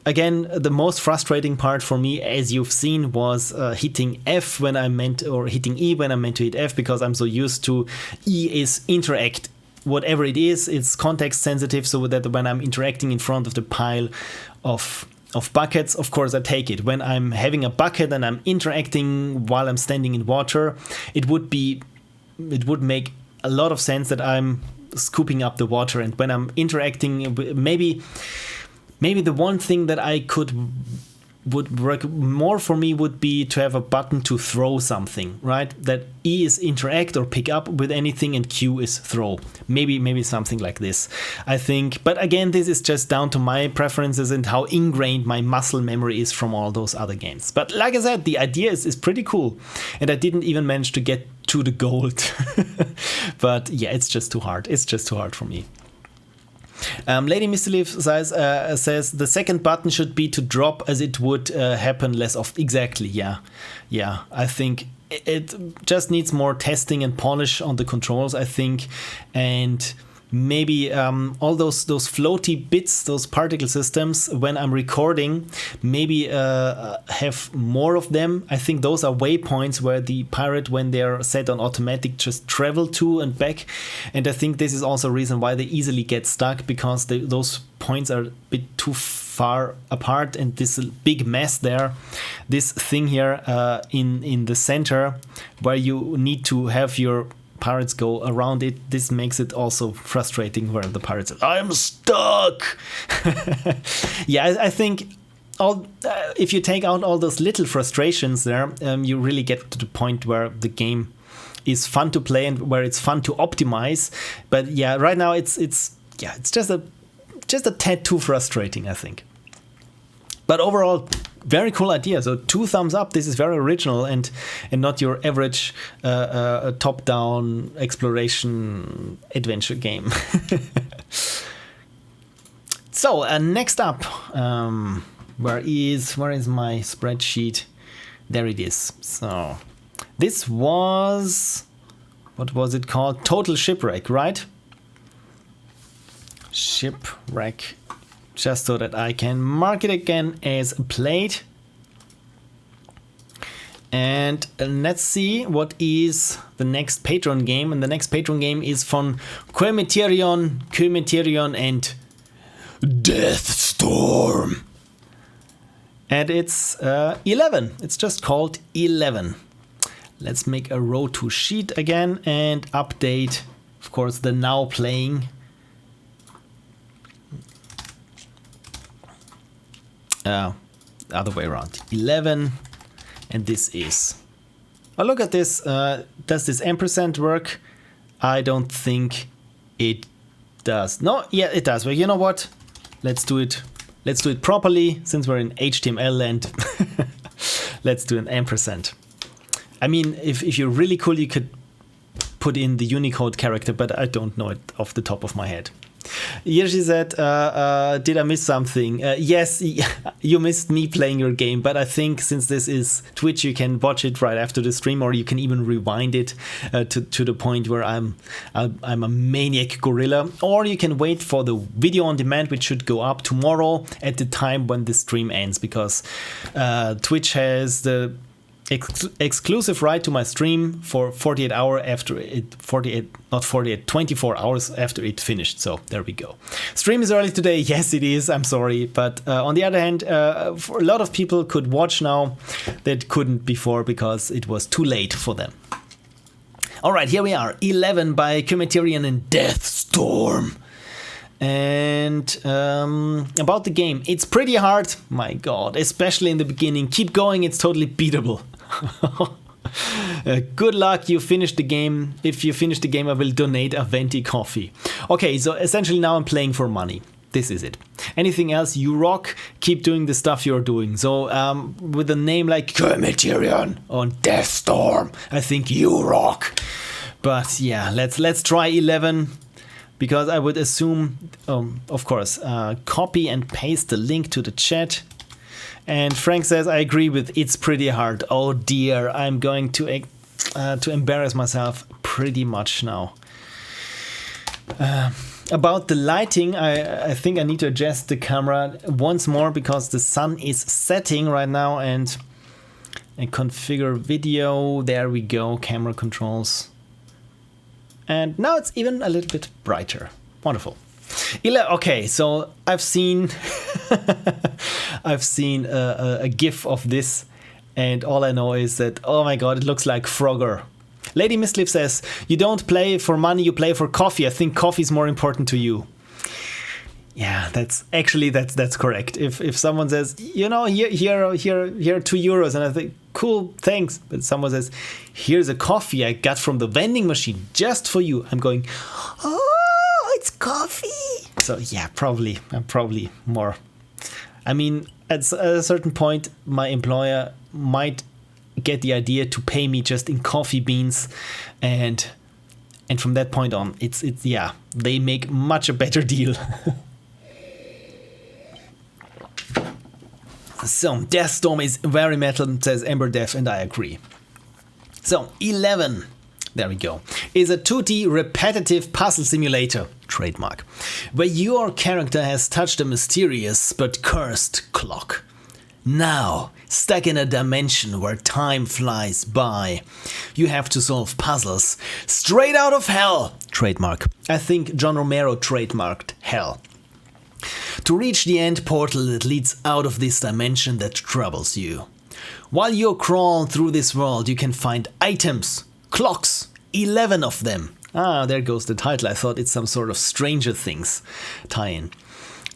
S1: again, the most frustrating part for me, as you've seen, was hitting F when I meant, or hitting E when I meant to hit F, because I'm so used to E is interact. Whatever it is, it's context sensitive, so that when I'm interacting in front of the pile of buckets, of course I take it. When I'm having a bucket and I'm interacting while I'm standing in water, it would make a lot of sense that I'm scooping up the water. And when I'm interacting, maybe the one thing that would work more for me would be to have a button to throw something, right? That E is interact or pick up with anything, and Q is throw. Maybe something like this, I think. But again, this is just down to my preferences and how ingrained my muscle memory is from all those other games. But like I said, the idea is pretty cool, and I didn't even manage to get to the gold. But yeah, it's just too hard. It's just too hard for me. Lady Misleaf says the second button should be to drop, as it would happen less often. Exactly, yeah. I think it just needs more testing and polish on the controls, I think, and maybe all those floaty bits, those particle systems, when I'm recording, maybe have more of them. I think those are waypoints where the pirate, when they're set on automatic, just travel to and back. And I think this is also a reason why they easily get stuck, because those points are a bit too far apart, and this big mess there, this thing here in the center, where you need to have your pirates go around it. This makes it also frustrating, where the pirates say, I'm stuck. Yeah, I think if you take out all those little frustrations there, you really get to the point where the game is fun to play and where it's fun to optimize. But yeah, right now it's just a tad too frustrating, I think. But overall, very cool idea. So 2 thumbs up. This is very original and not your average top-down exploration adventure game. So next up, where is my spreadsheet? There it is. So this was, what was it called? Total Shipwreck, right? Shipwreck. Just so that I can mark it again as played. And let's see what is the next Patreon game. And the next Patreon game is from koemeterion and DeathStorm. And it's 11. It's just called 11. Let's make a row to sheet again and update, of course, the now playing. Other way around. 11, and this is. Oh, look at this. Does this ampersand work? I don't think it does. No, yeah, it does. Well, you know what? Let's do it. Let's do it properly, since we're in HTML land. Let's do an ampersand. I mean, if you're really cool, you could put in the Unicode character, but I don't know it off the top of my head. Jiří said, did I miss something? Yes, you missed me playing your game, but I think since this is Twitch, you can watch it right after the stream, or you can even rewind it to the point where I'm a maniac gorilla, or you can wait for the video on demand, which should go up tomorrow at the time when the stream ends, because Twitch has the exclusive right to my stream for 24 hours after it finished. So there we go. Stream is early today. Yes, it is. I'm sorry. But on the other hand, for a lot of people could watch now that couldn't before, because it was too late for them. All right, here we are. 11 by koemeterion and DeathStorm. And about the game, it's pretty hard. My God, especially in the beginning. Keep going. It's totally beatable. Good luck, you finished the game. If you finish the game, I will donate a venti coffee. Okay, so essentially now I'm playing for money. This is it. Anything else, you rock. Keep doing the stuff you're doing. So with a name like koemeterion or DeathStorm, I think you rock. But yeah, let's try 11. Because I would assume, of course, copy and paste the link to the chat. And Frank says, I agree with it's pretty hard. Oh dear, I'm going to embarrass myself pretty much now. About the lighting, I think I need to adjust the camera once more because the sun is setting right now, and configure video. There we go, camera controls. And now it's even a little bit brighter. Wonderful. Okay, so I've seen a GIF of this, and all I know is that, oh my god, it looks like Frogger. Lady Mistleaf says, you don't play for money, you play for coffee. I think coffee is more important to you. Yeah, that's correct. If someone says, you know, here €2, and I think, cool, thanks. But someone says, here's a coffee I got from the vending machine just for you. I'm going, oh, it's coffee. So yeah, I'm probably more. I mean, at a certain point, my employer might get the idea to pay me just in coffee beans, and from that point on, it's yeah, they make much a better deal. So, DeathStorm is very metal, says Ember Dev, and I agree. So, 11, there we go, is a 2D repetitive puzzle simulator, trademark, where your character has touched a mysterious but cursed clock. Now, stuck in a dimension where time flies by, you have to solve puzzles straight out of hell, trademark. I think John Romero trademarked hell. To reach the end portal that leads out of this dimension that troubles you. While you crawl through this world, you can find items, clocks, 11 of them. Ah, there goes the title. I thought it's some sort of Stranger Things tie-in.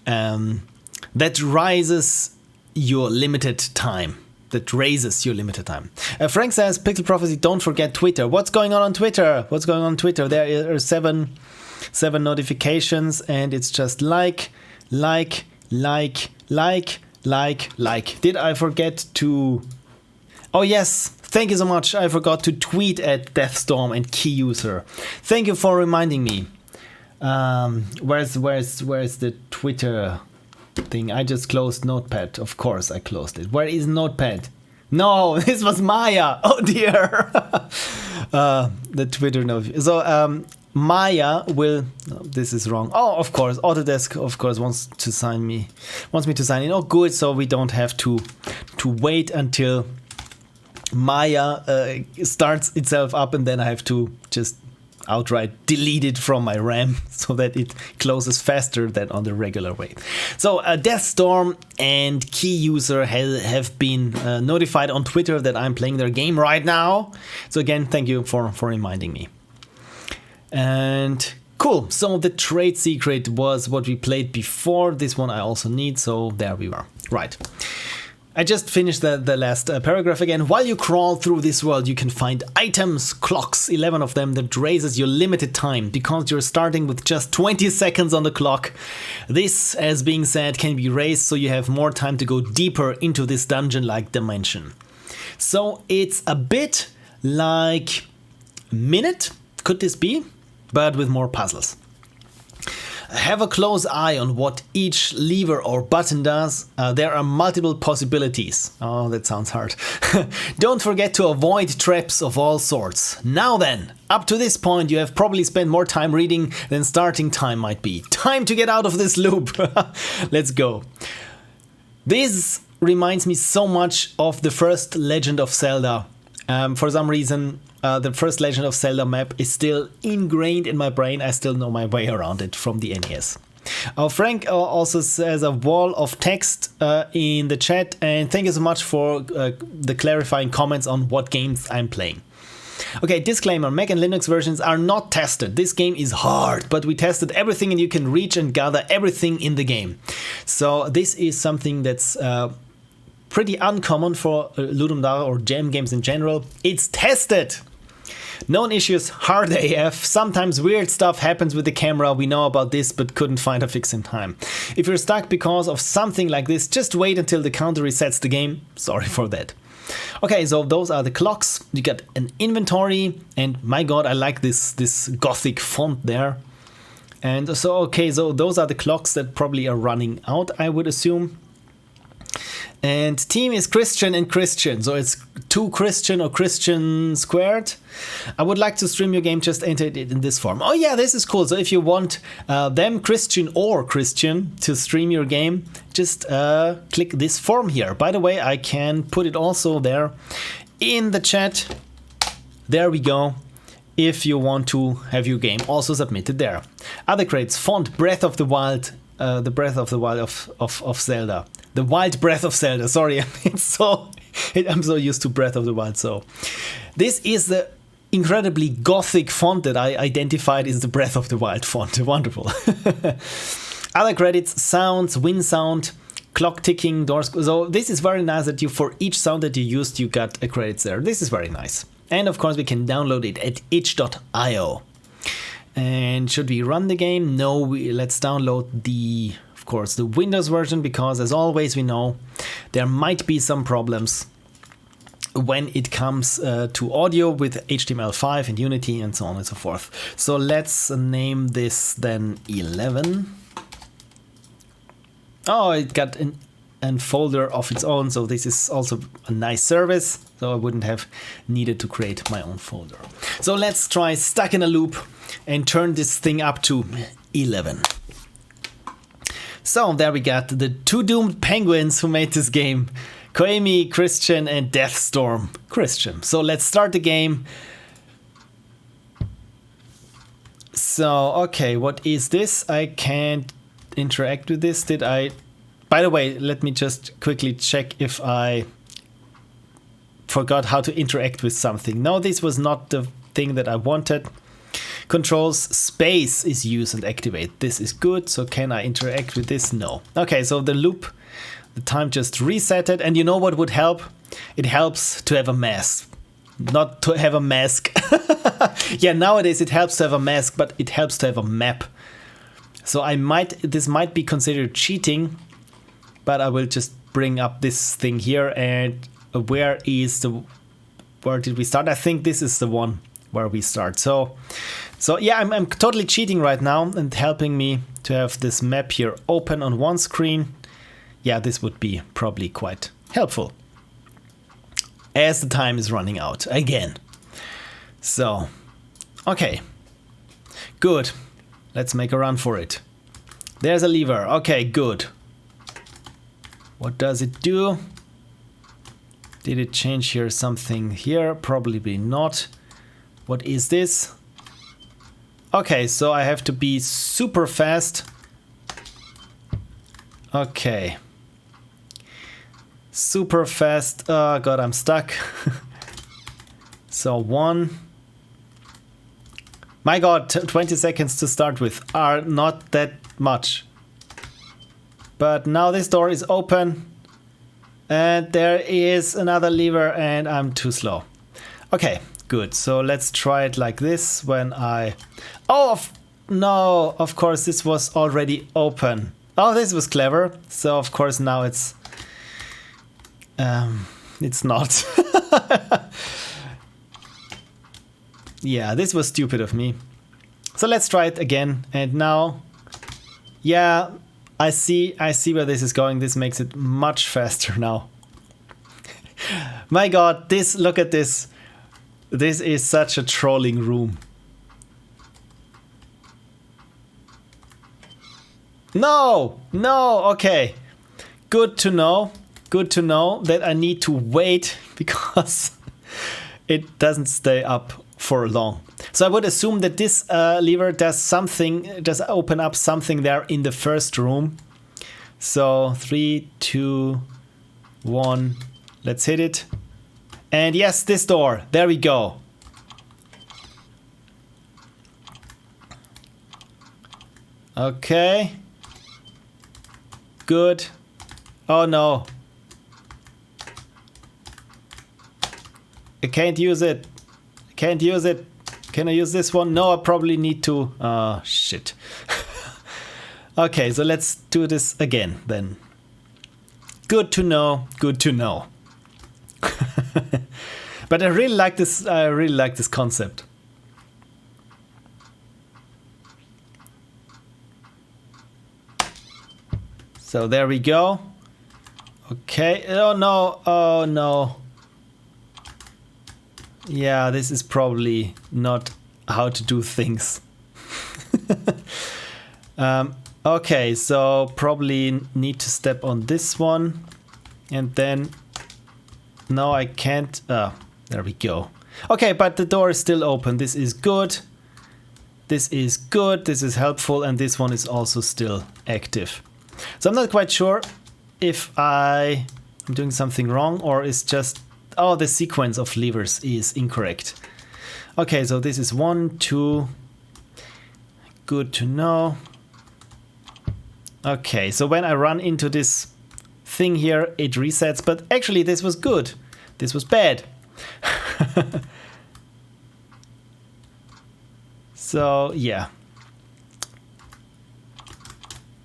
S1: That raises your limited time. Frank says, Pixel Prophecy, don't forget Twitter. What's going on Twitter? There are seven notifications, and it's just like. Did I forget to... Oh yes, thank you so much. I forgot to tweet at DeathStorm and key user. Thank you for reminding me. Where's the Twitter thing? I just closed Notepad. Of course I closed it. Where is Notepad? No, this was Maya. Oh dear. The Twitter notification. So Maya will. No, this is wrong. Oh, of course, Autodesk, of course, wants me to sign in. Oh, good. So we don't have to wait until Maya starts itself up, and then I have to just outright delete it from my RAM so that it closes faster than on the regular way. So DeathStorm and key user have been notified on Twitter that I'm playing their game right now. So again, thank you for reminding me. And cool, so the trade secret was what we played before. This one I also need, so there we are. Right. I just finished the last paragraph again. While you crawl through this world, you can find items, clocks, 11 of them, that raises your limited time, because you're starting with just 20 seconds on the clock. This, as being said, can be raised so you have more time to go deeper into this dungeon-like dimension. So it's a bit like Minute, could this be? But with more puzzles. Have a close eye on what each lever or button does. There are multiple possibilities. Oh, that sounds hard. Don't forget to avoid traps of all sorts. Now then, up to this point you have probably spent more time reading than starting time might be. Time to get out of this loop. Let's go. This reminds me so much of the first Legend of Zelda. For some reason, the first Legend of Zelda map is still ingrained in my brain. I still know my way around it from the NES. Frank also says a wall of text in the chat, and thank you so much for the clarifying comments on what games I'm playing. Okay, disclaimer, Mac and Linux versions are not tested. This game is hard, but we tested everything and you can reach and gather everything in the game. So this is something that's pretty uncommon for Ludum Dare or jam games in general. It's tested! Known issues, hard AF, sometimes weird stuff happens with the camera, we know about this but couldn't find a fix in time. If you're stuck because of something like this, just wait until the counter resets the game, sorry for that. Okay, so those are the clocks, you got an inventory, and my god, I like this gothic font there. And so, okay, so those are the clocks that probably are running out, I would assume. And team is Christian and Christian, so it's 2 Christian or Christian squared. I would like to stream your game, just enter it in this form. Oh yeah, this is cool. So if you want them, Christian or Christian, to stream your game, just click this form here. By the way, I can put it also there in the chat. There we go. If you want to have your game also submitted there. Other crates, font, Breath of the Wild, the Breath of the Wild of Zelda. The Wild Breath of Zelda, sorry, I'm so used to Breath of the Wild. So this is the incredibly gothic font that I identified is the Breath of the Wild font. Wonderful. Other credits, sounds, wind sound, clock ticking, doors. So this is very nice that you, for each sound that you used, you got a credits there. This is very nice. And of course we can download it at itch.io. And should we run the game? No, let's download the, of course, the Windows version, because as always we know there might be some problems when it comes to audio with HTML5 and Unity and so on and so forth. So let's name this then 11. Oh, it got a folder of its own, so this is also a nice service, so I wouldn't have needed to create my own folder. So let's try Stuck in a Loop and turn this thing up to 11. So there we got the 2 doomed penguins who made this game. Koemi, Christian, and DeathStorm, Christian. So let's start the game. So, okay, what is this? I can't interact with this. Did I... By the way, let me just quickly check if I forgot how to interact with something. No, this was not the thing that I wanted. Controls, space is used and activate. This is good. So can I interact with this? No. Okay, so the loop, the time just reset it. And you know what would help? It helps to have a mask. Not to have a mask. Yeah, nowadays it helps to have a mask, but it helps to have a map. So this might be considered cheating, but I will just bring up this thing here. And where did we start? I think this is the one where we start. So yeah, I'm totally cheating right now and helping me to have this map here open on one screen. Yeah, this would be probably quite helpful as the time is running out again. So, okay, good. Let's make a run for it. There's a lever. Okay, good. What does it do? Did it change here something here? Probably not. What is this? Okay, so I have to be super fast. Okay. Super fast. Oh god, I'm stuck. So 1. My god, 20 seconds to start with are not that much. But now this door is open. And there is another lever and I'm too slow. Okay, good. So let's try it like this when I... Oh, no, of course this was already open. Oh, this was clever. So of course now it's not. Yeah, this was stupid of me. So let's try it again. And now, yeah, I see where this is going. This makes it much faster now. My god, look at this. This is such a trolling room. No, okay. Good to know that I need to wait because it doesn't stay up for long. So I would assume that this lever does open up something there in the first room. So 3, 2, 1, let's hit it. And yes, this door, there we go. Okay. Good. Oh no. I can't use it. Can I use this one? No, I probably need to. Oh, shit. Okay, so let's do this again then. Good to know. But I really like this concept. So there we go. Okay, oh no, oh no. Yeah, this is probably not how to do things. Okay, so probably need to step on this one. And then, no, I can't. There we go. Okay, but the door is still open. This is good. This is good. This is helpful. And this one is also still active. So I'm not quite sure if I'm doing something wrong or it's just, oh, the sequence of levers is incorrect. Okay, so this is 1, 2. Good to know. Okay, so when I run into this thing here, it resets, but actually this was good. This was bad. So, yeah.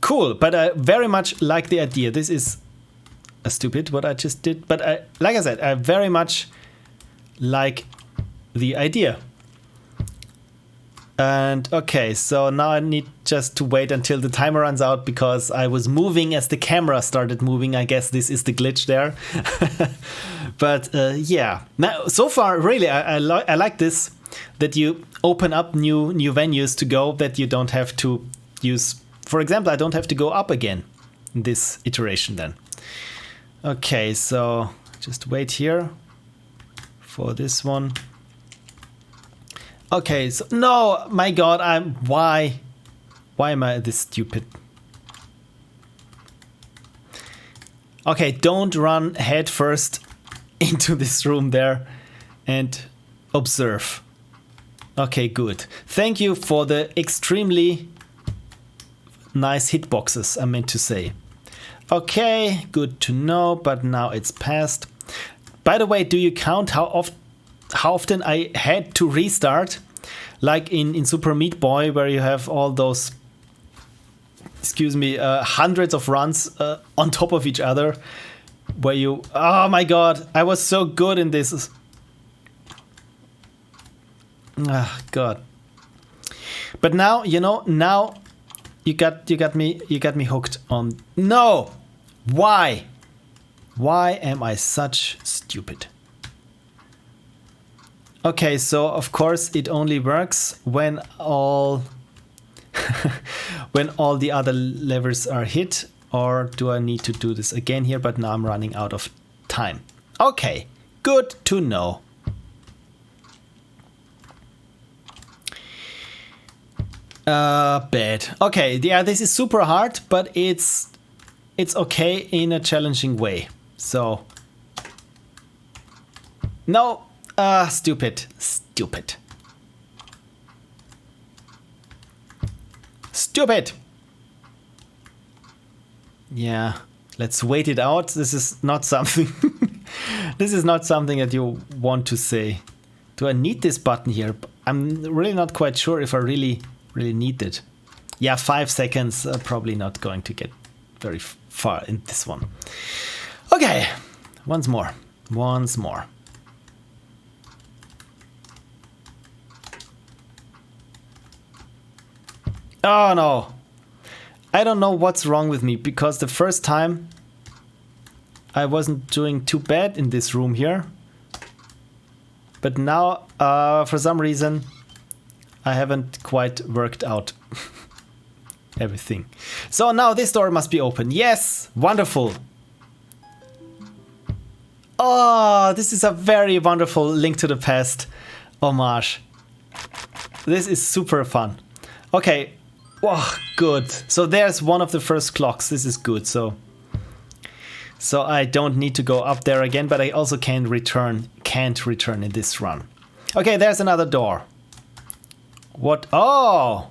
S1: Cool, but I very much like the idea. This is stupid what I just did, but like I said, I very much like the idea. And okay, so now I need just to wait until the timer runs out because I was moving as the camera started moving. I guess this is the glitch there. But yeah, now so far really I like this, that you open up new venues to go, that you don't have to use. For example, I don't have to go up again in this iteration then. Okay, so just wait here for this one. Okay, so no, my God, why am I this stupid? Okay, don't run head first into this room there and observe. Okay, good. Thank you for the extremely nice hitboxes, I meant to say. Okay, good to know, but now it's past. By the way, do you count how often I had to restart? Like in Super Meat Boy, where you have all those, excuse me, hundreds of runs on top of each other, where you, oh my God, I was so good in this. Ah, God. But now, you know, now you got me hooked on. No, why am I such stupid? Okay, so of course it only works when all when all the other levers are hit, or do I need to do this again here? But now I'm running out of time. Okay, good to know. Bad. Okay, yeah, this is super hard, but it's okay in a challenging way. So no. Stupid. Yeah, let's wait it out. This is not something. This is not something that you want to say. Do I need this button here? I'm really not quite sure if I really need it. Yeah, 5 seconds. Probably not going to get very far in this one. Okay, once more. Oh no, I don't know what's wrong with me, because the first time I wasn't doing too bad in this room here. But now, for some reason, I haven't quite worked out everything. So now this door must be open. Yes, wonderful. Oh, this is a very wonderful Link to the Past homage. This is super fun. Okay. Oh, good. So there's one of the first clocks. This is good. So I don't need to go up there again, but I also can't return in this run. Okay, there's another door. What? Oh,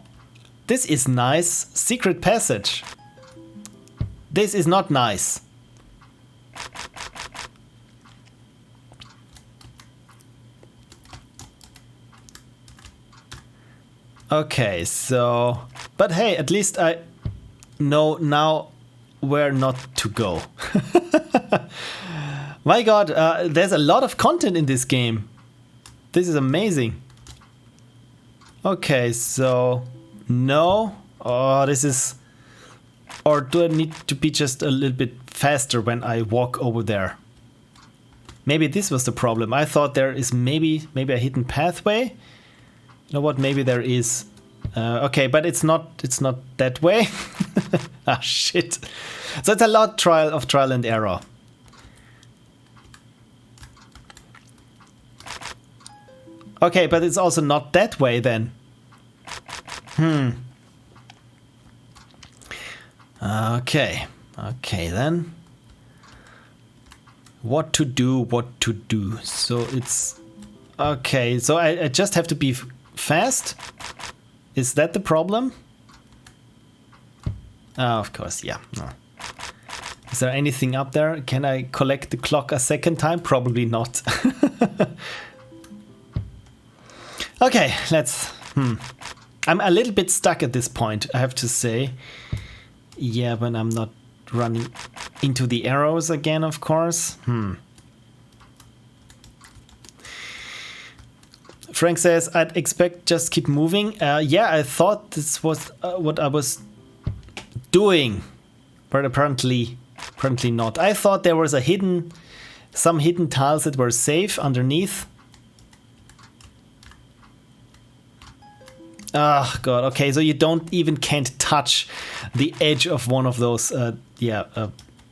S1: this is nice. Secret passage. This is not nice. Okay, so, but hey, at least I know now where not to go. My God, there's a lot of content in this game. This is amazing. Okay, so no. Oh, this is Or do I need to be just a little bit faster when I walk over there? Maybe this was the problem. I thought there is maybe a hidden pathway. You know what? Maybe there is. Okay, but it's not that way. Ah, shit. So it's a lot of trial and error. Okay, but it's also not that way then. Okay. Okay then. What to do? So it's... Okay, so I just have to be fast? Is that the problem? Oh, of course, yeah. No. Is there anything up there? Can I collect the clock a second time? Probably not. Okay, let's... I'm a little bit stuck at this point, I have to say. Yeah, when I'm not running into the arrows again, of course. Frank says, I'd expect just keep moving. Yeah, I thought this was what I was doing, but apparently not. I thought there was some hidden tiles that were safe underneath. Oh god, okay, so you can't touch the edge of one of those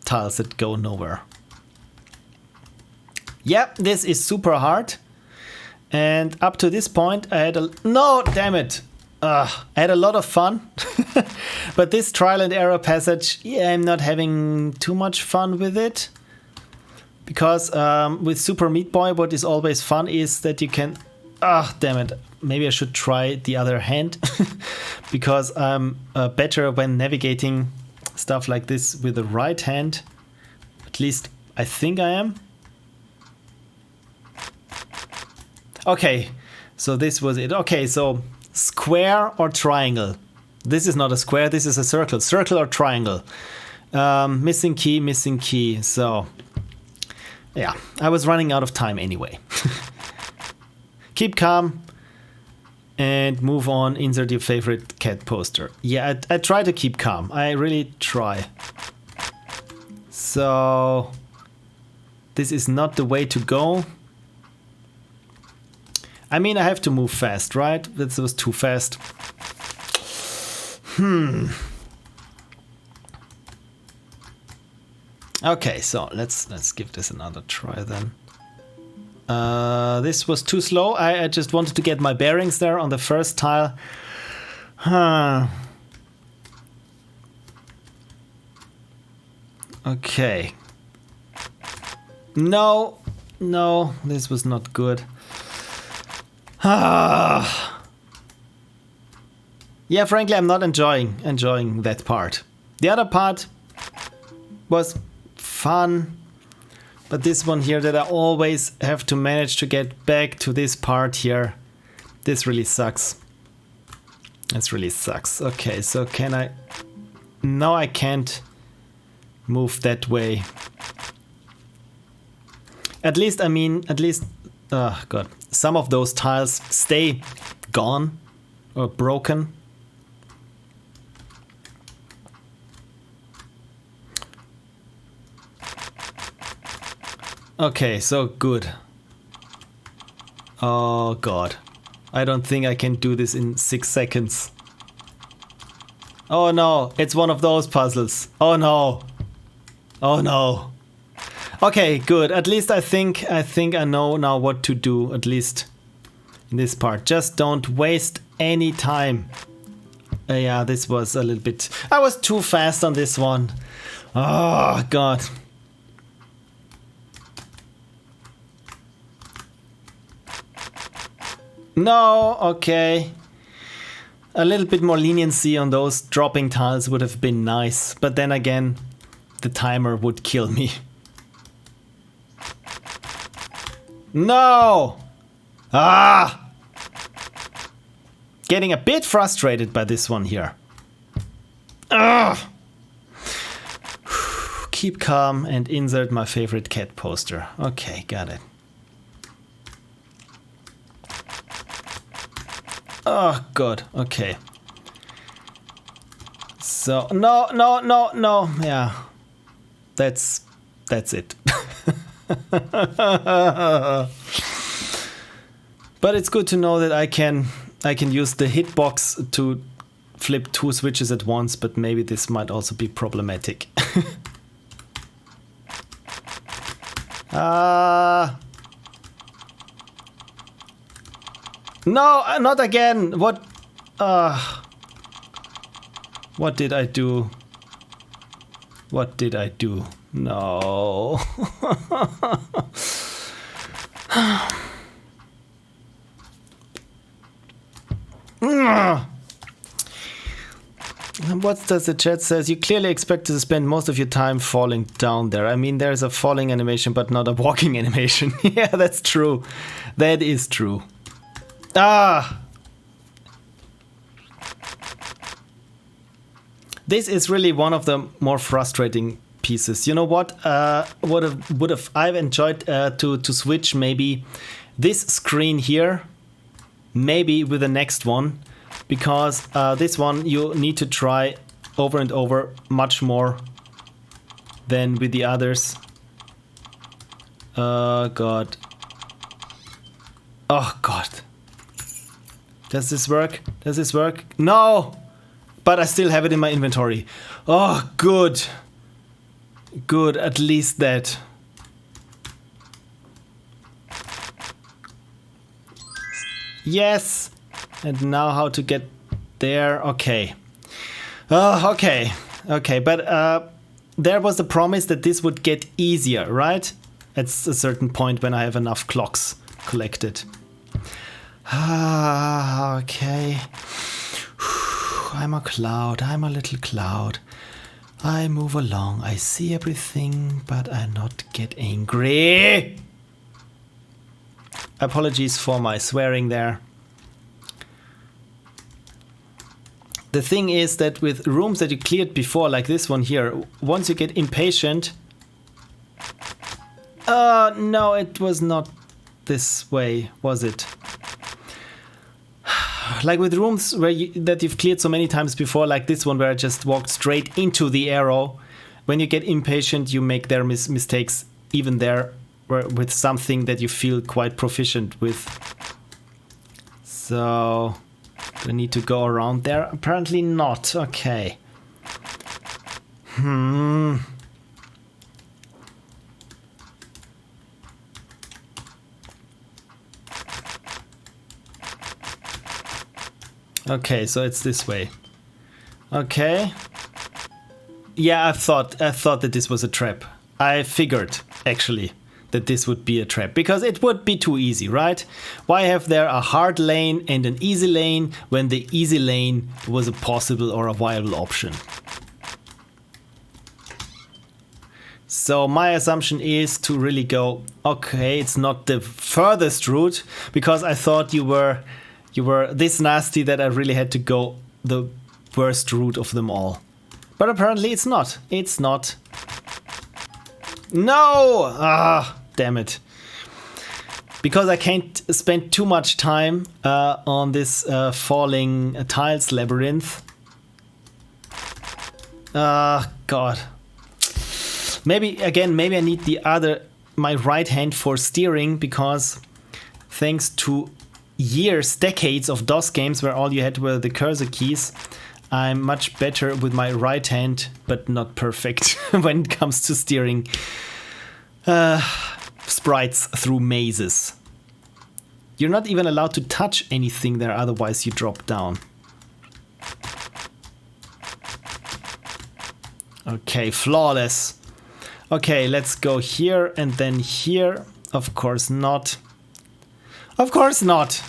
S1: tiles that go nowhere. Yeah, this is super hard. And up to this point I had no, damn it! I had a lot of fun. But this trial and error passage, yeah, I'm not having too much fun with it. Because with Super Meat Boy, what is always fun is that you can... damn it. Maybe I should try the other hand. Because I'm better when navigating stuff like this with the right hand. At least I think I am. Okay, so this was it. Okay, so square or triangle? This is not a square, this is a circle. Circle or triangle? Missing key. So, yeah, I was running out of time anyway. Keep calm and move on. Insert your favorite cat poster. Yeah, I try to keep calm. I really try. So, this is not the way to go. I mean, I have to move fast, right? That was too fast. Okay, so let's give this another try then. This was too slow. I just wanted to get my bearings there on the first tile. Okay. No, this was not good. Yeah, frankly, I'm not enjoying that part. The other part was fun, but this one here that I always have to manage to get back to this part here, this really sucks. This really sucks. Okay, so can I... No, I can't move that way. At least, oh god, some of those tiles stay gone or broken. Okay, so good. Oh god, I don't think I can do this in 6 seconds. Oh no, it's one of those puzzles. Oh no. Oh no. Okay, good. At least I think I know now what to do, at least in this part. Just don't waste any time. Yeah, this was a little bit... I was too fast on this one. Oh, God. No, okay. A little bit more leniency on those dropping tiles would have been nice. But then again, the timer would kill me. No! Ah! Getting a bit frustrated by this one here. Ugh! Keep calm and insert my favorite cat poster. Okay, got it. Oh, God. Okay. So, no, no, no, no, yeah. That's it. But it's good to know that I can use the hitbox to flip 2 switches at once, but maybe this might also be problematic. No, not again. What did I do? What did I do? No. What does the chat says? You clearly expect to spend most of your time falling down there. I mean, there's a falling animation, but not a walking animation. Yeah, that's true. That is true. This is really one of the more frustrating pieces. You know what? Would have I've enjoyed to switch maybe this screen here, maybe with the next one, because this one you need to try over and over much more than with the others. God. Oh God. Does this work? Does this work? No! But I still have it in my inventory. Oh, good. Good, at least that. Yes! And now how to get there? Okay. Oh, okay. Okay, but there was the promise that this would get easier, right? At a certain point when I have enough clocks collected. Okay. I'm a cloud, I'm a little cloud. I move along, I see everything, but I not get angry. Apologies for my swearing there. The thing is that with rooms that you cleared before, like this one here, once you get impatient... no, it was not this way, was it? Like with rooms that you've cleared so many times before, like this one where I just walked straight into the arrow. When you get impatient, you make their mistakes even there with something that you feel quite proficient with. So, do I need to go around there? Apparently not. Okay. Okay, so it's this way. Okay. Yeah, I thought that this was a trap. I figured, actually, that this would be a trap. Because it would be too easy, right? Why have there a hard lane and an easy lane when the easy lane was a possible or a viable option? So my assumption is to really go, okay, it's not the furthest route, because I thought you were this nasty that I really had to go the worst route of them all. But apparently it's not. It's not. No! Ah, damn it. Because I can't spend too much time on this falling tiles labyrinth. God. Maybe I need my right hand for steering, because thanks to decades of DOS games where all you had were the cursor keys, I'm much better with my right hand, but not perfect when it comes to steering sprites through mazes. You're not even allowed to touch anything there, otherwise you drop down. Okay, flawless. Okay, let's go here and then here. Of course not. Of course not.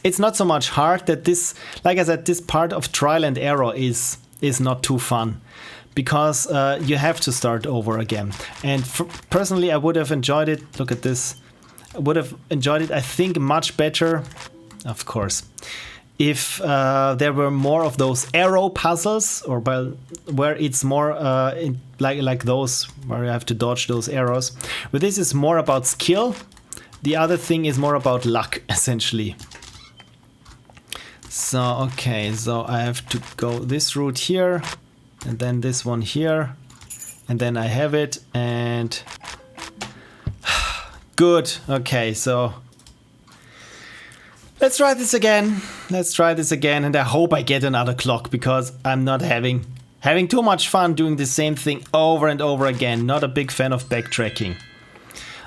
S1: It's not so much hard that this, like I said, this part of trial and error is not too fun, because you have to start over again. And personally, I would have enjoyed it. Look at this. I would have enjoyed it, I think, much better, of course, if there were more of those arrow puzzles, or where it's more like those where you have to dodge those arrows. But this is more about skill. The other thing is more about luck, essentially. So, okay, so I have to go this route here. and then this one here, and then I have it, and good. Okay, so let's try this again. Let's try this again, and I hope I get another clock, because I'm not having too much fun doing the same thing over and over again. Not a big fan of backtracking.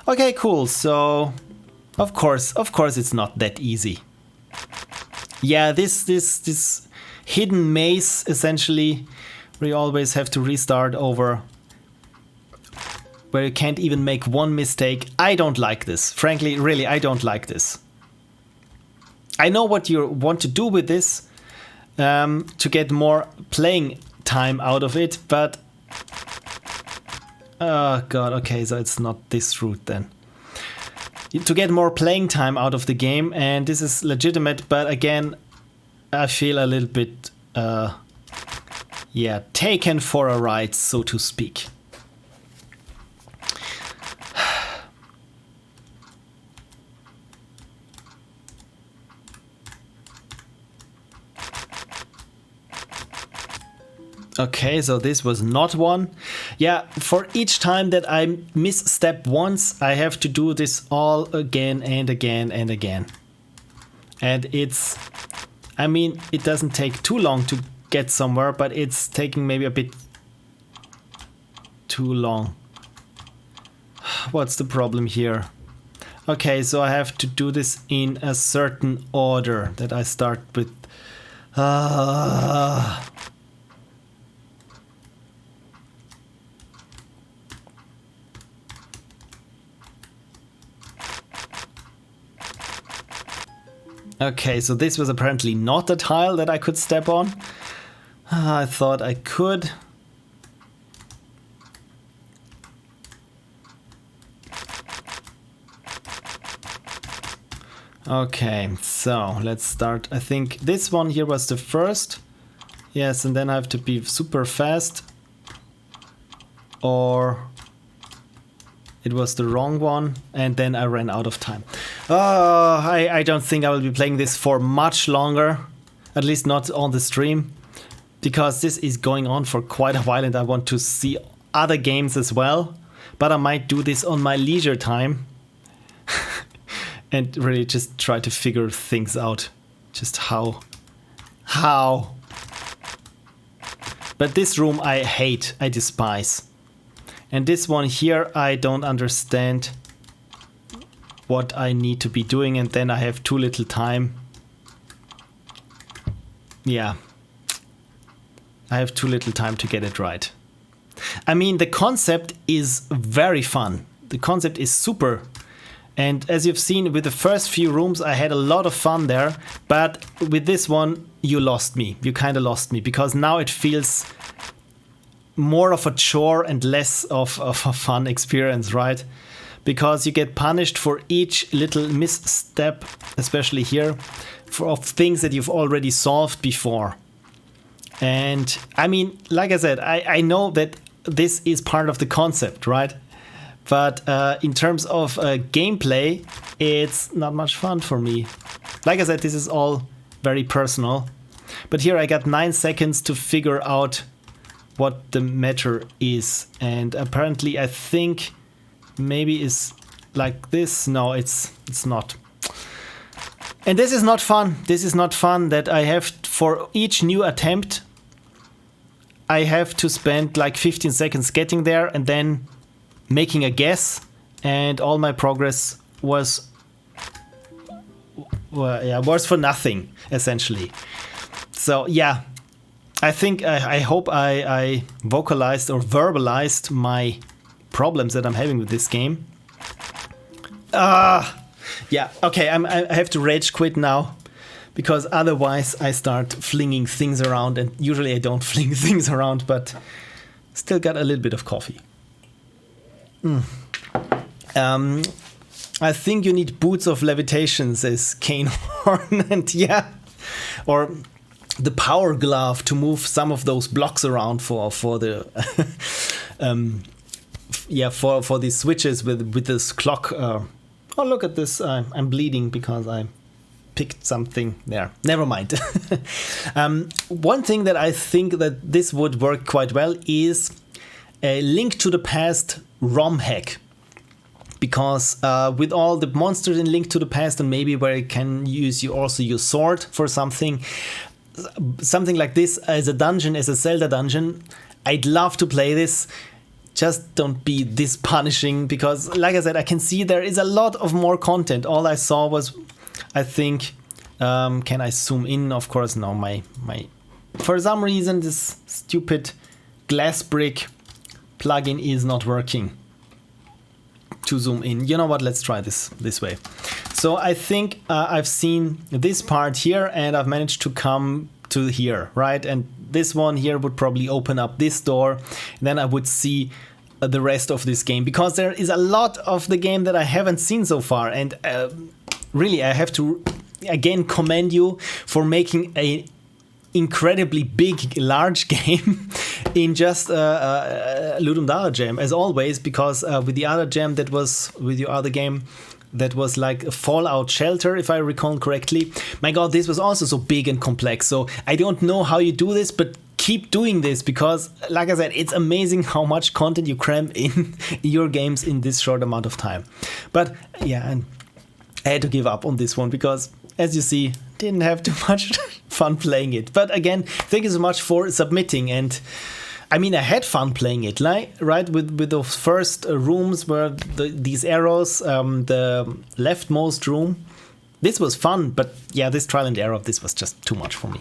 S1: Okay, cool. So of course it's not that easy. Yeah, this hidden maze, essentially, where you always have to restart over, where you can't even make one mistake. I don't like this. Frankly, really, I don't like this. I know what you want to do with this, to get more playing time out of it, but oh god, okay, so it's not this route then. To get more playing time out of the game, and this is legitimate, but again, I feel a little bit, yeah, taken for a ride, so to speak. Okay, so this was not one. Yeah, for each time that I misstep once, I have to do this all again and again and again. And it's, I mean, it doesn't take too long to get somewhere, but it's taking maybe a bit too long. What's the problem here? Okay, so I have to do this in a certain order, that I start with. Okay, so this was apparently not a tile that I could step on. I thought I could. Okay, so let's start. I think this one here was the first. Yes, and then I have to be super fast. Or it was the wrong one, and then I ran out of time. Oh, I don't think I will be playing this for much longer, at least not on the stream, because this is going on for quite a while and I want to see other games as well. But I might do this on my leisure time and really just try to figure things out. Just how. But this room I hate, I despise. And this one here, I don't understand what I need to be doing, and then I have too little time. Yeah. I have too little time to get it right. I mean, the concept is very fun. The concept is super. And as you've seen with the first few rooms, I had a lot of fun there. But with this one, you lost me. You kind of lost me, because now it feels more of a chore and less of a fun experience, right? Because you get punished for each little misstep, especially here, of things that you've already solved before. And I mean, like I said, I know that this is part of the concept, right? But in terms of gameplay, it's not much fun for me. Like I said, this is all very personal. But here I got 9 seconds to figure out what the matter is. And apparently I think maybe is like this. No, it's not. And this is not fun. This is not fun that I have, for each new attempt, I have to spend like 15 seconds getting there and then making a guess, and all my progress was for nothing, essentially. So yeah, I think I hope I vocalized or verbalized my problems that I'm having with this game. Yeah, okay, I have to rage quit now, because otherwise I start flinging things around, and usually I don't fling things around, but still got a little bit of coffee. I think you need boots of levitation, says Kane Horn, and yeah, or the power glove to move some of those blocks around for the for these switches with this clock. Oh, look at this! I'm bleeding because I picked something there. Never mind. One thing that I think that this would work quite well is a Link to the Past ROM hack. Because with all the monsters in Link to the Past, and maybe where you can use also your sword for something like this as a dungeon, as a Zelda dungeon, I'd love to play this. Just don't be this punishing, because like I said, I can see there is a lot of more content. All I saw was, I think, can I zoom in? Of course, no, my for some reason this stupid glass brick plugin is not working to zoom in. You know what, let's try this way. So I think I've seen this part here and I've managed to come to here, right? And this one here would probably open up this door, and then I would see the rest of this game, because there is a lot of the game that I haven't seen so far. And really, I have to again commend you for making a incredibly big, large game in just Ludum Dare jam, as always, because with the other jam that was, with your other game, that was like a Fallout Shelter, if I recall correctly. My god, this was also so big and complex. So I don't know how you do this, but keep doing this, because like I said, it's amazing how much content you cram in your games in this short amount of time. But yeah, and I had to give up on this one because, as you see, didn't have too much fun playing it. But again, thank you so much for submitting. And I mean, I had fun playing it, right? With the first rooms where these arrows, the leftmost room. This was fun, but yeah, this trial and error, this was just too much for me.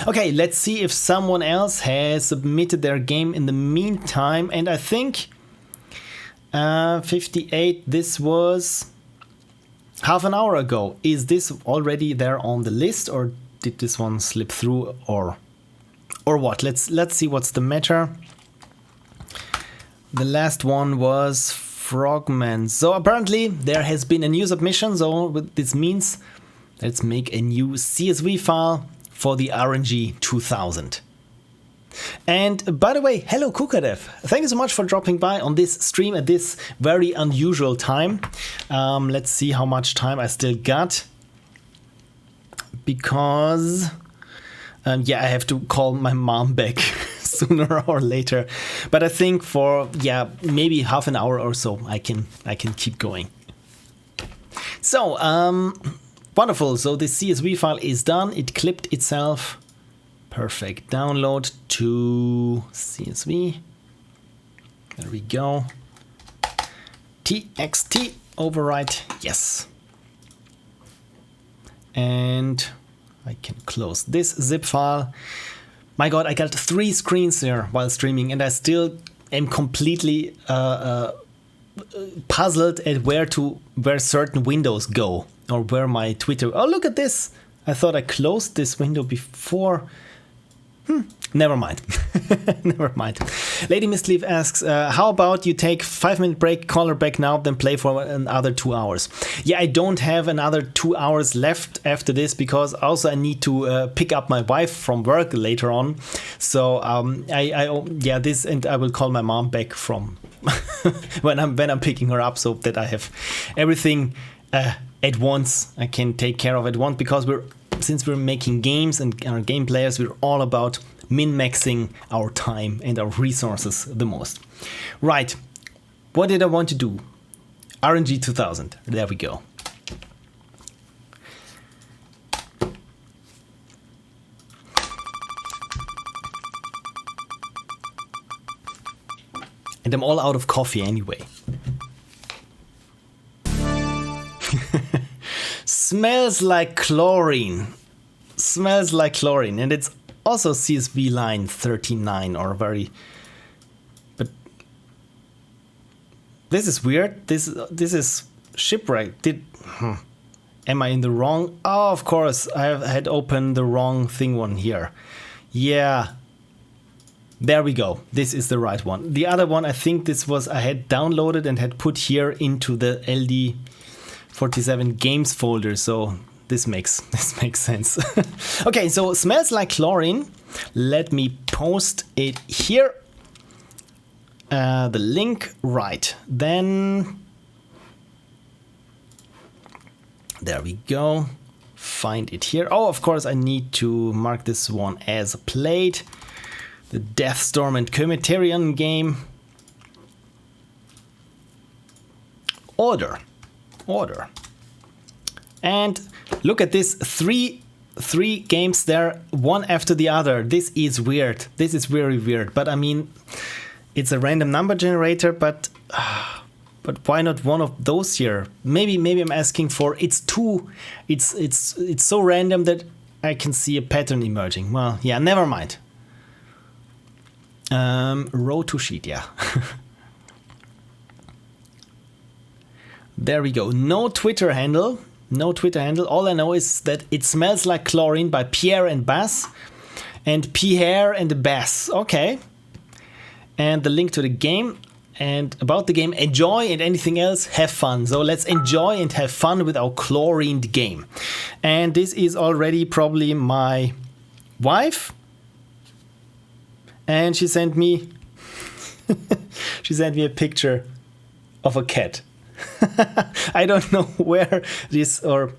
S1: Okay, let's see if someone else has submitted their game in the meantime. And I think 58, this was half an hour ago. Is this already there on the list, or did this one slip through, or what? Let's see what's the matter. The last one was Frogman. So apparently there has been a new submission. So what this means, let's make a new CSV file for the RNG 2000. And by the way, hello Kukadev. Thank you so much for dropping by on this stream at this very unusual time. Let's see how much time I still got, because yeah, I have to call my mom back sooner or later. But I think for, yeah, maybe half an hour or so I can keep going. So wonderful. So the CSV file is done. It clipped itself. Perfect. Download to CSV. There we go. TXT overwrite. Yes. And I can close this zip file. My god, I got 3 screens there while streaming, and I still am completely puzzled at where certain windows go, or where my Twitter. Oh, look at this! I thought I closed this window before. Never mind. Never mind. Lady Mistleaf asks, how about you take 5-minute break, call her back now, then play for another 2 hours? Yeah, I don't have another 2 hours left after this, because also I need to pick up my wife from work later on. So yeah, this, and I will call my mom back from when I'm picking her up, so that I have everything at once. I can take care of at once, because since we're making games and are game players, we're all about min-maxing our time and our resources the most. Right, what did I want to do? RNG 2000, there we go. And I'm all out of coffee anyway. Smells like chlorine. Smells like chlorine. And it's also CSV line 39, or very... But this is weird. This is Shipwreck. Am I in the wrong? Oh, of course. I had opened the wrong one here. Yeah. There we go. This is the right one. The other one, I think this was, I had downloaded and had put here into the LD47 games folder. So this makes sense. Okay, so smells like chlorine. Let me post it here. The link, right. Then there we go. find it here. Oh, of course, I need to mark this one as played. The DeathStorm and Koemeterion game. Order. And look at this, three games there, one after the other. This is weird. This is very weird. But I mean, it's a random number generator, but why not one of those here? Maybe I'm asking for it's so random that I can see a pattern emerging. Well, yeah, never mind. Row to sheet, yeah. There we go. No Twitter handle. All I know is that it smells like chlorine by Pierre and Bas. And Pierre and Bas. Okay. And the link to the game. And about the game, enjoy, and anything else, have fun. So let's enjoy and have fun with our chlorined game. And this is already probably my wife. And she sent me a picture of a cat. I don't know where this, or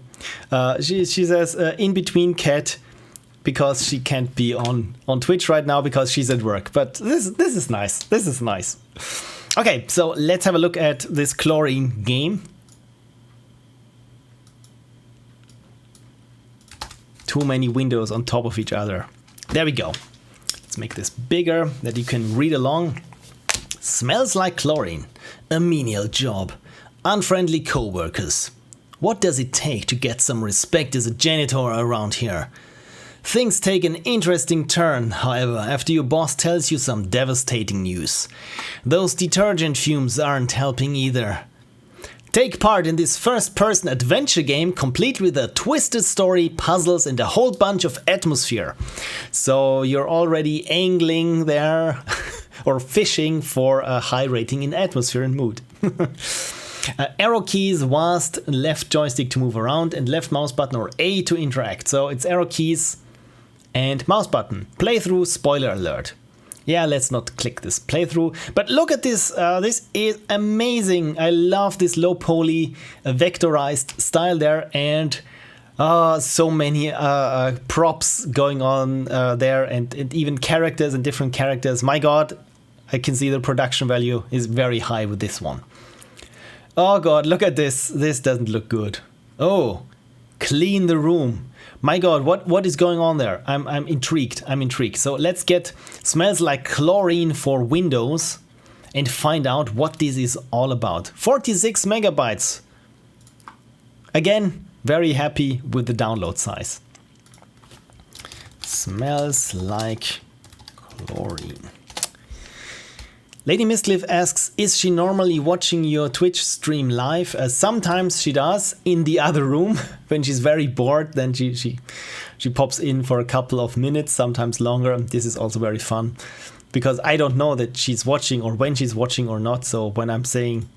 S1: she says in between cat, because she can't be on Twitch right now because she's at work. But this is nice. This is nice. Okay, so let's have a look at this chlorine game. Too many windows on top of each other. There we go. Let's make this bigger that you can read along. Smells like chlorine. A menial job. Unfriendly co-workers. What does it take to get some respect as a janitor around here? Things take an interesting turn, however, after your boss tells you some devastating news. Those detergent fumes aren't helping either. Take part in this first-person adventure game complete with a twisted story, puzzles and a whole bunch of atmosphere. So you're already angling there or fishing for a high rating in atmosphere and mood. Arrow keys, WASD, left joystick to move around, and left mouse button or A to interact. So it's arrow keys and mouse button. Playthrough, spoiler alert. Yeah, let's not click this playthrough. But look at this. This is amazing. I love this low poly vectorized style there, and so many props going on there, and even characters and different characters. My God, I can see the production value is very high with this one. Oh God, look at this. This doesn't look good. Oh, clean the room. My God, what is going on there? I'm intrigued. So let's get smells like chlorine for Windows and find out what this is all about. 46 megabytes. Again, very happy with the download size. Smells like chlorine. Lady Mistcliff asks, is she normally watching your Twitch stream live? Sometimes she does, in the other room. When she's very bored, then she pops in for a couple of minutes, sometimes longer. This is also very fun, because I don't know that she's watching or when she's watching or not. So when I'm saying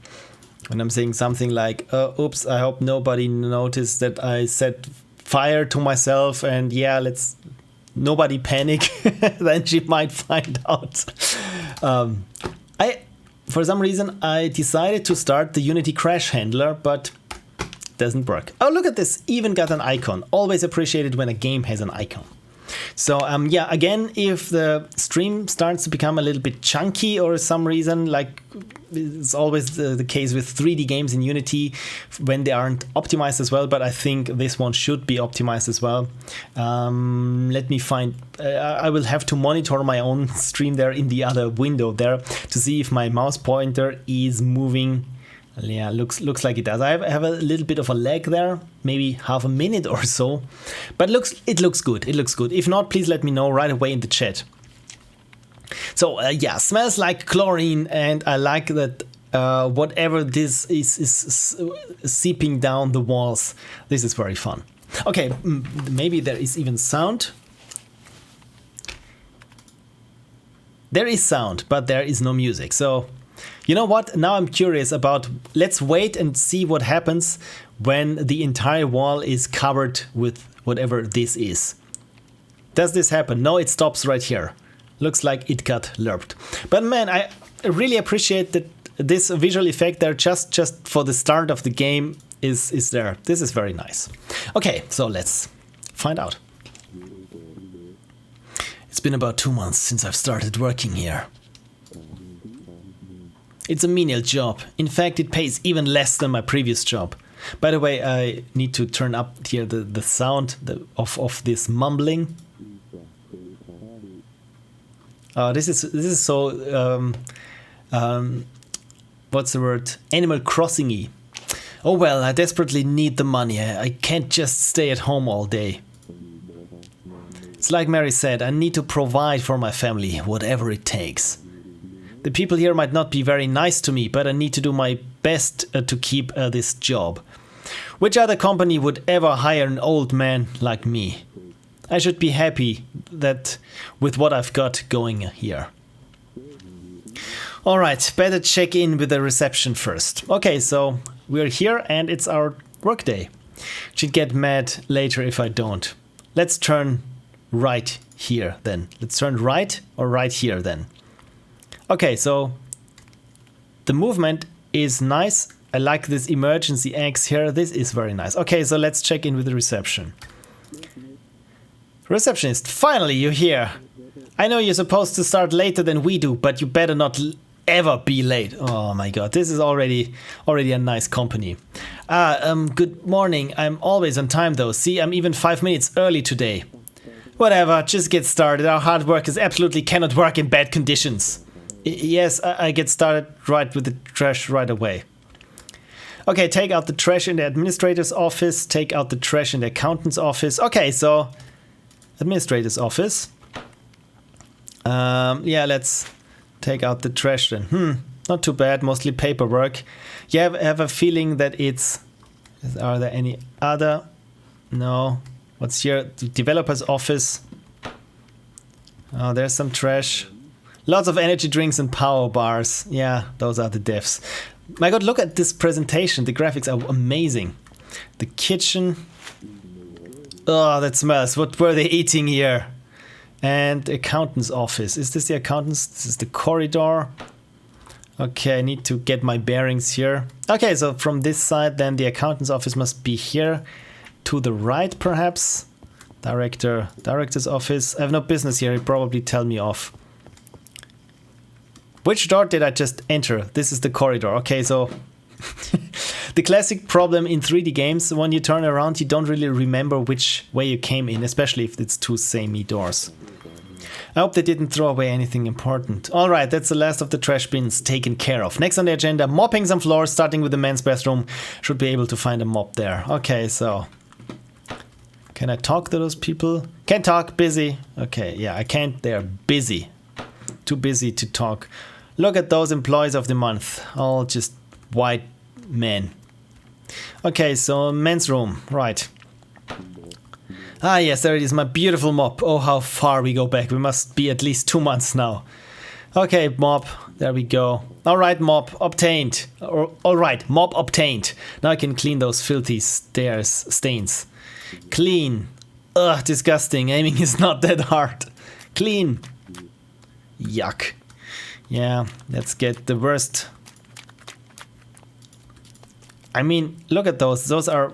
S1: something like, oops, I hope nobody noticed that I set fire to myself, and yeah, nobody panic, then she might find out. For some reason, I decided to start the Unity crash handler, but it doesn't work. Oh, look at this, even got an icon. Always appreciated when a game has an icon. So yeah, again, if the stream starts to become a little bit chunky or some reason, like it's always the case with 3D games in Unity when they aren't optimized as well, but I think this one should be optimized as well. Let me find, I will have to monitor my own stream there in the other window there to see if my mouse pointer is moving. Yeah, looks like it does. I have a little bit of a lag there, maybe half a minute or so, but it looks good. It looks good. If not, please let me know right away in the chat. So yeah, smells like chlorine, and I like that whatever this is seeping down the walls. This is very fun. Okay, maybe there is even sound. There is sound, but there is no music. So you know what? Now I'm curious about, let's wait and see what happens when the entire wall is covered with whatever this is. Does this happen? No, it stops right here. Looks like it got lerped. But man, I really appreciate that this visual effect there just for the start of the game. is there. This is very nice. Okay, so let's find out. It's been about 2 months since I've started working here. It's a menial job. In fact, it pays even less than my previous job. By the way, I need to turn up here the sound of this mumbling. This is so what's the word? Animal Crossing-y. Oh well, I desperately need the money. I can't just stay at home all day. It's like Mary said, I need to provide for my family, whatever it takes. The people here might not be very nice to me, but I need to do my best to keep this job. Which other company would ever hire an old man like me? I should be happy that with what I've got going here. Alright, better check in with the reception first. Okay, so we're here and it's our workday. She'd get mad later if I don't. Let's turn right here then. Let's turn right or right here then. Okay, so the movement is nice. I like this emergency X here. This is very nice. Okay, so let's check in with the reception. Receptionist, finally you're here. I know you're supposed to start later than we do, but you better not ever be late. Oh my god, this is already a nice company. Good morning. I'm always on time though. See, I'm even 5 minutes early today. Whatever, just get started. Our hard workers absolutely cannot work in bad conditions. Yes, I get started right with the trash right away. Okay, take out the trash in the administrator's office. Take out the trash in the accountant's office. Okay, so administrator's office. Yeah, let's take out the trash then. Not too bad, mostly paperwork. Yeah, I have a feeling that it's... Are there any other? No. What's here? The developer's office. Oh, there's some trash. Lots of energy drinks and power bars. Yeah, those are the devs. My god, look at this presentation. The graphics are amazing. The kitchen. Oh, that smells. What were they eating here? And the accountant's office. Is this the accountant's? This is the corridor. Okay, I need to get my bearings here. Okay, so from this side, then the accountant's office must be here. To the right, perhaps. Director's office. I have no business here. He'll probably tell me off. Which door did I just enter? This is the corridor. Okay, so the classic problem in 3D games, when you turn around, you don't really remember which way you came in, especially if it's two samey doors. I hope they didn't throw away anything important. Alright, that's the last of the trash bins taken care of. Next on the agenda, mopping some floors, starting with the men's bathroom. Should be able to find a mop there. Okay, so... Can I talk to those people? Can't talk, busy. Okay, yeah, I can't, they're busy. Too busy to talk. Look at those employees of the month. All just white men. Okay, so men's room, right. Ah yes, there it is, my beautiful mop. Oh, how far we go back. We must be at least 2 months now. Okay, mop, there we go. Alright, mop obtained. Alright, mop obtained. Now I can clean those filthy stains. Clean. Ugh, disgusting. Aiming is not that hard. Clean. Yuck. Yeah, let's get the worst. I mean, look at those. Those are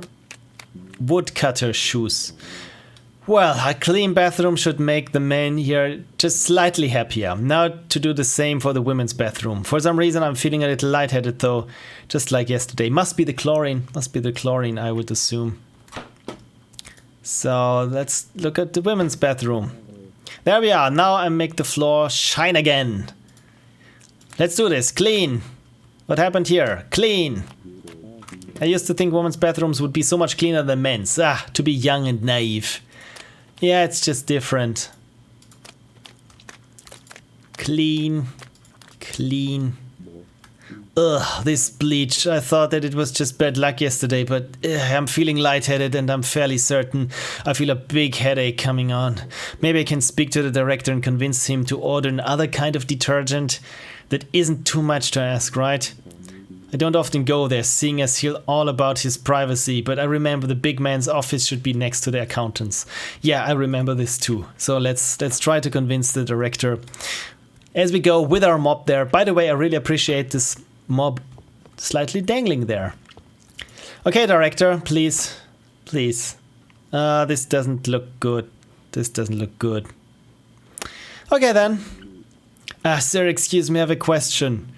S1: woodcutter shoes. Well, a clean bathroom should make the men here just slightly happier. Now to do the same for the women's bathroom. For some reason I'm feeling a little lightheaded though, just like yesterday. Must be the chlorine. Must be the chlorine, I would assume. So let's look at the women's bathroom. There we are. Now I make the floor shine again. Let's do this. Clean. What happened here? Clean. I used to think women's bathrooms would be so much cleaner than men's. To be young and naive. Yeah, it's just different. Clean. Clean. Ugh, this bleach. I thought that it was just bad luck yesterday, but I'm feeling lightheaded and I'm fairly certain I feel a big headache coming on. Maybe I can speak to the director and convince him to order another kind of detergent. That isn't too much to ask, right? I don't often go there, seeing as he's all about his privacy, but I remember the big man's office should be next to the accountant's. Yeah, I remember this too. So let's try to convince the director as we go with our mop there. By the way, I really appreciate this mob slightly dangling there. Okay, director, please. Please. This doesn't look good. This doesn't look good. Okay then. Sir, excuse me, I have a question.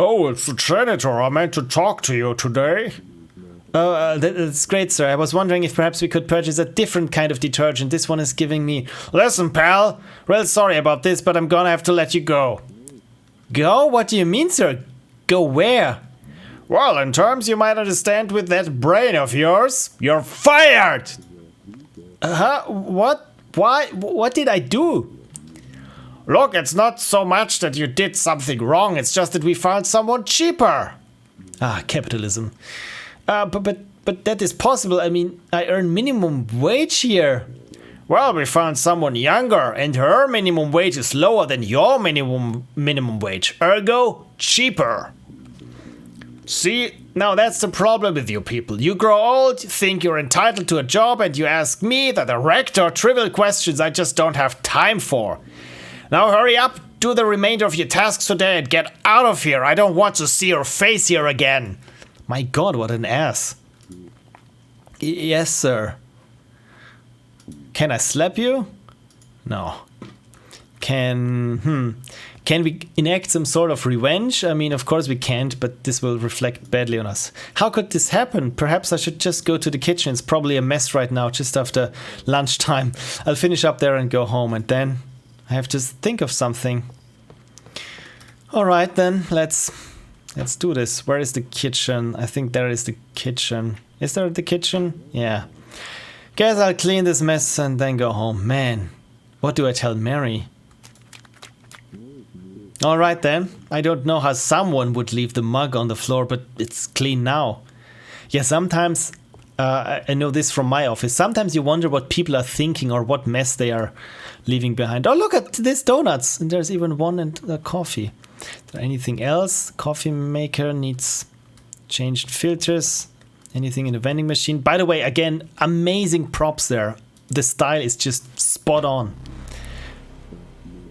S2: Oh, it's the janitor. I meant to talk to you today.
S1: Oh, that's great, sir. I was wondering if perhaps we could purchase a different kind of detergent. This one is giving me...
S2: Listen, pal. Real sorry about this, but I'm gonna have to let you go.
S1: Go? What do you mean, sir? Go where?
S2: Well, in terms you might understand with that brain of yours, you're fired!
S1: Huh? What? Why? What did I do?
S2: Look, it's not so much that you did something wrong, it's just that we found someone cheaper.
S1: Ah, capitalism. But that is possible. I mean, I earn minimum wage here.
S2: Well, we found someone younger, and her minimum wage is lower than your minimum wage, ergo cheaper. See, now that's the problem with you people. You grow old, think you're entitled to a job, and you ask me, the director, trivial questions I just don't have time for. Now hurry up, do the remainder of your tasks today and get out of here. I don't want to see your face here again.
S1: My God, what an ass. Yes, sir. Can I slap you? No. Can we enact some sort of revenge? I mean, of course we can't, but this will reflect badly on us. How could this happen? Perhaps I should just go to the kitchen. It's probably a mess right now, just after lunchtime. I'll finish up there and go home, and then I have to think of something. All right, then, let's do this. Where is the kitchen? I think there is the kitchen. Is there the kitchen? Yeah. Guess I'll clean this mess and then go home. Man, what do I tell Mary? Alright then. I don't know how someone would leave the mug on the floor, but it's clean now. Yeah, sometimes, I know this from my office, sometimes you wonder what people are thinking or what mess they are leaving behind. Oh, look at this donuts! And there's even one and a coffee. Is there anything else? Coffee maker needs changed filters. Anything in the vending machine? By the way, again, amazing props there. The style is just spot on.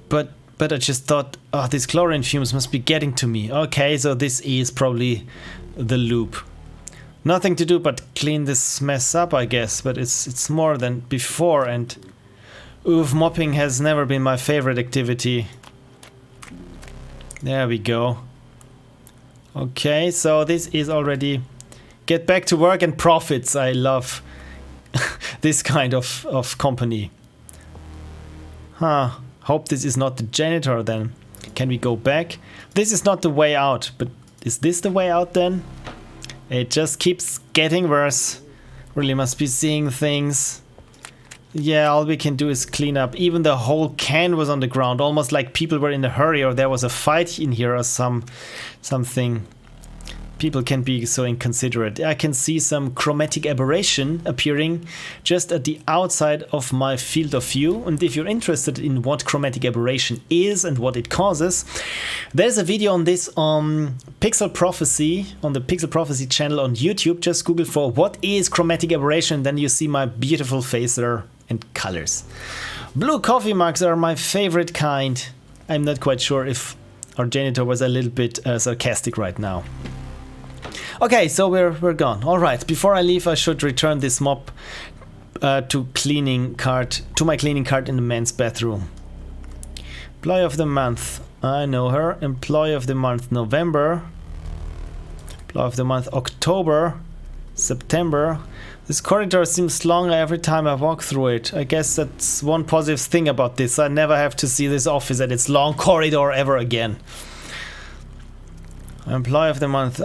S1: But I just thought, oh, these chlorine fumes must be getting to me. Okay, so this is probably the loop. Nothing to do but clean this mess up, I guess. But it's more than before, and oof, mopping has never been my favorite activity. There we go. Okay, so this is already... Get back to work and profits. I love this kind of company. Huh. Hope this is not the janitor then. Can we go back? This is not the way out, but is this the way out then? It just keeps getting worse. Really must be seeing things. Yeah, all we can do is clean up. Even the whole can was on the ground, almost like people were in a hurry or there was a fight in here or something. People can be so inconsiderate. I can see some chromatic aberration appearing just at the outside of my field of view. And if you're interested in what chromatic aberration is and what it causes, there's a video on this on Pixel Prophecy, on the Pixel Prophecy channel on YouTube. Just Google for what is chromatic aberration, then you see my beautiful face there and colors. Blue coffee mugs are my favorite kind. I'm not quite sure if our janitor was a little bit sarcastic right now. Okay, so we're gone. All right, before I leave, I should return this mop to my cleaning cart in the men's bathroom. Employee of the month, I know her. Employee of the month, November. Employee of the month, October. September. This corridor seems longer every time I walk through it. I guess that's one positive thing about this. I never have to see this office and its long corridor ever again. Employee of the month,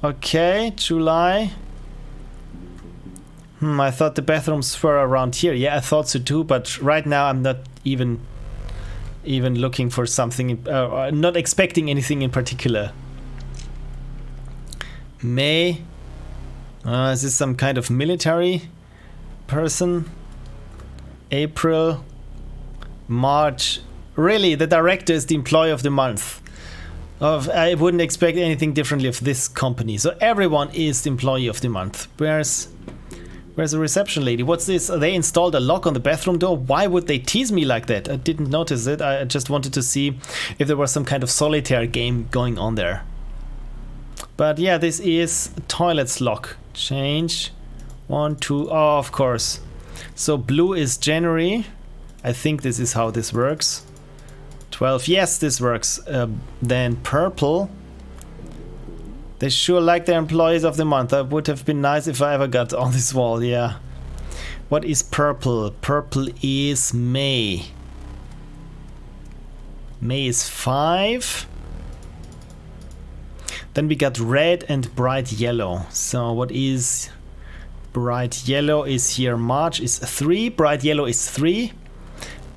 S1: okay, July. I thought the bathrooms were around here. Yeah, I thought so too, but right now I'm not even looking for something, not expecting anything in particular. May. Is this some kind of military person? April. March. Really, the director is the employee of the month. I wouldn't expect anything differently of this company. So everyone is the employee of the month. Where's the reception lady? What's this? They installed a lock on the bathroom door. Why would they tease me like that? I didn't notice it. I just wanted to see if there was some kind of solitaire game going on there. But yeah, this is toilets lock. Change 1, 2. Oh, of course. So blue is January. I think this is how this works. 12. Yes, this works. Then purple. They sure like their employees of the month. That would have been nice if I ever got on this wall. Yeah. What is purple? Purple is May. May is 5. Then we got red and bright yellow. So what is bright yellow is here. March is 3. Bright yellow is 3.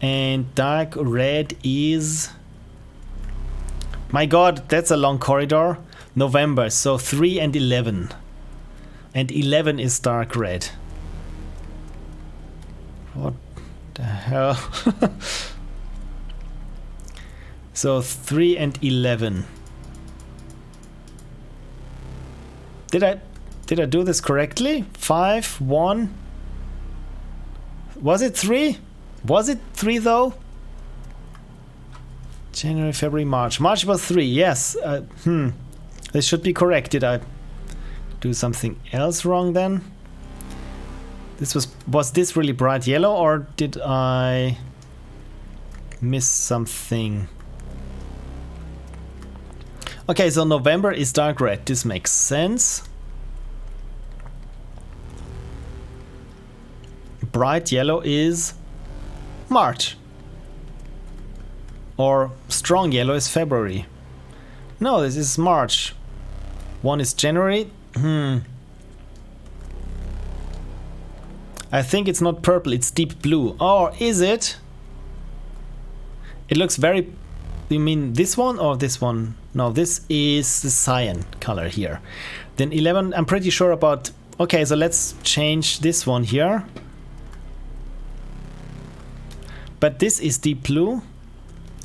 S1: And dark red is... My god, that's a long corridor. November, so 3 and 11. And 11 is dark red. What the hell? So 3 and 11. Did I do this correctly? 5, 1. Was it 3? Was it 3 though? January, February, March. March was 3, yes. This should be correct. Did I do something else wrong then? This was this really bright yellow, or did I miss something? Okay, so November is dark red. This makes sense. Bright yellow is March. Or strong yellow is February. No, this is March. 1 is January. I think it's not purple, it's deep blue. Or is it? It looks very... You mean this one or this one? No, this is the cyan color here. Then 11, I'm pretty sure about... Okay, so let's change this one here. But this is deep blue.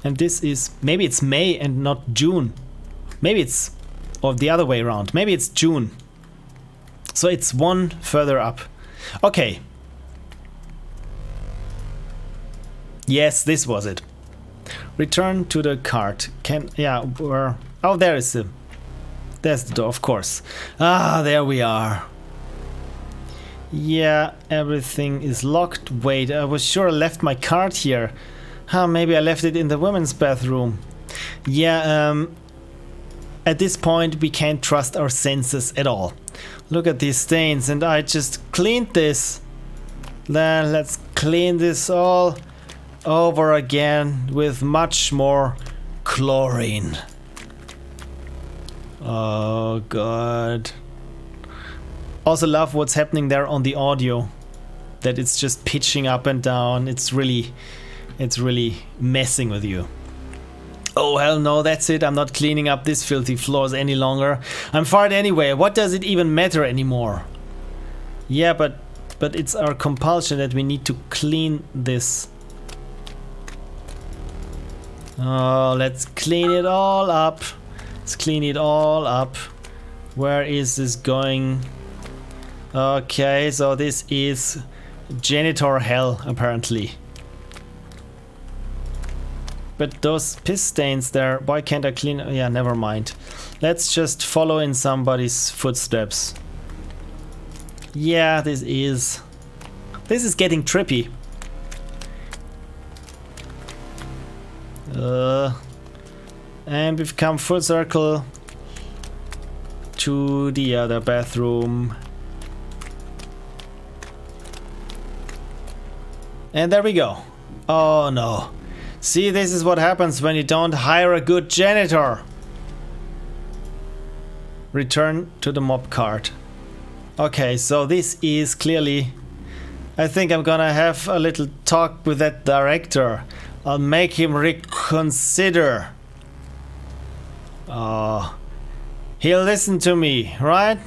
S1: And this is... Maybe it's May and not June. Maybe it's... Or the other way around. Maybe it's June. So it's 1 further up. Okay. Yes, this was it. Return to the cart. Oh, there is the... There's the door, of course. Ah, there we are. Yeah, everything is locked. Wait, I was sure I left my cart here. Maybe I left it in the women's bathroom. Yeah, at this point we can't trust our senses at all. Look at these stains, and I just cleaned this. Then let's clean this all over again with much more chlorine. Oh god. Also love what's happening there on the audio. That it's just pitching up and down. It's really messing with you. Oh hell no, that's it. I'm not cleaning up these filthy floors any longer. I'm fired anyway. What does it even matter anymore? Yeah, but it's our compulsion that we need to clean this. Oh, let's clean it all up. Let's clean it all up. Where is this going? Okay, so this is janitor hell, apparently. But those piss stains there, why can't I clean? Yeah, never mind. Let's just follow in somebody's footsteps. Yeah, this is getting trippy. And we've come full circle to the other bathroom. And there we go. Oh no. See, this is what happens when you don't hire a good janitor. Return to the mop cart. Okay, so this is clearly... I think I'm gonna have a little talk with that director. I'll make him reconsider. Oh, he'll listen to me, right?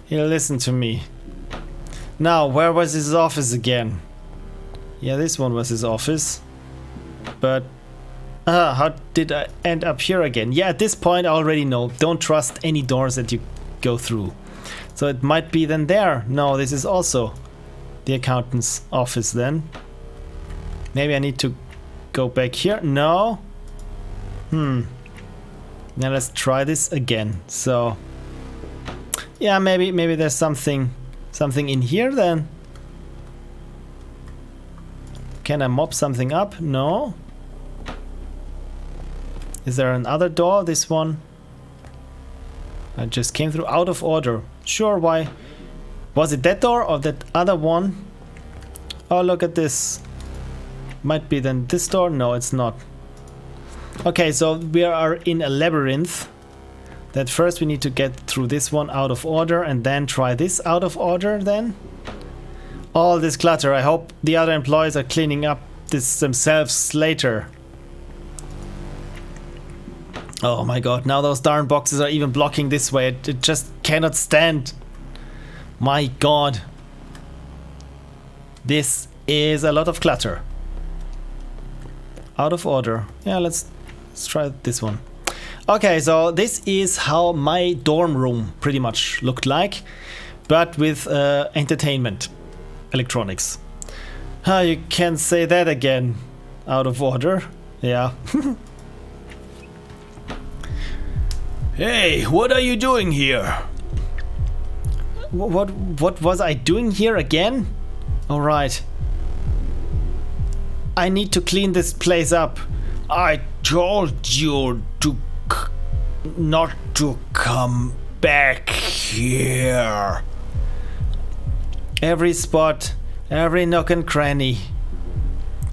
S1: He'll listen to me. Now, where was his office again? Yeah, this one was his office. But how did I end up here again? Yeah, at this point I already know. Don't trust any doors that you go through. So it might be then there. No, this is also the accountant's office then. Maybe I need to go back here. No. Now let's try this again. So yeah, maybe there's something in here then. Can I mop something up? No. Is there another door? This one? I just came through out of order. Sure, why? Was it that door or that other one? Oh, look at this. Might be then this door? No, it's not. Okay, so we are in a labyrinth. That first we need to get through this one out of order and then try this out of order then. All this clutter. I hope the other employees are cleaning up this themselves later. Oh my god, now those darn boxes are even blocking this way. It just cannot stand. My god. This is a lot of clutter. Out of order. Yeah, let's try this one. Okay, so this is how my dorm room pretty much looked like, but with entertainment electronics. You can't say that again. Out of order. Yeah.
S2: Hey, what are you doing here?
S1: What was I doing here again? All right. I need to clean this place up.
S2: I told you to not to come back here.
S1: Every spot, every nook and cranny.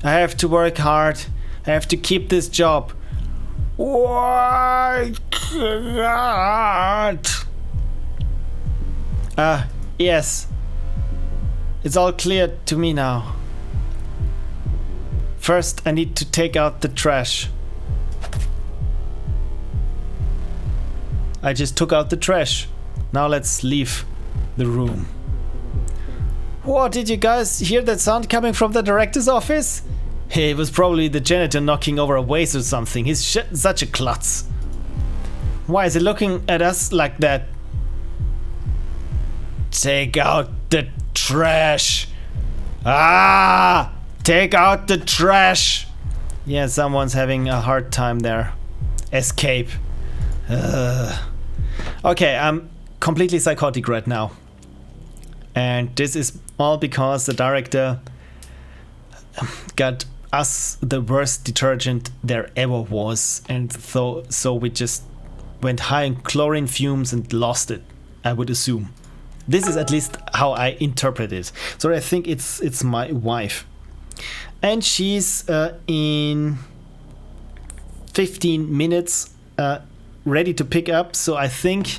S1: I have to work hard. I have to keep this job.
S2: Why not?
S1: Yes. It's all clear to me now. First, I need to take out the trash. I just took out the trash. Now let's leave the room. What, did you guys hear that sound coming from the director's office? Hey, it was probably the janitor knocking over a vase or something. He's such a klutz. Why is he looking at us like that? Take out the trash. Ah! Take out the trash. Yeah, someone's having a hard time there. Escape. Okay, I'm completely psychotic right now. And this is all because the director got us the worst detergent there ever was. And so we just went high in chlorine fumes and lost it, I would assume. This is at least how I interpret it. So I think it's my wife. And she's in 15 minutes ready to pick up. So I think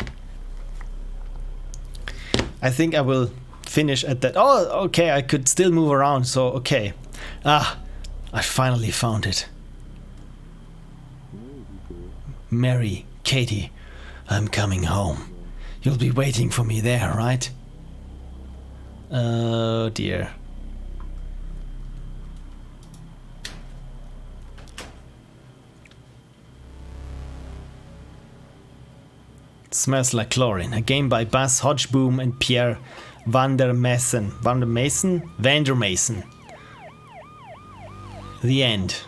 S1: I will finish at that. Oh, okay, I could still move around. So okay. I finally found it. Mary, Katie, I'm coming home. You'll be waiting for me there, right? Oh dear. Smells like chlorine. A game by Bas Hodgeboom and Pierre van der Massen. Van der Massen? The end.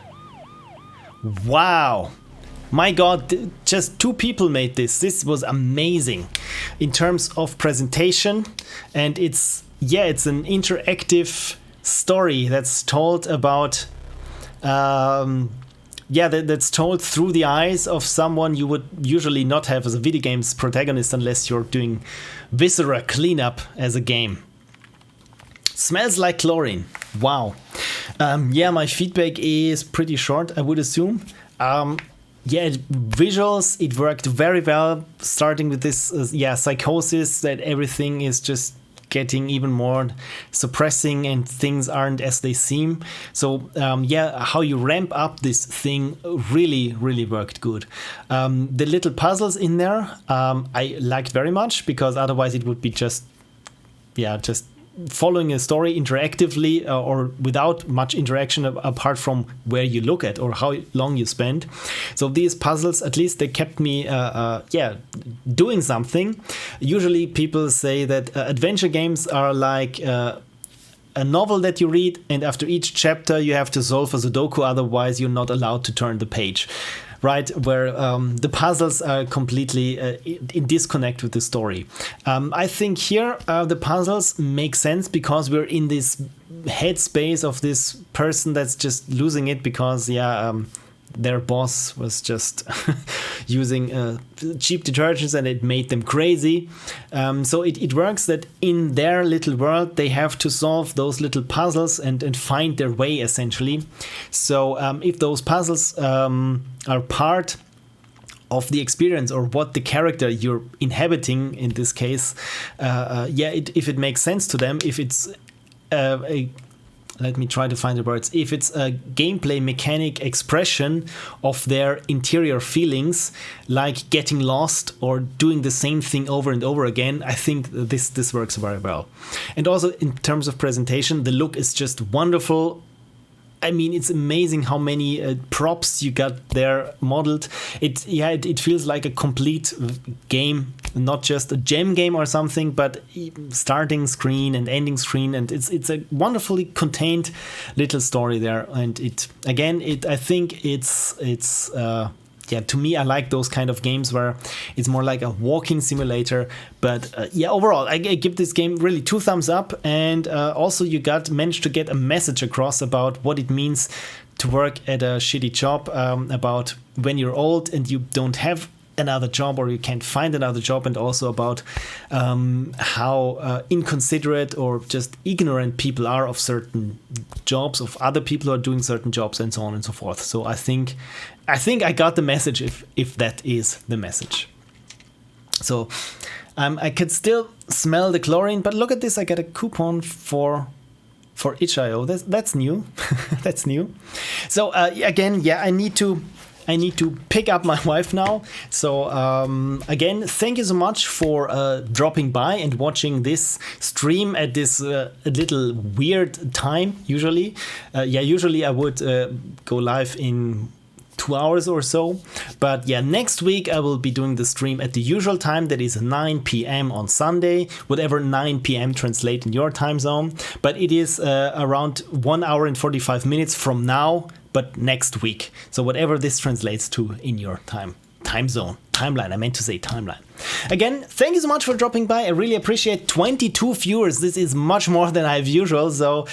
S1: Wow. My god, just 2 people made this. This was amazing in terms of presentation, and it's an interactive story that's told about that's told through the eyes of someone you would usually not have as a video game's protagonist unless you're doing viscera cleanup as a game. Smells like chlorine. Wow. My feedback is pretty short, I would assume. Visuals, it worked very well, starting with this psychosis that everything is just getting even more suppressing and things aren't as they seem. So how you ramp up this thing really worked good. The little puzzles in there I liked very much, because otherwise it would be just following a story interactively or without much interaction apart from where you look at or how long you spend. So these puzzles, at least they kept me doing something. Usually people say that adventure games are like a novel that you read, and after each chapter you have to solve a Sudoku, otherwise you're not allowed to turn the page. right? Where the puzzles are completely in disconnect with the story. I think here the puzzles make sense because we're in this headspace of this person that's just losing it because, their boss was just using cheap detergents and it made them crazy. So it works that in their little world they have to solve those little puzzles and find their way, essentially. So if those puzzles are part of the experience or what the character you're inhabiting in this case, if it makes sense to them, if it's let me try to find the words. If it's a gameplay mechanic expression of their interior feelings, like getting lost or doing the same thing over and over again, I think this works very well. And also in terms of presentation, the look is just wonderful. I mean, it's amazing how many props you got there modeled. It feels like a complete game, not just a gem game or something, but starting screen and ending screen, and it's a wonderfully contained little story there. And I think it's to me, I like those kind of games where it's more like a walking simulator. But overall, I give this game really 2 thumbs up. And also you managed to get a message across about what it means to work at a shitty job, about when you're old and you don't have another job or you can't find another job, and also about how inconsiderate or just ignorant people are of certain jobs, of other people who are doing certain jobs, and so on and so forth. So I think I got the message, if that is the message. So I could still smell the chlorine, but look at this, I got a coupon for itch.io. That's new. That's new. So I need to pick up my wife now. So again, thank you so much for dropping by and watching this stream at this little weird time. Usually I would go live in 2 hours or so. But next week I will be doing the stream at the usual time, that is 9 p.m. on Sunday, whatever 9 p.m. translate in your time zone. But it is around 1 hour and 45 minutes from now, but next week. So whatever this translates to in your time zone. Timeline, I meant to say timeline. Again, thank you so much for dropping by. I really appreciate 22 viewers. This is much more than I have usual. So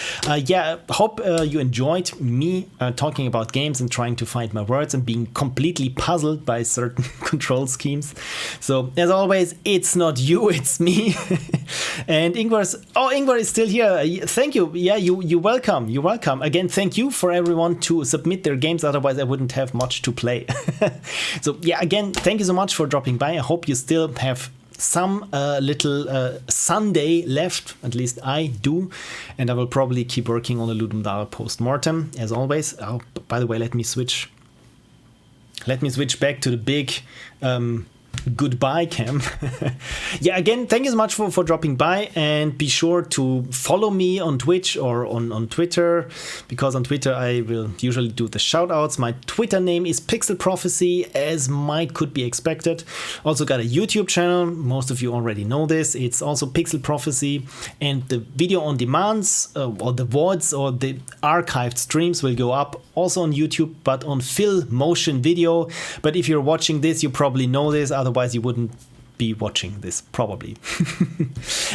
S1: hope you enjoyed me talking about games and trying to find my words and being completely puzzled by certain control schemes. So as always, it's not you, it's me. And Yngvarr is still here. Thank you. Yeah, you're welcome. You're welcome. Again, thank you for everyone to submit their games. Otherwise, I wouldn't have much to play. So again, thank you so much for dropping by. I hope you still have some little Sunday left. At least I do. And I will probably keep working on the Ludum Dare post-mortem, as always. Oh, by the way, let me switch back to the big goodbye cam. Again, thank you so much for dropping by, and be sure to follow me on Twitch or on Twitter, because on Twitter I will usually do the shout outs. My Twitter name is Pixel Prophecy, as could be expected. Also got a YouTube channel, most of you already know this. It's also Pixel Prophecy, and the video on demands or the VODs or the archived streams will go up also on YouTube, but on full motion video. But if you're watching this, you probably know this, otherwise you wouldn't be watching this probably.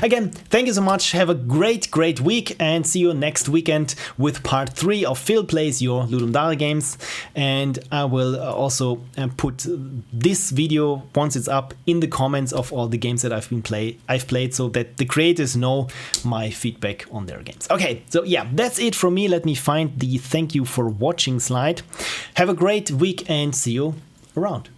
S1: Again, thank you so much. Have a great week, and see you next weekend with part 3 of Phil Plays Your Ludum Dare Games. And I will also put this video, once it's up, in the comments of all the games that I've played, so that the creators know my feedback on their games. Okay, so that's it from me. Let me find the thank you for watching slide. Have a great week and see you around.